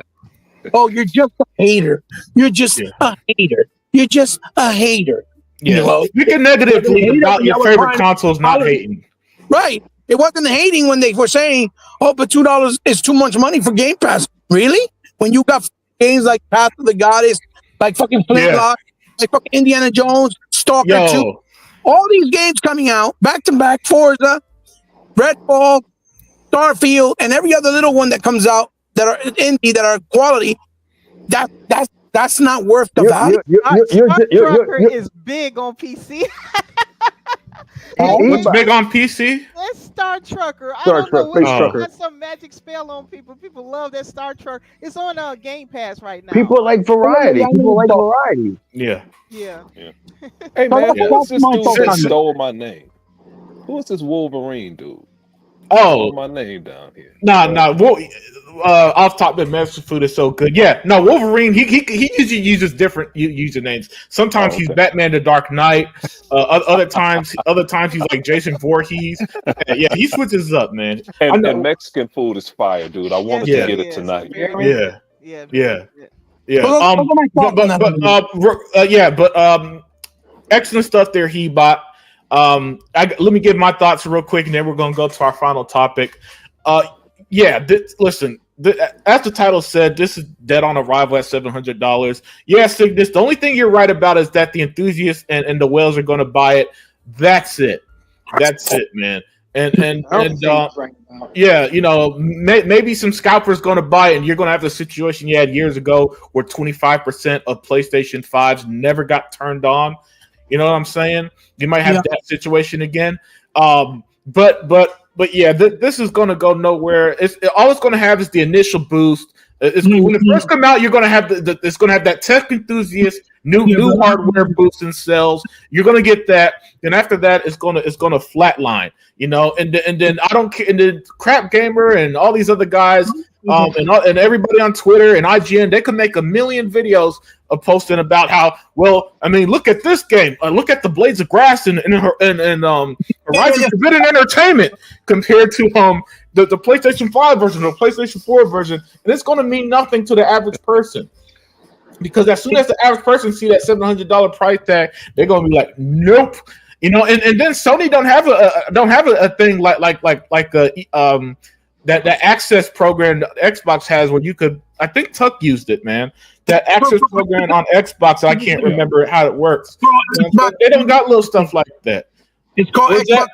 "Oh, you're just a hater. You're just a hater. You're just a hater." Yeah, You know, speaking negatively about your favorite consoles, not hating. Right. It wasn't hating when they were saying, "Oh, but $2 is too much money for Game Pass." Really? When you got games like Path of the Goddess, like fucking Flintlock, like fucking Indiana Jones, Stalker 2, all these games coming out back to back, Forza, Redfall, Starfield, and every other little one that comes out that are indie, that are quality, that's not worth the value. Star Trucker is big on PC. What's big on PC? That's Star Trucker. I Star don't know Truck, what Trucker. got some magic spell on people. People love that Star Truck. It's on Game Pass right now. People like variety. Yeah. Yeah. Hey man, Yeah. who is this dude that That's stole my name? Who is this Wolverine dude? Oh, Stole my name down here. Nah. Off top, the Master Food is so good. Yeah, no, Wolverine. He usually uses different usernames. Sometimes he's Batman: The Dark Knight. Other times he's like Jason Voorhees. Yeah, he switches up, man. And Mexican food is fire, dude. I wanted to get it tonight. Yeah. Excellent stuff there, Hebot. Let me give my thoughts real quick, and then we're gonna go to our final topic. Listen, as the title said, this is dead on arrival at $700. Yeah, Cygnus, the only thing you're right about is that the enthusiasts and the whales are going to buy it. That's it, man. Yeah, you know, maybe some scalpers going to buy it, and you're going to have the situation you had years ago where 25% of PlayStation 5s never got turned on. You know what I'm saying? You might have that situation again. But yeah, this is going to go nowhere. All it's going to have is the initial boost. When it first come out, you're going to have it's going to have that tech enthusiast new hardware boost in sales. You're going to get that. Then after that, it's going to flatline. You know, and then I don't care. And then Crap Gamer and all these other guys, and everybody on Twitter and IGN, they can make a million videos of posting about how, well, I mean, look at this game. Look at the Blades of Grass and Horizon Forbidden Entertainment compared to the PlayStation 5 version, the PlayStation 4 version, and it's going to mean nothing to the average person. Because as soon as the average person see that $700 price tag, they're going to be like, nope. You know, and then Sony don't have a thing like that access program that Xbox has where you could, I think Tuck used it, man. That access program on Xbox, I can't remember how it works. They don't got little stuff like that. It's called Xbox.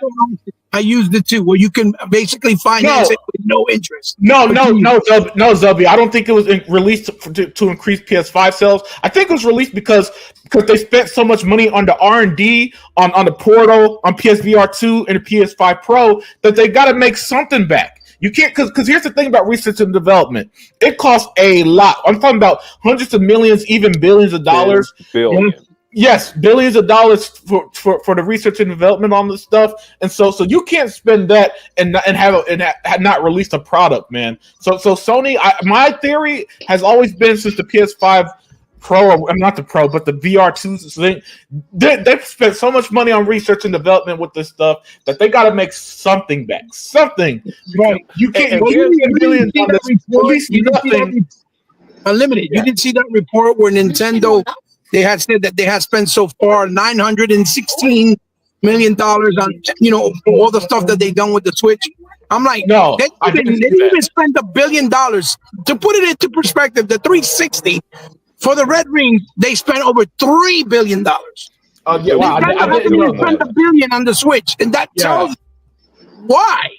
I used it too, where you can basically finance it with no interest. No, Zubby. I don't think it was released to increase PS5 sales. I think it was released because they spent so much money on the R&D on the Portal, on PSVR 2 and the PS5 Pro that they got to make something back. You can't, because here's the thing about research and development. It costs a lot. I'm talking about hundreds of millions, even billions of dollars. Yes, billions of dollars for the research and development on this stuff, and so you can't spend that and not release a product, man. So Sony, my theory has always been since the PS5 Pro, not the Pro, but the VR2 thing, they've spent so much money on research and development with this stuff that they got to make something back. Something. Right. You can't billions on this. Release nothing. Unlimited. You didn't see that report where Nintendo, they had said that they had spent so far $916 million on, you know, all the stuff that they've done with the Switch. I'm like, No, they I didn't didn't see that. even spend $1 billion. To put it into perspective, the 360 for the Red Ring, they spent over $3 billion. Oh yeah, wow, They I didn't know spent that. $1 billion on the Switch, and that tells you why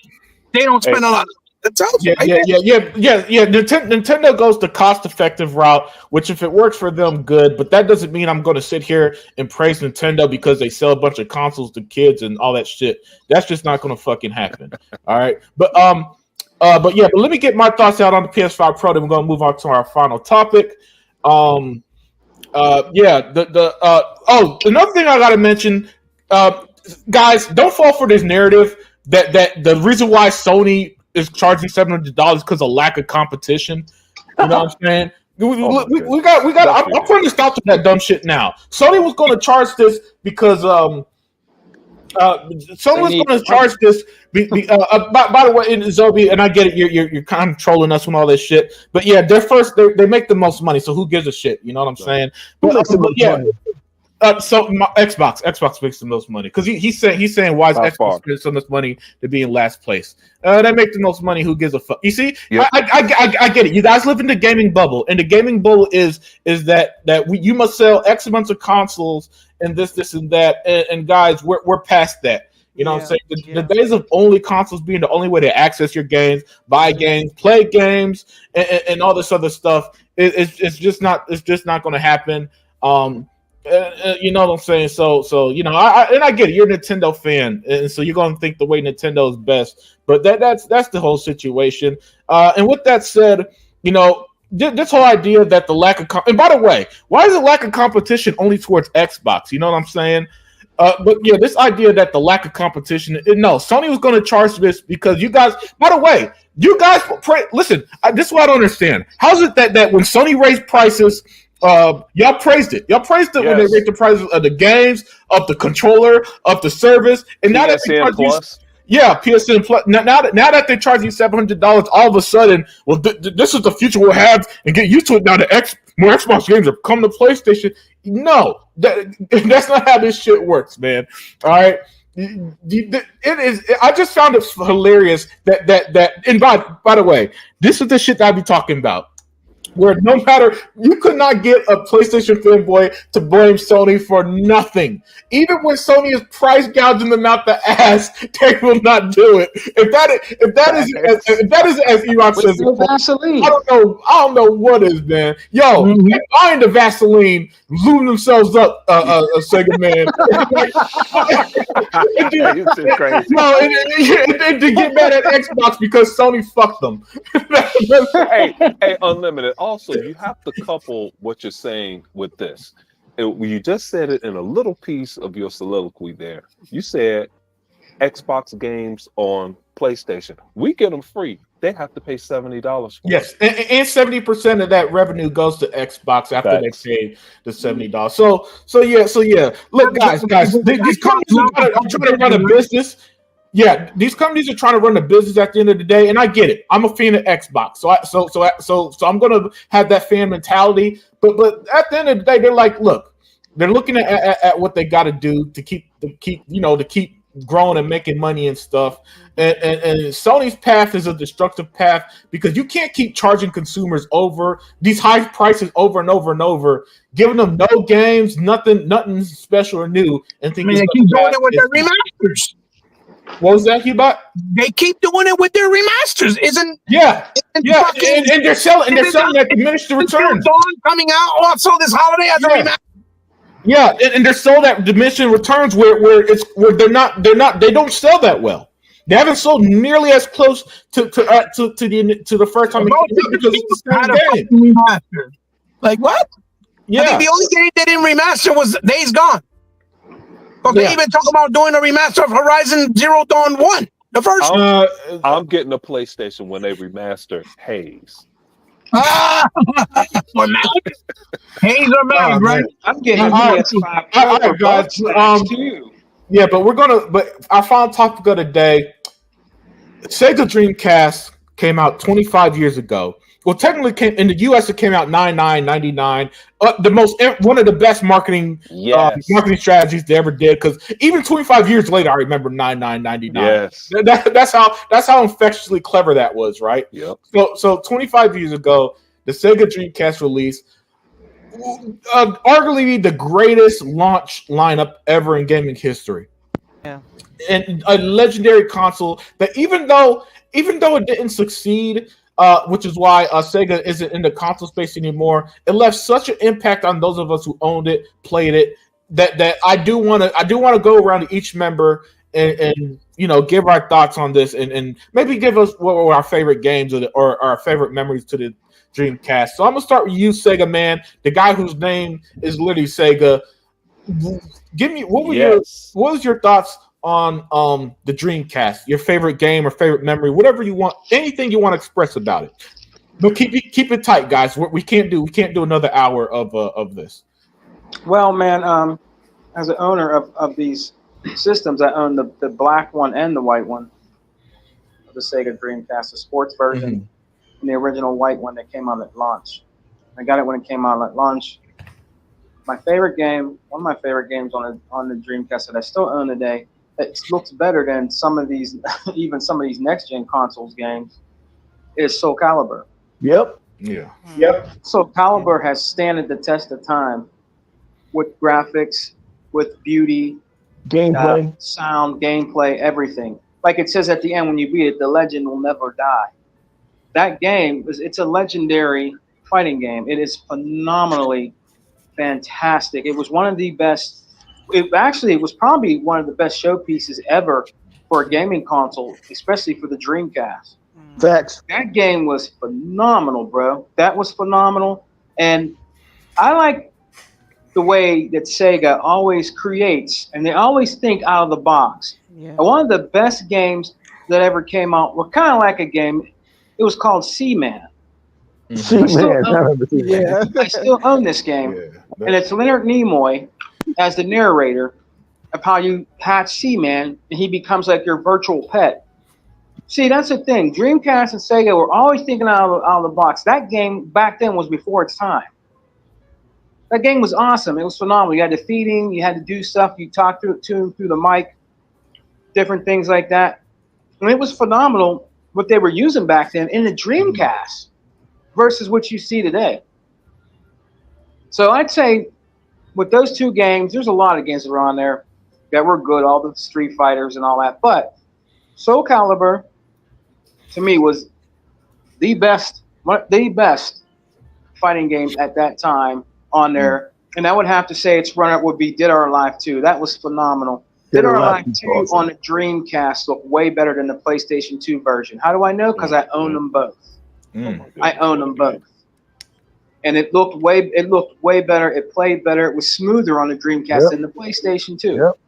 they don't spend a lot. That tells you. Yeah. Nintendo goes the cost-effective route, which if it works for them, good. But that doesn't mean I'm going to sit here and praise Nintendo because they sell a bunch of consoles to kids and all that shit. That's just not going to fucking happen. All right, but let me get my thoughts out on the PS5 Pro. Then we're going to move on to our final topic. Another thing I got to mention, guys, don't fall for this narrative that the reason why Sony is charging $700 because of lack of competition. You know what I'm saying? We got. I'm putting a stop to that dumb shit now. Sony was going to charge this because Sony was going to charge this. By the way, Zobi, and I get it. You're kind of trolling us with all this shit. But yeah, they make the most money. So who gives a shit? You know what I'm saying? Money? So Xbox makes the most money because he's saying why is Xbox spending so much money to be in last place? They make the most money. Who gives a fuck? You see, yep. I get it. You guys live in the gaming bubble, and the gaming bubble is that you must sell X amounts of consoles and this and that. And guys, we're past that. You know what I'm saying? The days of only consoles being the only way to access your games, buy games, play games, and all this other stuff. It's just not going to happen. You know what I'm saying? So you know, I get it. You're a Nintendo fan, and so you're gonna think the way Nintendo is best. But that's the whole situation. And with that said, you know, this whole idea that the lack of and by the way, why is the lack of competition only towards Xbox? You know what I'm saying? But yeah, this idea that the lack of competition. No, Sony was going to charge this because you guys. By the way, you guys listen. This is what I don't understand. How's it that when Sony raised prices? Y'all praised it. Y'all praised it when they raised the prices of the games, of the controller, of the service, and now that they charge Plus. PSN Plus. Now that they charge you $700, all of a sudden, well, this is the future we'll have, and get used to it. Now more Xbox games are coming to PlayStation. No, that's not how this shit works, man. All right. It is. I just found it hilarious that. And by the way, this is the shit that I be talking about. Where no matter, you could not get a PlayStation fanboy to blame Sony for nothing. Even when Sony is price gouging them out the ass, they will not do it. If that is as Erock says, Vaseline. I don't know what is, man. Yo, buying the Vaseline, losing themselves up, Sega man. And to get mad at Xbox because Sony fucked them. hey, Unlimited. Also, you have to couple what you're saying with this. You just said it in a little piece of your soliloquy there. You said Xbox games on PlayStation. We get them free. They have to pay $70 for yes, and 70% of that revenue goes to Xbox after they pay the $70. So yeah. Look, guys, these companies are trying to run a business. Yeah, these companies are trying to run a business at the end of the day, and I get it. I'm a fan of Xbox, so I'm gonna have that fan mentality. But at the end of the day, they're like, look, they're looking at what they got to do to keep growing and making money and stuff. And Sony's path is a destructive path because you can't keep charging consumers over these high prices over and over and over, giving them no games, nothing special or new, and thinking they keep doing it with their remasters. What was that, Hubot? They keep doing it with their remasters, isn't? Yeah. And they're selling that diminished returns. Coming out also this holiday as a remaster. Yeah, and they're sold at diminishing returns where they don't sell that well. They haven't sold nearly as close to the first time because it's the same game. Like what? Yeah. I think the only game they didn't remaster was Days Gone. But they even talk about doing a remaster of Horizon Zero Dawn 1. The first I'm getting a PlayStation when they remaster Haze. Haze or Mag, right? I'm getting a PS5 Pro. All right, guys. Yeah, but our final topic of the day, Sega Dreamcast came out 25 years ago. well, technically, in the U.S. it came out 99.99. One of the best marketing strategies they ever did. Because even 25 years later, I remember 99.99. Yes, that's how infectiously clever that was, right? Yep. So 25 years ago, the Sega Dreamcast release, arguably the greatest launch lineup ever in gaming history. Yeah. And a legendary console that even though it didn't succeed, which is why Sega isn't in the console space anymore, it left such an impact on those of us who owned it, played it, that I do want to go around to each member and give our thoughts on this and maybe give us what were our favorite games or our favorite memories to the Dreamcast. So I'm gonna start with you, Sega man, the guy whose name is literally Sega. Give me what was your thoughts on the Dreamcast? Your favorite game or favorite memory, whatever you want, anything you want to express about it. But keep it tight, guys. We can't do another hour of this. Well, man, as an owner of these systems, I own the black one and the white one of the Sega Dreamcast, the sports version, and the original white one that came out at launch. I got it when it came out at launch. My favorite game, one of my favorite games on the Dreamcast that I still own today, it looks better than some of these, even some of these next gen consoles games, is Soul Calibur. Yep. Yeah. Yep. Soul Calibur has stood the test of time with graphics, with beauty, Gameplay. sound, gameplay, everything. Like it says at the end when you beat it, the legend will never die. That game it's a legendary fighting game. It is phenomenally fantastic. It was one of the best. It was probably one of the best showpieces ever for a gaming console, especially for the Dreamcast. Facts. That game was phenomenal, bro. That was phenomenal. And I like the way that Sega always creates, and they always think out of the box. Yeah. And one of the best games that ever came out were kind of like a game. It was called Seaman. Yeah. I still own this game. Yeah, and it's Leonard Nimoy as the narrator of how you hatch Seaman, and he becomes like your virtual pet. See, that's the thing. Dreamcast and Sega were always thinking out of the box. That game back then was before its time. That game was awesome. It was phenomenal. You had to feed him. You had to do stuff. You talked to him through the mic, different things like that. And it was phenomenal what they were using back then in the Dreamcast versus what you see today. So I'd say with those two games, there's a lot of games that are on there that were good, all the Street Fighters and all that. But Soul Calibur, to me, was the best fighting game at that time on there. And I would have to say its runner would be Dead or Alive 2. That was phenomenal. Dead or Alive 2 on the Dreamcast looked way better than the PlayStation 2 version. How do I know? Because I own them both. I own them both. And it looked way better. It played better. It was smoother on the Dreamcast than the PlayStation 2. Yep.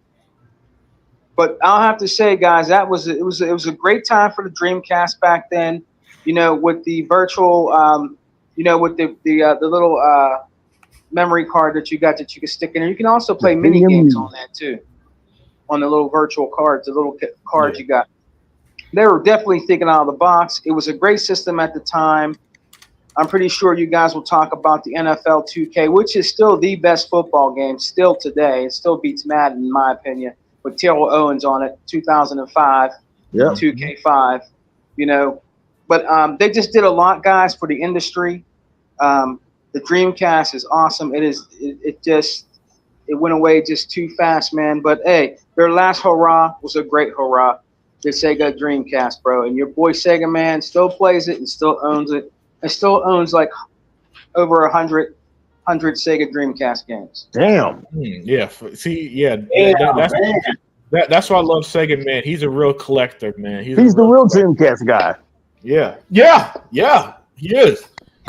But I'll have to say, guys, it was a great time for the Dreamcast back then. You know, with the virtual, with the little memory card that you could stick in there. You can also play mini games on that too, on the little virtual cards, the little cards you got. They were definitely thinking out of the box. It was a great system at the time. I'm pretty sure you guys will talk about the NFL 2K, which is still the best football game still today. It still beats Madden, in my opinion, with Terrell Owens on it, 2005, 2K5, But they just did a lot, guys, for the industry. The Dreamcast is awesome. It went away just too fast, man. But, hey, their last hurrah was a great hurrah. The Sega Dreamcast, bro. And your boy Sega Man still plays it and still owns it. And still owns like over 100 Sega Dreamcast games. Damn. Yeah. See, yeah. That's why I love Sega Man. He's a real collector, man. He's the real Dreamcast guy. Yeah. He is.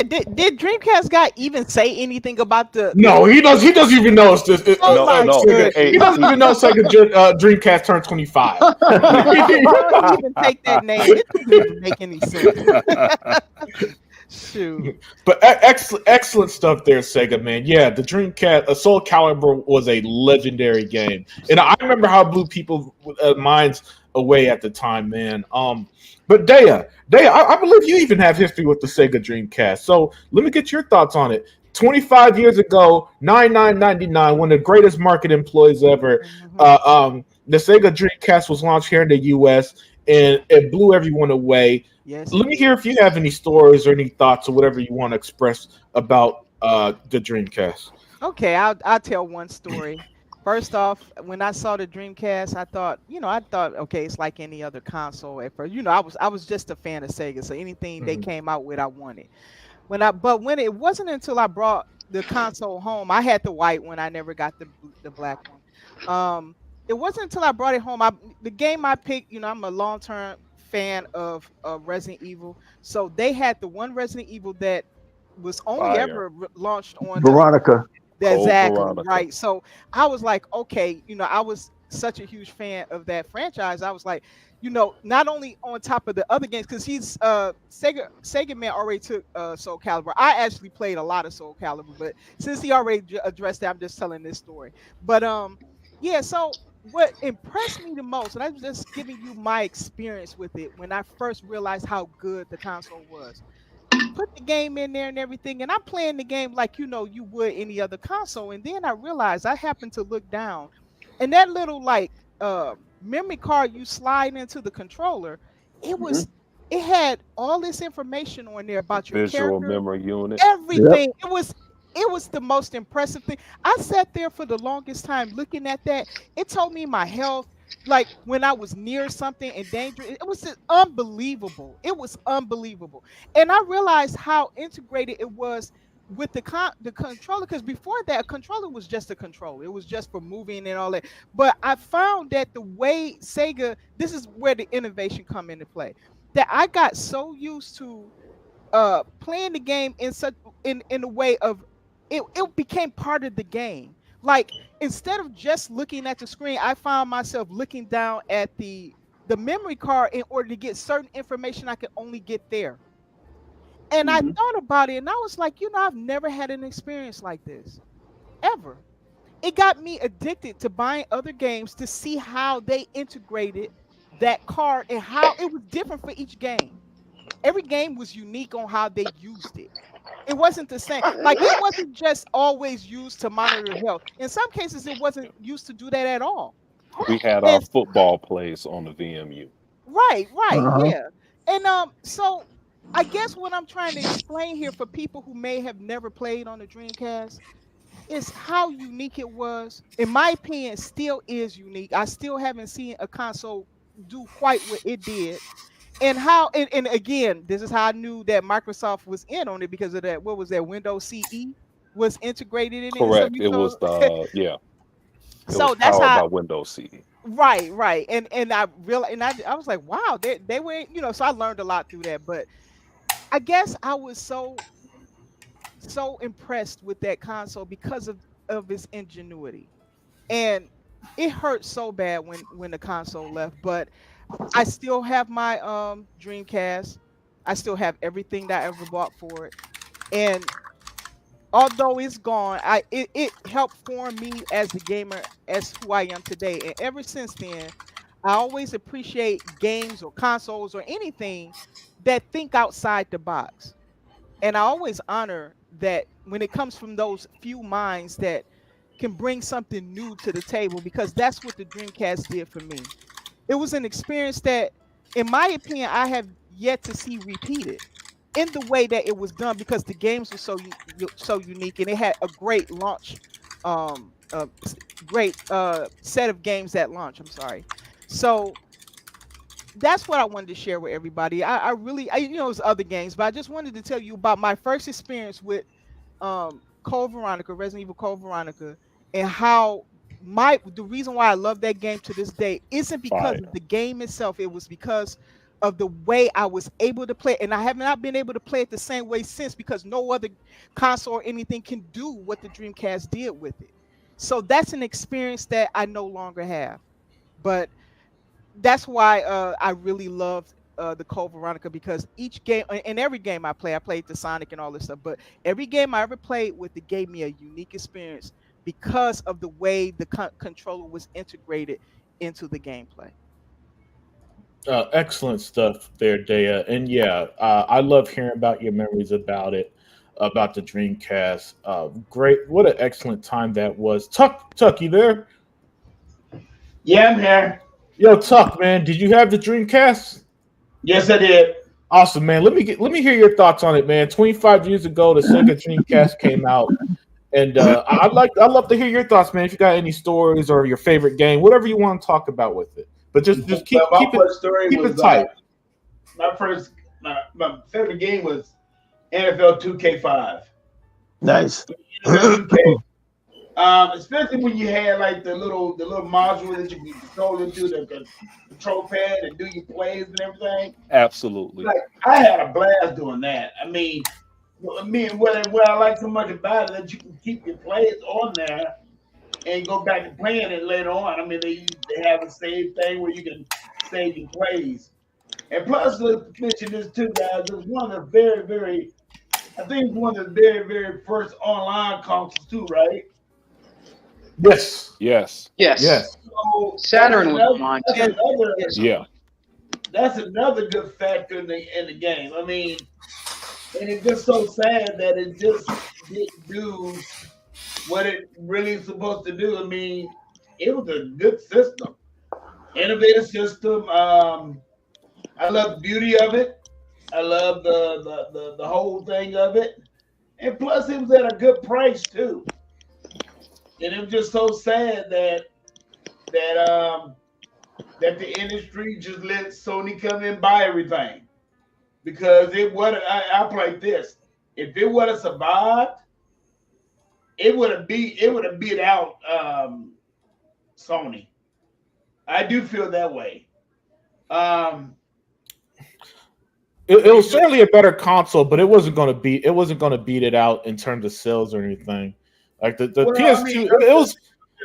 Did Dreamcast guy even say anything about the? No, he does. He doesn't even know it's this. No. He doesn't even know Sega Dreamcast turned 25. He don't even take that name. It doesn't even make any sense. Shoot. But excellent stuff there, Sega man. Yeah, the Dreamcast, Soul Calibur was a legendary game, and I remember how it blew people minds away at the time, man. But Dea, I believe you even have history with the Sega Dreamcast. So let me get your thoughts on it. 25 years ago, 99.99, one of the greatest market employees ever. The Sega Dreamcast was launched here in the U.S. and it blew everyone away. Yes. Let me hear if you have any stories or any thoughts or whatever you want to express about the Dreamcast. Okay, I'll tell one story. First off, when I saw the Dreamcast, I thought, okay, it's like any other console at first. I was just a fan of Sega, so anything they came out with, I wanted. But when it wasn't until I brought the console home, I had the white one. I never got the black one. It wasn't until I brought it home. The game I picked, I'm a long-term fan of Resident Evil. So they had the one Resident Evil that was only ever launched on Veronica. Exactly, Veronica. right. So I was like, okay, I was such a huge fan of that franchise. I was like, not only on top of the other games, because he's Sega man already took Soul Calibur. I actually played a lot of Soul Calibur, but since he already addressed that, I'm just telling this story. But yeah, so what impressed me the most, and I'm just giving you my experience with it when I first realized how good the console was. You put the game in there and everything, and I'm playing the game like you would any other console. And then I realized I happened to look down, and that little memory card you slide into the controller, it had all this information on there about your Visual character, memory unit. everything. It was the most impressive thing. I sat there for the longest time looking at that. It told me my health, like when I was near something in danger. It was just unbelievable. It was unbelievable. And I realized how integrated it was with the controller, because before that, a controller was just a controller. It was just for moving and all that. But I found that the way Sega, this is where the innovation come into play, that I got so used to playing the game in a way of it became part of the game. Like, instead of just looking at the screen, I found myself looking down at the memory card in order to get certain information I could only get there. And I thought about it, and I was like, I've never had an experience like this ever. It got me addicted to buying other games to see how they integrated that card and how it was different for each game. Every game was unique on how they used it. It wasn't the same. Like, it wasn't just always used to monitor health. In some cases, it wasn't used to do that at all. We had our football plays on the VMU. Right, yeah. And so I guess what I'm trying to explain here for people who may have never played on the Dreamcast is how unique it was. In my opinion, it still is unique. I still haven't seen a console do quite what it did. And and again, this is how I knew that Microsoft was in on it, because of that. What was that? Windows CE was integrated in it. Correct. It was It so was that's powered how. by Windows CE. Right. And I realized, and I was like, wow, they were, so I learned a lot through that. But I guess I was so impressed with that console because of its ingenuity. And it hurt so bad when the console left, but I still have my Dreamcast. I still have everything that I ever bought for it. And although it's gone, it helped form me as the gamer, as who I am today. And ever since then, I always appreciate games or consoles or anything that think outside the box. And I always honor that when it comes from those few minds that can bring something new to the table, because that's what the Dreamcast did for me. It was an experience that, in my opinion, I have yet to see repeated in the way that it was done, because the games were so unique, and it had a great launch, great set of games at launch. I'm sorry. So that's what I wanted to share with everybody. I really, there's other games, but I just wanted to tell you about my first experience with Code Veronica, Resident Evil Code Veronica, and how the reason why I love that game to this day isn't because of the game itself. It was because of the way I was able to play it. And I have not been able to play it the same way since, because no other console or anything can do what the Dreamcast did with it. So that's an experience that I no longer have. But that's why I really loved the Code Veronica because each game, in every game I played the Sonic and all this stuff, but every game I ever played with, it gave me a unique experience because of the way the controller was integrated into the gameplay. Excellent stuff there, Dea. And yeah, I love hearing about your memories about it, about the Dreamcast. Great. What an excellent time that was. Tuck, you there? Yeah, I'm here. Yo, Tuck, man, did you have the Dreamcast? Yes, I did. Awesome, man. Let me hear your thoughts on it, man. 25 years ago, the Sega Dreamcast came out. And I'd love to hear your thoughts, man. If you got any stories or your favorite game, whatever you want to talk about with it. But just keep it tight. My favorite game was NFL 2K5. Nice. Especially when you had like the little module that you can control into the control pad and do your plays and everything. Absolutely. Like I had a blast doing that. I mean, what I like so much about it that you can keep your plays on there and go back and playing it later on. I mean, they have a save thing where you can save your plays. And plus, let's mention this too, guys. It was one of the very first online consoles too, right? Yes. So Saturn was online. That's another good factor in the game. I mean, and it's just so sad that it just didn't do what it really is supposed to do. I mean, it was a good system, innovative system. I love the beauty of it. I love the whole thing of it, and plus it was at a good price too. And it was just so sad that the industry just let Sony come in and buy everything because I played this. If it would have survived, it would have beat out Sony. I do feel that way. It was certainly a better console, but it wasn't going to beat it out in terms of sales or anything. Like the PS2, it was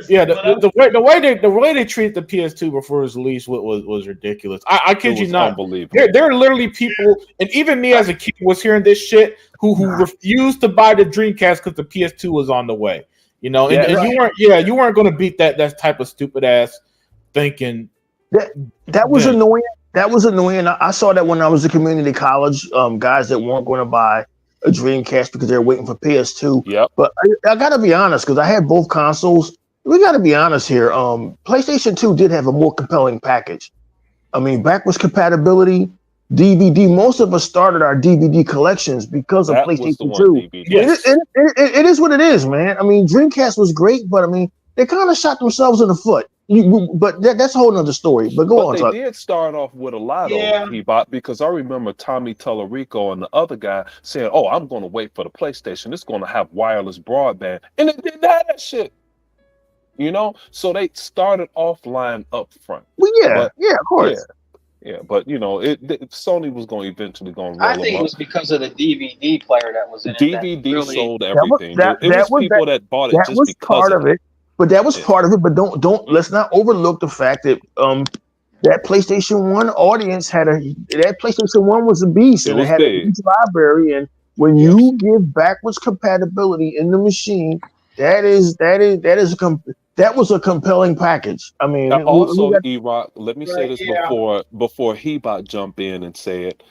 the way they treated the PS2 before it was released was ridiculous. I kid you not. Unbelievable. There are literally people, and even me as a kid was hearing this shit who refused to buy the Dreamcast because the PS2 was on the way. You know, you weren't going to beat that type of stupid ass thinking. That was annoying. That was annoying. I saw that when I was in community college. Guys that weren't going to buy a Dreamcast because they're waiting for PS2. Yep. But I got to be honest, because I had both consoles. We got to be honest here. PlayStation 2 did have a more compelling package. I mean, backwards compatibility, DVD. Most of us started our DVD collections because of PlayStation 2. Yes. It is what it is, man. I mean, Dreamcast was great, but I mean, they kind of shot themselves in the foot. But that's a whole nother story. But go on. They did start off with a lot on Ebot because I remember Tommy Tellerico and the other guy saying, "Oh, I'm going to wait for the PlayStation. It's going to have wireless broadband," and it didn't have that shit. You know, so they started offline up front. Well, of course. Yeah, but you know, Sony was going to eventually roll them up. I think it was because of the DVD player that was in it. DVD sold everything. It was people that bought it just because part of it. But that was part of it. But don't let's not overlook the fact that that PlayStation 1 audience that PlayStation 1 was a beast and it had a huge library. And when you give backwards compatibility in the machine, that was a compelling package. I mean, also, E-Rock, let me say this before Hebot jump in and say it.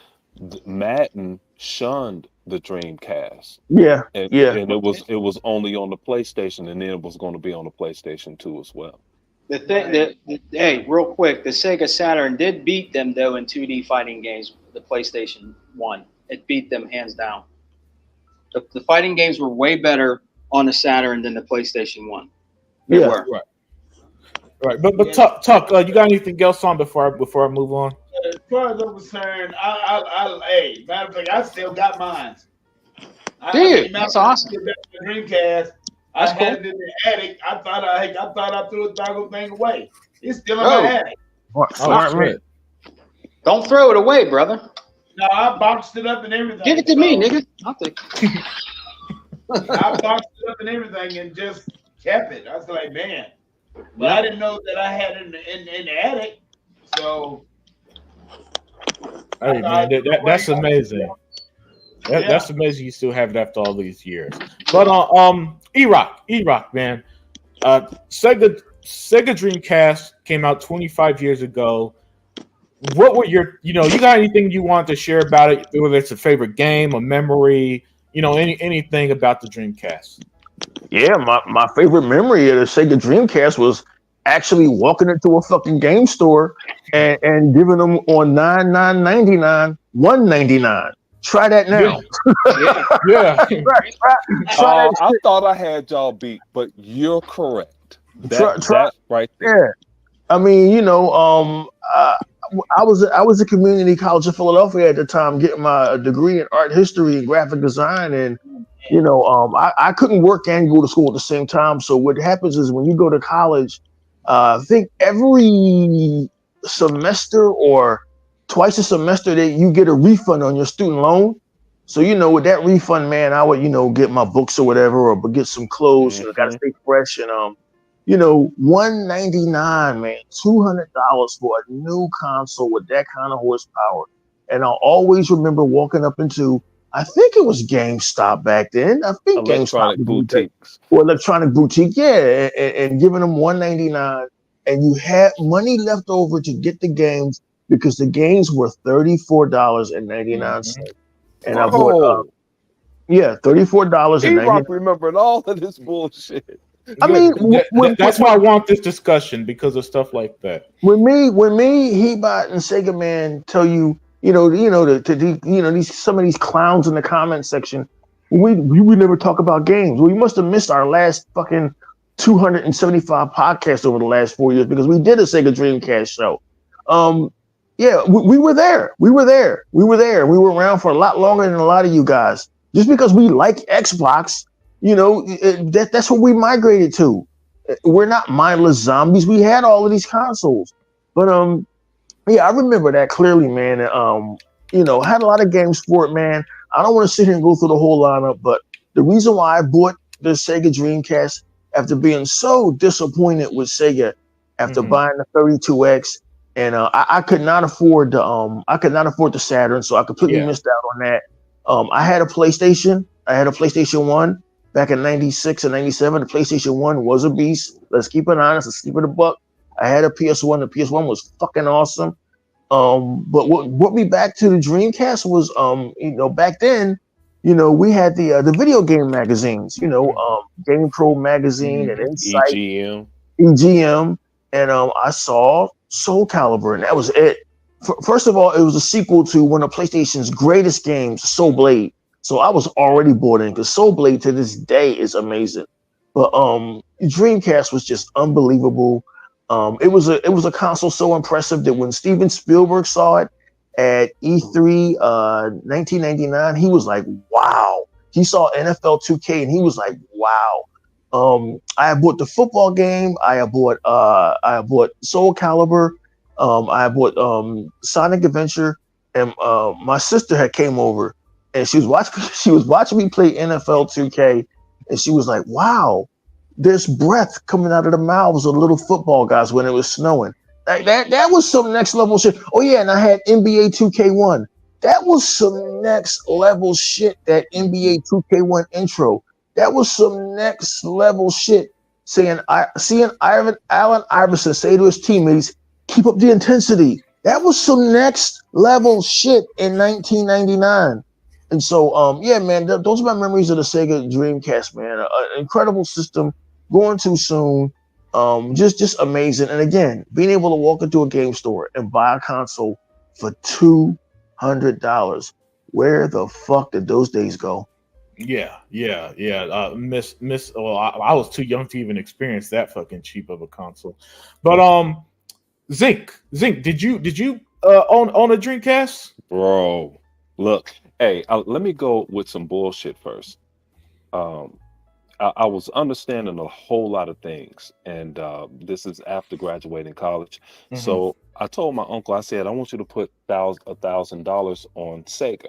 Madden shunned the Dreamcast. And it was only on the PlayStation, and then it was going to be on the PlayStation 2 as well. The thing hey, real quick, the Sega Saturn did beat them though in 2D fighting games. The PlayStation 1, it beat them hands down. The fighting games were way better on the Saturn than the PlayStation 1. They were. Right. But Tuck, you got anything else on before I move on? As far as I'm concerned, hey, matter of fact, I still got mine. Dude, that's awesome. The Dreamcast, I had it in the attic. I thought I threw the doggone thing away. It's still in my attic. Don't throw it away, brother. No, I boxed it up and everything. Give it to me, nigga. I'll take it. I boxed it up and everything and just kept it. I was like, man. But I didn't know that I had it in the attic. So Hey man, that's amazing. Yeah. That's amazing. You still have it after all these years. But E-Rock, man. Sega Dreamcast came out 25 years ago. What were you got anything you want to share about it? Whether it's a favorite game, a memory, anything about the Dreamcast. Yeah, my favorite memory of the Sega Dreamcast was actually walking into a fucking game store and giving them on 99.99 $1.99. Try that now. Yeah. Try that I shit. thought I had y'all beat, but you're correct. Try- That right there. Yeah. I mean, I was a community college of Philadelphia at the time, getting my degree in art history and graphic design, and I couldn't work and go to school at the same time. So what happens is when you go to college, I think every semester or twice a semester that you get a refund on your student loan. So with that refund, man, I would get my books or whatever, or get some clothes. Got to stay fresh and $199, man, $200 for a new console with that kind of horsepower. And I'll always remember walking up into, I think it was GameStop back then. I think Electronic GameStop boutiques. or Electronic Boutique, yeah, and giving them $199, and you had money left over to get the games because the games were $34.99. And I bought, $34.99. E-Rock remembered all of this bullshit. I mean, that's why I want this discussion, because of stuff like that. When me, Hebot and Sega Man tell you, some of these clowns in the comment section, we would never talk about games. Well, you must have missed our last fucking 275 podcasts over the last 4 years, because we did a Sega Dreamcast show. We were there. We were around for a lot longer than a lot of you guys. Just because we like Xbox, that's what we migrated to. We're not mindless zombies. We had all of these consoles, but I remember that clearly, man. Had a lot of games for it, man. I don't want to sit here and go through the whole lineup, but the reason why I bought the Sega Dreamcast after being so disappointed with Sega after buying the 32X, and I could not afford the Saturn, so I completely missed out on that. I had a PlayStation. I had a PlayStation 1 back in 96 and 97. The PlayStation 1 was a beast. Let's keep it honest. Let's keep it a buck. I had a PS1. The PS1 was fucking awesome. But what brought me back to the Dreamcast was, back then, we had the video game magazines, Game Pro magazine and Insight, EGM, and I saw Soul Calibur, and that was it. First of all, it was a sequel to one of PlayStation's greatest games, Soul Blade. So I was already bought in, because Soul Blade to this day is amazing. But Dreamcast was just unbelievable. It was a console so impressive that when Steven Spielberg saw it at E3 1999, he was like, wow. He saw NFL 2K and he was like, wow. I bought the football game. I bought Soul Calibur. I bought Sonic Adventure, and my sister had came over, and she was watching me play NFL 2K, and she was like, wow, there's breath coming out of the mouths of little football guys when it was snowing. That was some next level shit. Oh yeah, and I had NBA 2K1. That was some next level shit, that NBA 2K1 intro. That was some next level shit. Seeing Allen Iverson say to his teammates, keep up the intensity. That was some next level shit in 1999. And so, man, those are my memories of the Sega Dreamcast, man. An incredible system, going too soon, just amazing. And again, being able to walk into a game store and buy a console for $200. Where the fuck did those days go? Yeah. Well, I was too young to even experience that fucking cheap of a console. But Zinc, did you own a Dreamcast? Bro, look. Hey, let me go with some bullshit first. I was understanding a whole lot of things, and this is after graduating college. So I told my uncle, I said, I want you to put $1,000 on Sega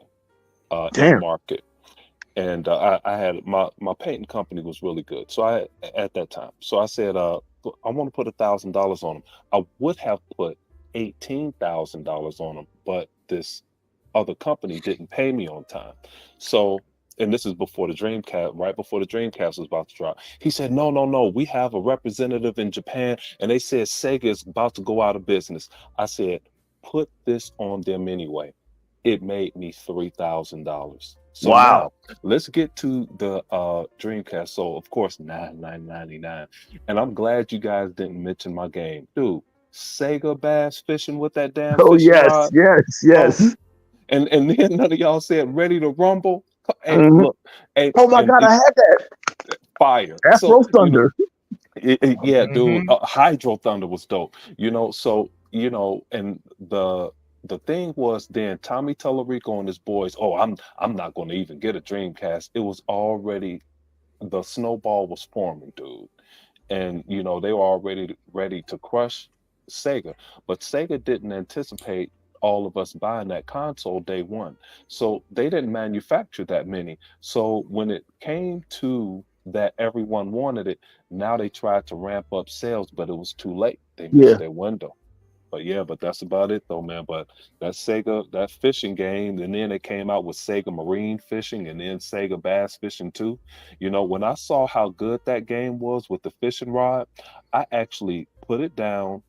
in the market. And I had my painting company was really good. So at that time, so I said, I want to put $1,000 on them. I would have put $18,000 on them, but this other company didn't pay me on time. So, and this is before the Dreamcast, right before the Dreamcast was about to drop. He said, no, we have a representative in Japan, and they said Sega is about to go out of business. I said, put this on them anyway. It made me $3,000. So Wow. now let's get to the Dreamcast. So of course, $9,999. And I'm glad you guys didn't mention my game. Dude, Sega bass fishing with that damn Oh fishing yes, rod. yes. And then none of y'all said ready to rumble. Hey, Mhm. look. Hey, Oh my and God, I had that. fire. Afro Thunder. Yeah, dude. Mhm. Hydro Thunder was dope. So and the thing was then Tommy Tallarico and his boys. Oh, I'm not going to even get a Dreamcast. It was already the snowball was forming, dude, and they were already ready to crush Sega, but Sega didn't anticipate all of us buying that console day one, so they didn't manufacture that many. So when it came to that everyone wanted it, now they tried to ramp up sales, but it was too late. They Yeah. missed their window. But that's about it though, man. But that Sega, that fishing game, and then it came out with Sega Marine Fishing and then Sega Bass Fishing too. When I saw how good that game was with the fishing rod, I actually put it down,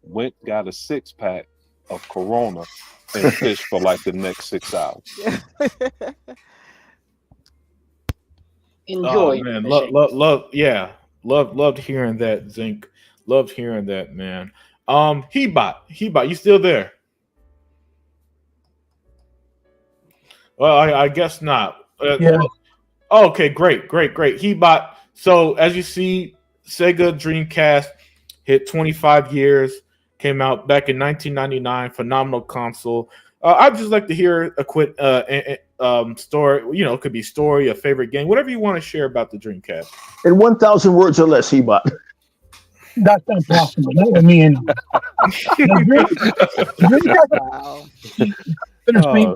got a 6-pack of Corona and fished for like the next 6 hours. Enjoy. Oh man, fishing. loved hearing that, Zinc. Loved hearing that, man. Hebot, you still there? Well, I guess not. Yeah. Okay, great. Hebot. So as you see, Sega Dreamcast hit 25 years. Came out back in 1999. Phenomenal console. I'd just like to hear a quick story. It could be story, a favorite game, whatever you want to share about the Dreamcast. In 1,000 words or less, Hebot. That's not possible. That was me and Wow. bittersweet.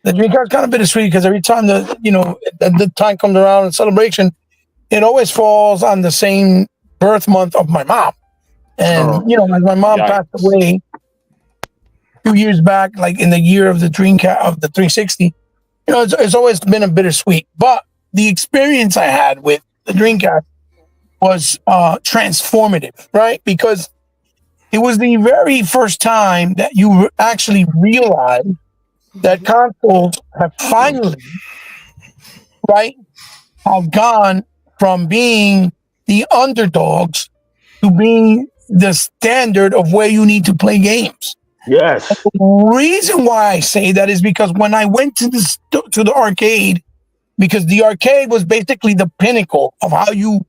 The Dreamcast kind of bittersweet because every time the time comes around in celebration, it always falls on the same birth month of my mom. And like my mom passed away a few years back, like in the year of the Dreamcast of the 360. It's always been a bittersweet. But the experience I had with the Dreamcast was transformative, right? Because it was the very first time that you actually realized that consoles have finally, right, have gone from being the underdogs to being the standard of where you need to play games. Yes. The reason why I say that is because when I went to the arcade, because the arcade was basically the pinnacle of how you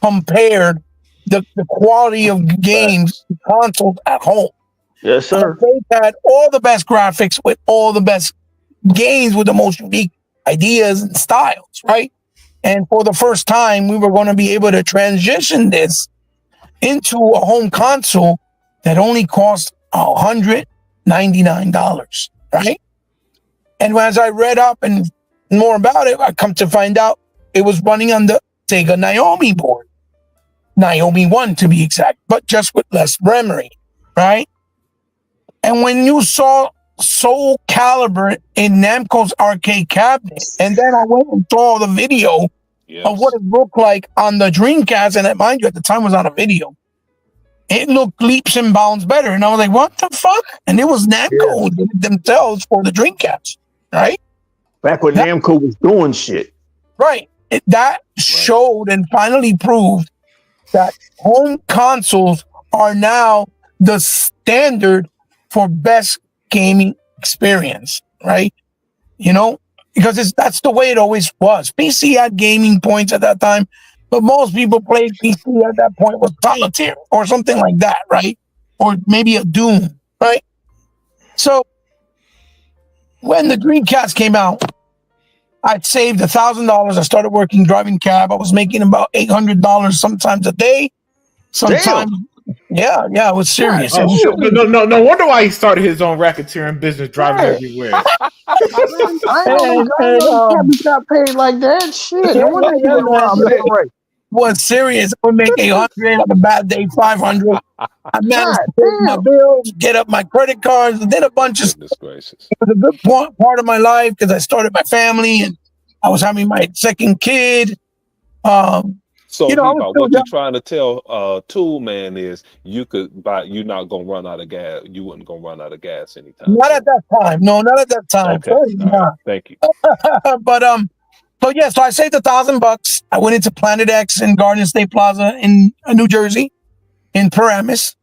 compared the quality of games to consoles at home. Yes, sir. They had all the best graphics with all the best games with the most unique ideas and styles, right? And for the first time, we were going to be able to transition this into a home console that only cost $199, right? And as I read up and more about it, I come to find out it was running on the Sega Naomi board. Naomi 1 to be exact, but just with less memory, right? And when you saw Soul Calibur in Namco's arcade cabinet, and then I went and saw the video of what it looked like on the Dreamcast, and mind you, at the time was on a video, it looked leaps and bounds better. And I was like, what the fuck? And it was Namco who did it themselves for the Dreamcast, right? Back when Namco was doing shit. Right. That showed and finally proved that home consoles are now the standard for best gaming experience, right? Because that's the way it always was. PC had gaming points at that time, but most people played PC at that point with solitaire or something like that, right? Or maybe a Doom, right? So when the Dreamcast came out, I saved $1,000. I started working driving cab. I was making about $800 sometimes a day. Sometimes, yeah, it was serious. Oh, shit. No wonder why he started his own racketeering business, driving everywhere. I ain't got paid like that. Shit. No wonder you went around left and right. was serious. I would make 800 on a bad day, 500. I managed God to pay my damn. bills, get up my credit cards, did a bunch of stuff. Goodness gracious. It was a good part of my life because I started my family and I was having my second kid. So, You know, I was Heba, still what you're young. trying to tell Tool Man is you're not gonna run out of gas. You wasn't gonna run out of gas anytime Not soon. at that time. No, not at that time. Okay. Certainly All right. not. Thank you. But so yeah, so I saved $1,000. I went into Planet X in Garden State Plaza in New Jersey, in Paramus.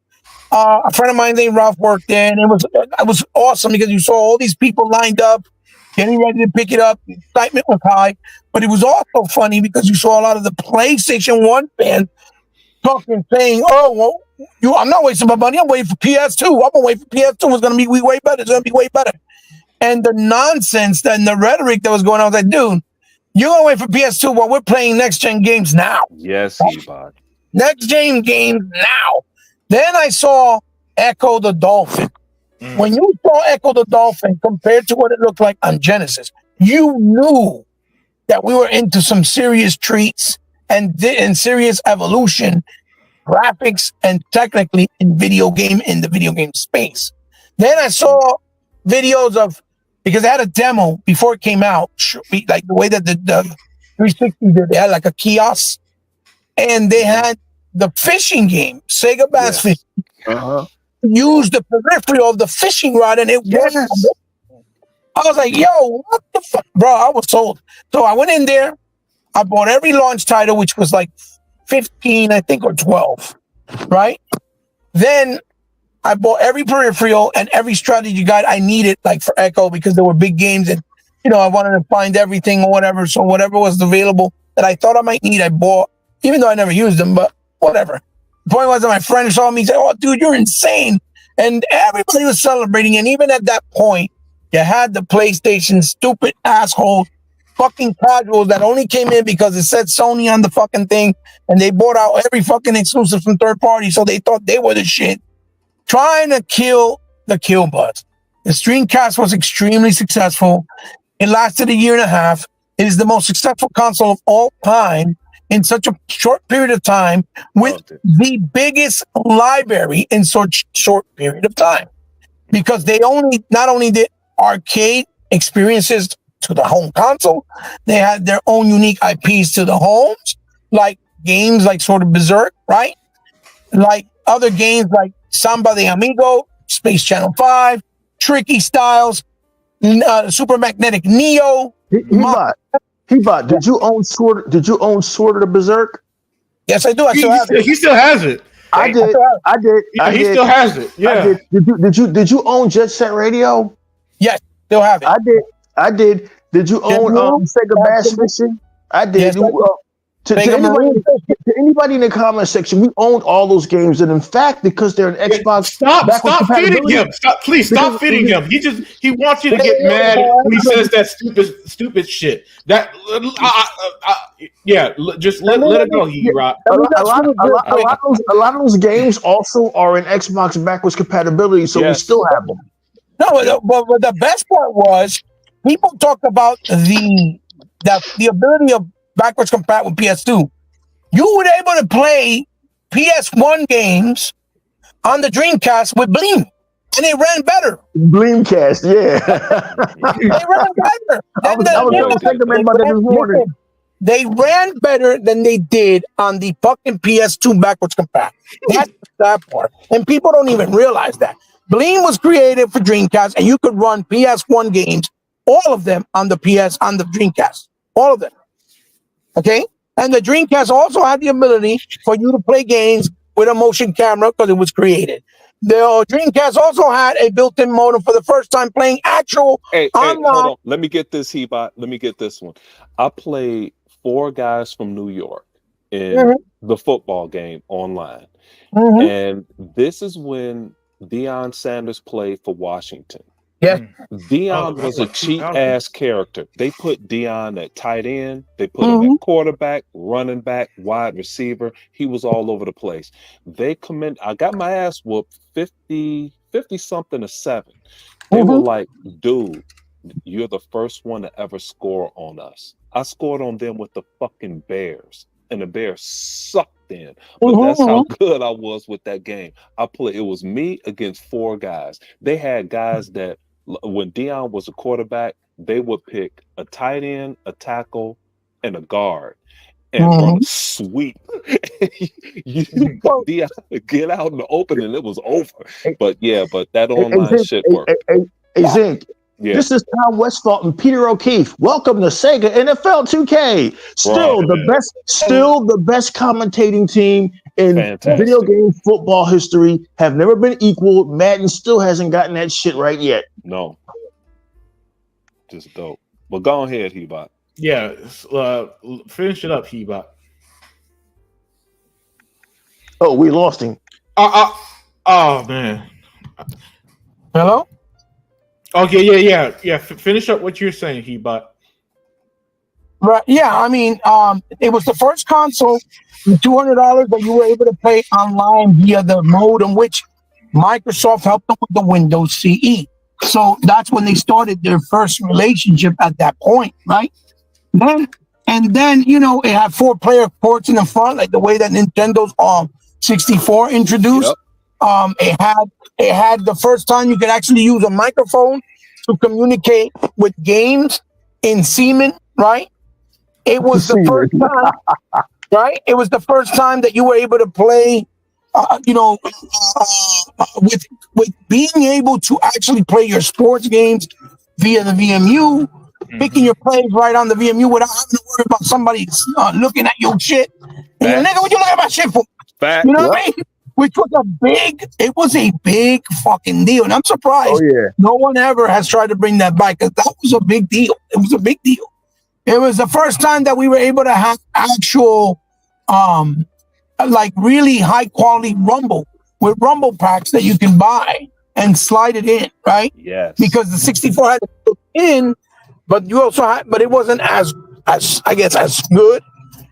A friend of mine named Ralph worked there, and it was awesome because you saw all these people lined up, getting ready to pick it up. The excitement was high, but it was also funny because you saw a lot of the PlayStation 1 fans talking, saying, "Oh, well, I'm not wasting my money. I'm waiting for PS2. I'm gonna wait for PS2. It's gonna be way better. It's gonna be way better." And the nonsense and the rhetoric that was going on, I was like, dude, you're gonna wait for PS2 while we're playing next gen games now. Yes, Heba. Next gen games now. Then I saw Echo the Dolphin. When you saw Echo the Dolphin compared to what it looked like on Genesis, you knew that we were into some serious treats and serious evolution, graphics and technically in the video game space. Then I saw videos of, because I had a demo before it came out, like the way that the 360 did, they had like a kiosk and they had the fishing game, Sega Bass Fishing. Used the peripheral of the fishing rod and it worked. I was like, yo, what the fuck? Bro, I was sold. So I went in there. I bought every launch title, which was like 15, I think, or 12, right? Then I bought every peripheral and every strategy guide I needed, like for Echo, because there were big games and, you know, I wanted to find everything or whatever. So whatever was available that I thought I might need, I bought, even though I never used them, but whatever. The point was that my friend saw me say, "Oh, dude, you're insane." And everybody was celebrating. And even at that point, you had the PlayStation stupid asshole fucking casuals that only came in because it said Sony on the fucking thing. And they bought out every fucking exclusive from third party. So they thought they were the shit. Trying to kill the kill buzz. The Dreamcast was extremely successful. It lasted a year and a half. It is the most successful console of all time in such a short period of time with the biggest library in such short period of time. Because they not only did arcade experiences to the home console, they had their own unique IPs to the homes, like games like sort of Berserk, right? Like other games like Samba de Amigo, Space Channel 5, Tricky Styles, Super Magnetic Neo. Heba, did you own Sword of the Berserk? Yes, I do. I still have it. He still has it. I did. Yeah, he still has it. Yeah. Did you own Jet Set Radio? Yes, still have it. I did. Did you own Sega Bass Fishing? I did. Yes, To anybody in the comment section, we owned all those games, and in fact, because they're an Xbox, Stop feeding him. Stop feeding him. He wants you to get mad when he says that stupid shit. That just let it go, Rock. A lot of those games also are in Xbox backwards compatibility, so we still have them. No, but the best part was people talked about the ability of backwards compat with PS2. You were able to play PS1 games on the Dreamcast with Bleem, and it ran better. Dreamcast, yeah. They ran better. They ran better than they did on the fucking PS2 backwards compat. That's that part. And people don't even realize that. Bleem was created for Dreamcast, and you could run PS1 games, all of them on the Dreamcast. All of them. Okay? And the Dreamcast also had the ability for you to play games with a motion camera because it was created. The Dreamcast also had a built-in modem for the first time playing actual online. Hold on. Let me get this, Hebot. Let me get this one. I played 4 guys from New York in the football game online. And this is when Deion Sanders played for Washington. Yeah. Deion was a cheap ass character. They put Deion at tight end, they put him at quarterback, running back, wide receiver. He was all over the place. I got my ass whooped 50 something to 7. They were like, dude, you're the first one to ever score on us. I scored on them with the fucking Bears. and the Bears sucked in. But that's how good I was with that game. It was me against 4 guys. They had guys that when Dion was a quarterback, they would pick a tight end, a tackle, and a guard. And run a sweep. You Dion get out in the open and it was over. But that online shit worked. Hey, Zink. Yeah. This is Tom Westphal and Peter O'Keefe. Welcome to Sega NFL 2K. Still the best commentating team in video game football history. Have never been equaled. Madden still hasn't gotten that shit right yet. No. Just dope. But go ahead, Hebot. Yeah, finish it up, Hebot. Oh, we lost him. Oh man. Hello? Okay, yeah. Finish up what you're saying, Hebot. Right. Yeah, I mean, it was the first console with $200 that you were able to play online via the mode in which Microsoft helped them with the Windows CE. So that's when they started their first relationship at that point, right? Then it had 4-player ports in the front, like the way that Nintendo's 64 introduced. Yep. It had the first time you could actually use a microphone to communicate with games in Seaman, right? It was the first time, right? It was the first time that you were able to play, with being able to actually play your sports games via the VMU, picking your plays right on the VMU without having to worry about somebody looking at your shit. And you're, nigga, what you looking at my shit for? You know what I mean? Which was a big fucking deal. And I'm surprised no one ever has tried to bring that back, because that was a big deal. It was a big deal. It was the first time that we were able to have actual, like really high quality Rumble with Rumble packs that you can buy and slide it in, right? Yes. Because the 64 had to put in, but you also had, but it wasn't as I guess as good.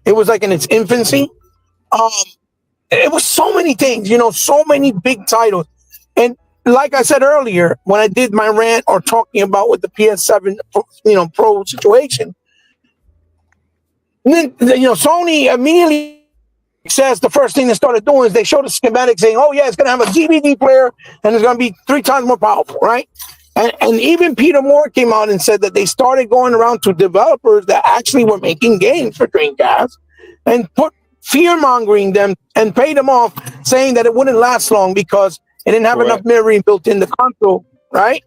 It was like in its infancy. It was so many things, so many big titles. And like I said earlier, when I did my rant or talking about with the PS7, Pro situation, and then, Sony immediately says the first thing they started doing is they showed a schematic saying, oh yeah, it's going to have a DVD player and it's going to be 3 times more powerful, right? And even Peter Moore came out and said that they started going around to developers that actually were making games for Dreamcast and put fear-mongering them and paid them off, saying that it wouldn't last long because it didn't have enough mirroring built in the console, right?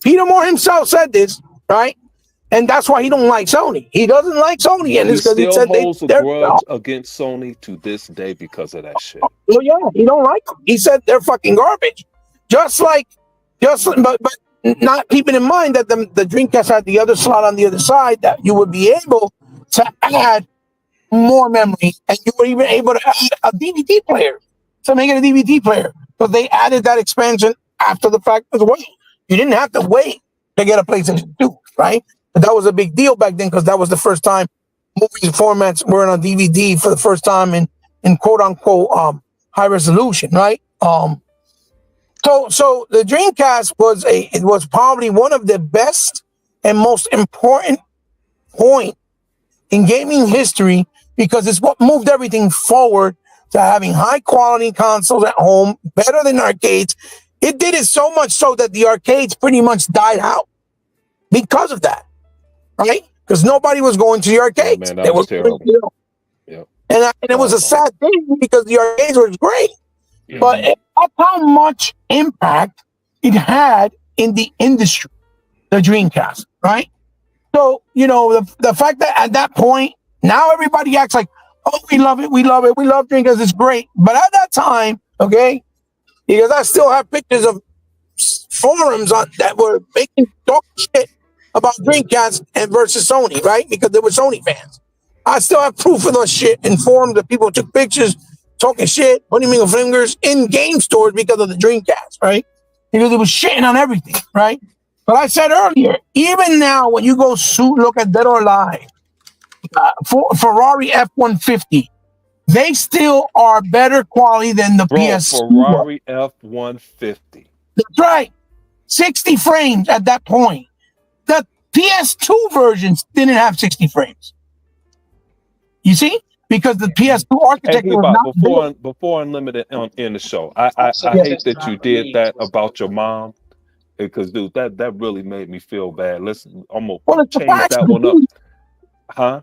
Peter Moore himself said this, right? And that's why he don't like Sony. He doesn't like Sony, and he it's because he said holds a grudge against Sony to this day because of that shit. Well, yeah, he don't like them. He said they're fucking garbage. But not keeping in mind that the Dreamcast had the other slot on the other side that you would be able to add more memory, and you were even able to add a DVD player to make it a DVD player. So they added that expansion after the fact as well. You didn't have to wait to get a PlayStation 2, right? But that was a big deal back then because that was the first time movie formats were on DVD for the first time in quote unquote high resolution, right? So the Dreamcast was probably one of the best and most important point in gaming history, because it's what moved everything forward to having high quality consoles at home, better than arcades. It did it so much so that the arcades pretty much died out because of that, right? Because nobody was going to the arcades. Oh, man, that was terrible. Yep. And it was a sad thing because the arcades were great. Yeah. But that's how much impact it had in the industry, the Dreamcast, right? So, the fact that at that point, now everybody acts like, oh, we love it, we love Dreamcast, it's great. But at that time, okay, because I still have pictures of forums that were talking shit about Dreamcast and versus Sony, right? Because they were Sony fans. I still have proof of those shit in forums that people took pictures talking shit, putting middle fingers in game stores because of the Dreamcast, right? Because it was shitting on everything, right? But I said earlier, even now when you go look at Dead or Alive, Ferrari F-150, they still are better quality than the PS2. Ferrari F-150. That's right. 60 frames at that point. The PS2 versions didn't have 60 frames. You see? because the PS2 Hey, architecture was Bebop, not built. before Unlimited in the show, I So hate it's that not you for did me, that it's about your mom, because dude, that really made me feel bad. I'm gonna Well, it's the change facts. that one up, huh?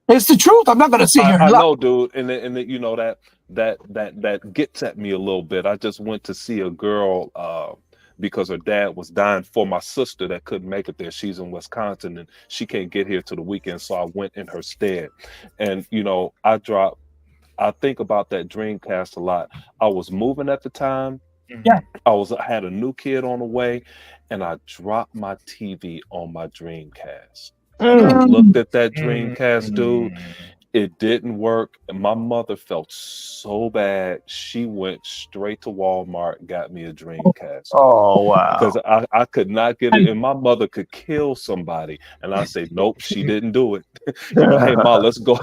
It's the truth. I'm not gonna sit here I and lie. know, dude, and you know that gets at me a little bit. I just went to see a girl because her dad was dying for my sister that couldn't make it there. She's in Wisconsin and she can't get here to the weekend, so I went in her stead. And you know, I think about that Dreamcast a lot. I was moving at the time. Yeah. I had a new kid on the way, and I dropped my TV on my Dreamcast. And I looked at that Dreamcast, dude. It didn't work. And my mother felt so bad. She went straight to Walmart, got me a Dreamcast. Oh wow! Because I could not get it, and my mother could kill somebody. And I say, nope, she didn't do it. You know, hey ma, let's go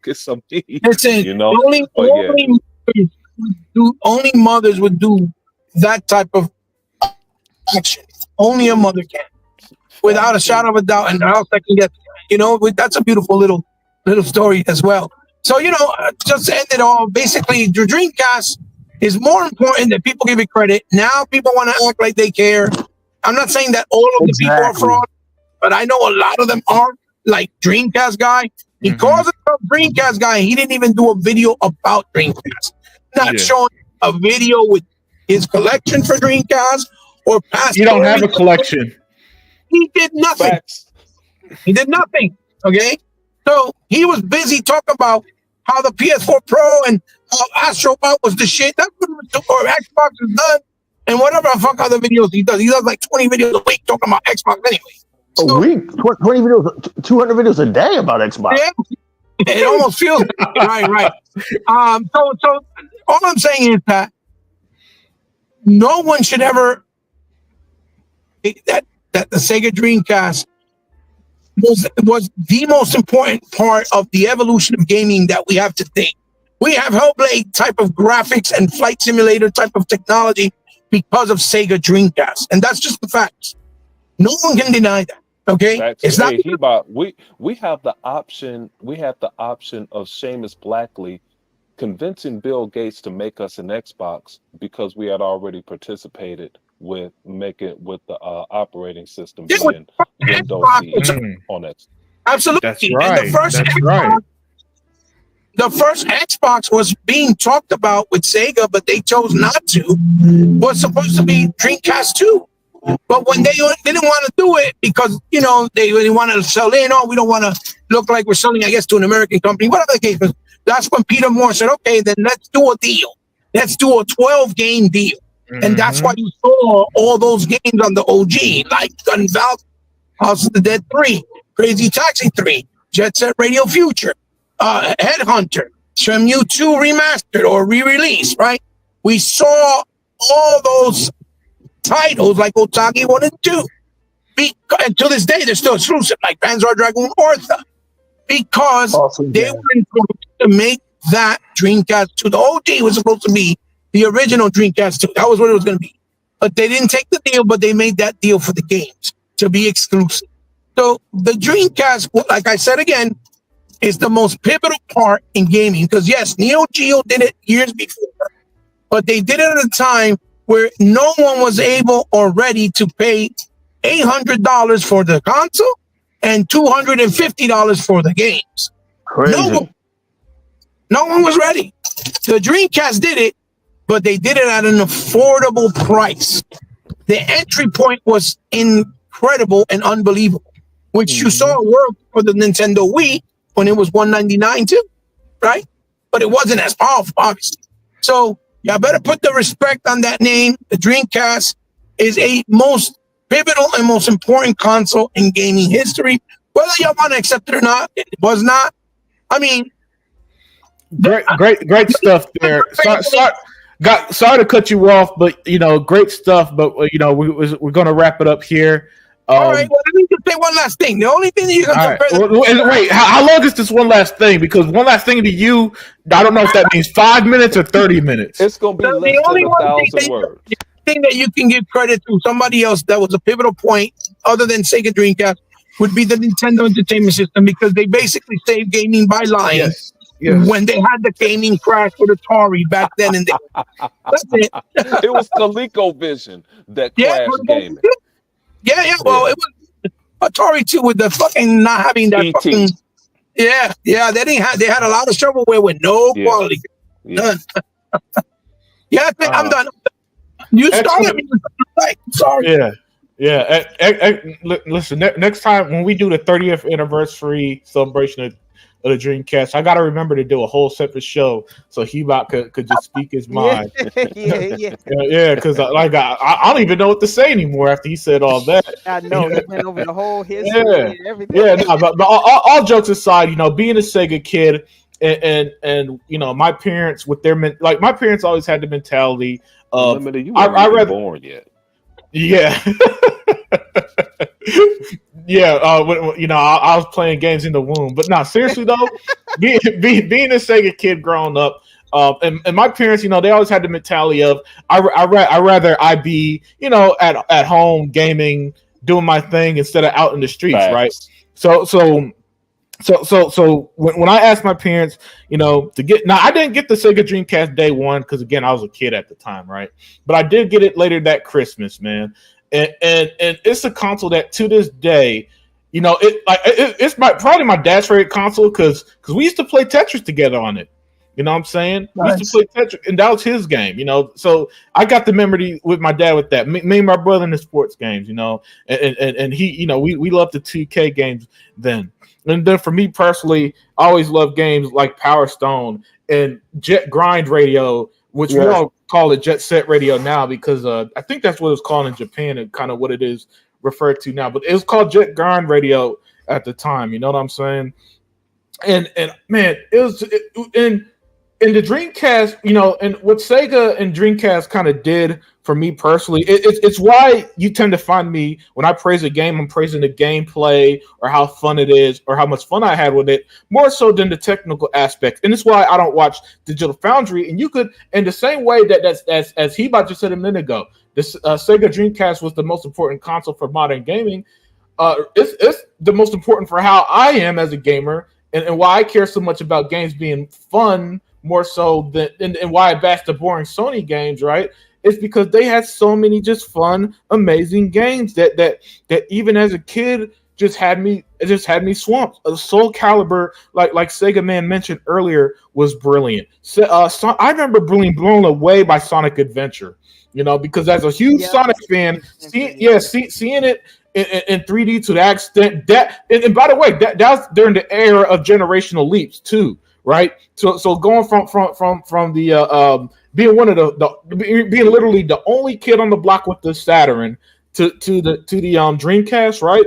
get some meat. Listen, You know, only mothers would do that type of action. Only a mother can, without a shadow of a doubt. And how second guess, you know, that's a beautiful little story as well. So, you know, just to end it all, basically, the Dreamcast is more important than people give it credit. Now people want to act like they care. I'm not saying that all of the people are fraud, but I know a lot of them are. Like Dreamcast guy, he calls himself Dreamcast guy. He didn't even do a video about Dreamcast. Not showing a video with his collection for Dreamcast or past. You don't have a collection. He did nothing. Facts. He did nothing. Okay. So he was busy talking about how the PS4 Pro and how Astrobot was the shit. That's what he was doing, or Xbox is done. And whatever the fuck other videos he does. He does like 20 videos a week talking about Xbox anyway. A week, 20 videos, 200 videos a day about Xbox. Yeah, it almost feels right. So all I'm saying is that no one should ever that the Sega Dreamcast was the most important part of the evolution of gaming that we have today. We have Hellblade type of graphics and flight simulator type of technology because of Sega Dreamcast, and that's just the facts. No one can deny that. Okay, Facts. it's not. We have the option. We have the option of Seamus Blackley convincing Bill Gates to make us an Xbox because we had already participated with the operating system being Windows CE on it. Absolutely, That's right. And the first Xbox was being talked about with Sega, but they chose not to. Was supposed to be Dreamcast 2. But when they didn't want to do it because, you know, they wanted to sell in, we don't want to look like we're selling, I guess, to an American company, whatever the case was, that's when Peter Moore said, okay, then let's do a deal. Let's do a 12-game deal. And that's why you saw all those games on the OG, like Gun Valve, House of the Dead 3, Crazy Taxi 3, Jet Set Radio Future, Headhunter, Shenmue 2 remastered or re-release, right? We saw all those titles like Otagi 1 and 2. And to this day, they're still exclusive, like Panzer Dragoon Ortha, because they were encouraged to make that Dreamcast 2. The OG was supposed to be the original Dreamcast 2. That was what it was going to be. But they didn't take the deal, but they made that deal for the games to be exclusive. So the Dreamcast, like I said again, is the most pivotal part in gaming. Because yes, Neo Geo did it years before, but they did it at a time where no one was able or ready to pay $800 for the console and $250 for the games. Crazy. No one was ready. The Dreamcast did it, but they did it at an affordable price. The entry point was incredible and unbelievable, which you saw work for the Nintendo Wii when it was $199 too, right? But it wasn't as powerful, obviously. So y'all better put the respect on that name. The Dreamcast is a most pivotal and most important console in gaming history. Whether y'all want to accept it or not, it was not. I mean, great stuff there. Sorry to cut you off, but you know, great stuff. But you know, we're going to wrap it up here. All right. Well, let me just say one last thing. The only thing that you can compare. Wait, how long is this one last thing? Because one last thing to you, I don't know if that means 5 minutes or 30 minutes. It's going to be less than 1,000 words. The thing that you can give credit to somebody else that was a pivotal point, other than Sega Dreamcast, would be the Nintendo Entertainment System, because they basically saved gaming by lying. Yes. Yes. when they had the gaming crash with Atari back then, and that's it. It was ColecoVision that Yeah, crashed gaming. yeah. Well, it was Atari too with the fucking not having that ET. fucking. Yeah. They didn't have. They had a lot of shovelware with no Yeah. quality. Yeah. None. Yeah, I'm done. You started Excellent. me with something like, sorry. Yeah. Listen, next time when we do the 30th anniversary celebration of the Dreamcast, I got to remember to do a whole separate show so Hebot could just speak his mind. Yeah. Because I don't even know what to say anymore after he said all that. I know. He went over the whole history and everything. Yeah, no, but all jokes aside, being a Sega kid and my parents with their my parents always had the mentality of Unlimited, you weren't even born yet. Yeah. Yeah, I was playing games in the womb, but no, seriously though, being a Sega kid growing up, and my parents, they always had the mentality of I rather I be at home gaming, doing my thing instead of out in the streets, Facts. right? So when I asked my parents, to get now, I didn't get the Sega Dreamcast day one because again I was a kid at the time, right? But I did get it later that Christmas, man. And it's a console that to this day, it's probably my dad's favorite console because we used to play Tetris together on it. You know what I'm saying? Nice. We used to play Tetris, and that was his game. So I got the memory with my dad with that. Me and my brother in the sports games, and he, we loved the 2K games then. And then for me personally, I always loved games like Power Stone and Jet Grind Radio, which we all call it Jet Set Radio now because I think that's what it's called in Japan and kind of what it is referred to now. But it was called Jet Grind Radio at the time. You know what I'm saying? And man, it was in the Dreamcast, and what Sega and Dreamcast kind of did for me personally, it's why you tend to find me when I praise a game, I'm praising the gameplay or how fun it is or how much fun I had with it, more so than the technical aspects. And it's why I don't watch Digital Foundry. And you could, in the same way that's as Hebot just said a minute ago, this Sega Dreamcast was the most important console for modern gaming. It's the most important for how I am as a gamer and why I care so much about games being fun more so than and why I bash the boring Sony games, right? It's because they had so many just fun, amazing games that even as a kid just had me swamped. Soul Calibur, like Sega Man mentioned earlier, was brilliant. I remember being blown away by Sonic Adventure, because as a huge Sonic fan, seeing it in 3D to that extent, and by the way, that was during the era of generational leaps too. Right, so going from the being one of being literally the only kid on the block with the Saturn to the Dreamcast, right?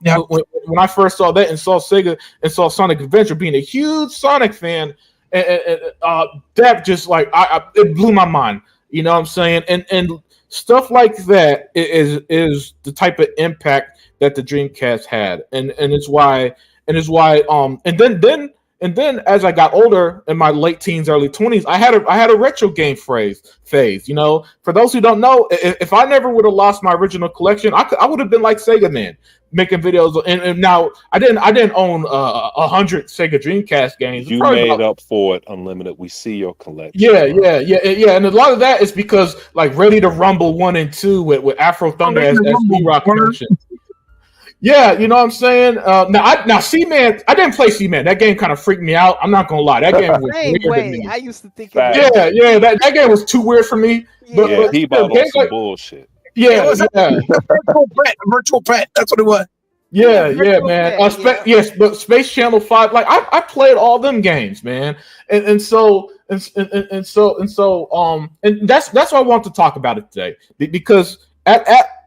Yeah. When I first saw that and saw Sega and saw Sonic Adventure, being a huge Sonic fan, and that just it blew my mind. You know what I'm saying? And stuff like that is the type of impact that the Dreamcast had, and it's why and then as I got older in my late teens, early 20s, I had a retro game phase. For those who don't know, if I never would have lost my original collection, I would have been like Sega Man, making videos. And now I didn't own 100 Sega Dreamcast games. You made up for it, Unlimited. We see your collection. Yeah. And a lot of that is because Ready to Rumble 1 and 2 with Afro Thunder as B-Rock mentioned. Yeah, you know what I'm saying? Now C-Man, I didn't play C-Man. That game kind of freaked me out. I'm not going to lie. That game was weird to me. I used to think that game was too weird for me. But he bought on some bullshit. Yeah. Virtual pet. That's what it was. Yeah, man. Yes, but Space Channel 5, I played all them games, man. And so that's why I want to talk about it today. Because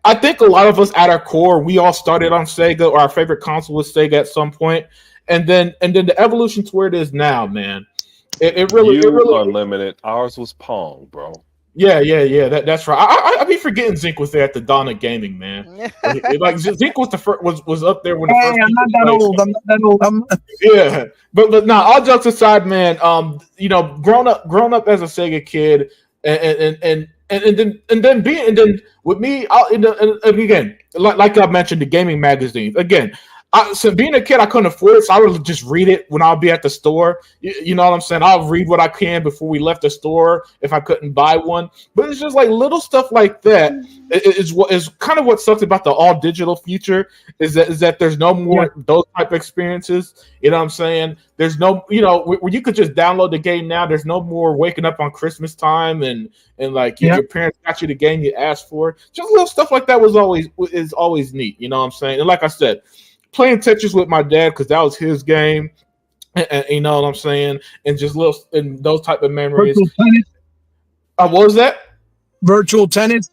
I think a lot of us at our core, we all started on Sega, or our favorite console was Sega at some point, and then the evolution to where it is now, man. It really Unlimited. Ours was Pong, bro. Yeah. That's right. I be forgetting Zink was there at the dawn of gaming, man. Zink was the first, was up there when the first. I'm not that old. Yeah, but now all jokes aside, man. Grown up as a Sega kid, and then with me, again, like I mentioned, the gaming magazines. Again, So being a kid, I couldn't afford it, so I would just read it when I'll be at the store. You know what I'm saying? I'll read what I can before we left the store if I couldn't buy one. But it's just like little stuff like that is what is kind of what sucks about the all digital future is that there's no more those type of experiences. You know what I'm saying? There's no, where you could just download the game now. There's no more waking up on Christmas time and like your parents got you the game you asked for. Just little stuff like that is always neat. You know what I'm saying? And like I said, playing Tetris with my dad because that was his game, and you know what I'm saying, and just little and those type of memories. Virtual tennis. What was that? Virtual tennis.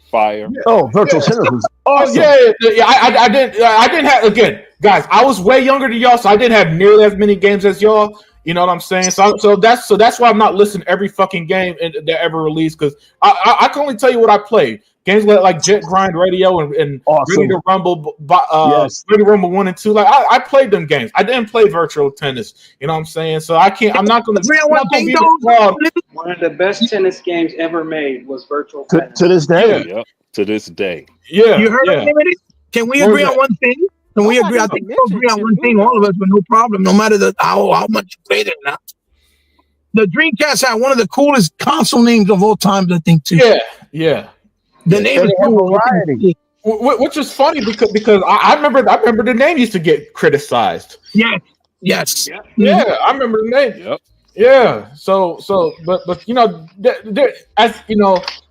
Fire. Oh, virtual tennis was awesome. I didn't have, again, guys. I was way younger than y'all, so I didn't have nearly as many games as y'all. You know what I'm saying? So that's why I'm not listing every fucking game that ever released because I can only tell you what I played. Games like Jet Grind Radio and Awesome. Ready to Rumble, Ready to Rumble 1 and 2. Like I played them games. I didn't play virtual tennis. You know what I'm saying? So I can't. I'm not going to. One of the best tennis games ever made was virtual tennis. To this day. Yep. To this day. Yeah. You heard of it? Can we agree on one thing? Can we agree? I think we agree on one thing, all of us, with no problem, no matter how much you played it now. The Dreamcast had one of the coolest console names of all time, I think, too. Yeah. The name is variety. Which is funny because I remember the name used to get criticized. Yes. Yeah, I remember the name. Yep. Yeah. So, but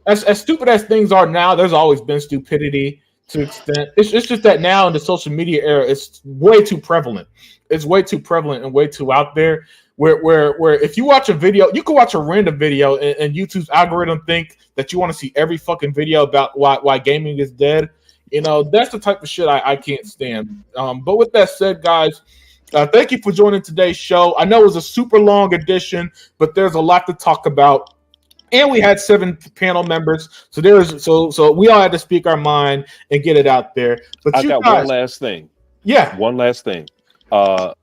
as stupid as things are now, there's always been stupidity to an extent. It's just that now in the social media era, it's way too prevalent. It's way too prevalent and way too out there. Where if you watch a video, you can watch a random video and YouTube's algorithm think that you want to see every fucking video about why gaming is dead. That's the type of shit I can't stand. But with that said, guys, thank you for joining today's show. I know it was a super long edition, but there's a lot to talk about. And we had 7 panel members, so we all had to speak our mind and get it out there. But I got one last thing. Yeah, one last thing. And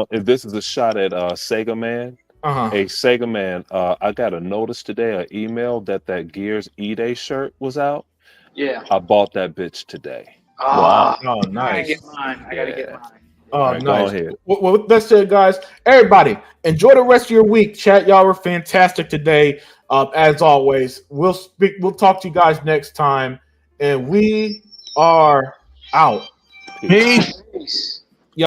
this is a shot at Sega Man. Hey, Sega Man, I got a notice today, an email that Gears E-Day shirt was out. Yeah. I bought that bitch today. Wow. Oh, nice. I gotta get mine. I gotta get mine. Oh, right, nice. go ahead. Well, with that said, guys, everybody, enjoy the rest of your week. Chat, y'all were fantastic today. As always, we'll talk to you guys next time, and we are out. Peace. Peace.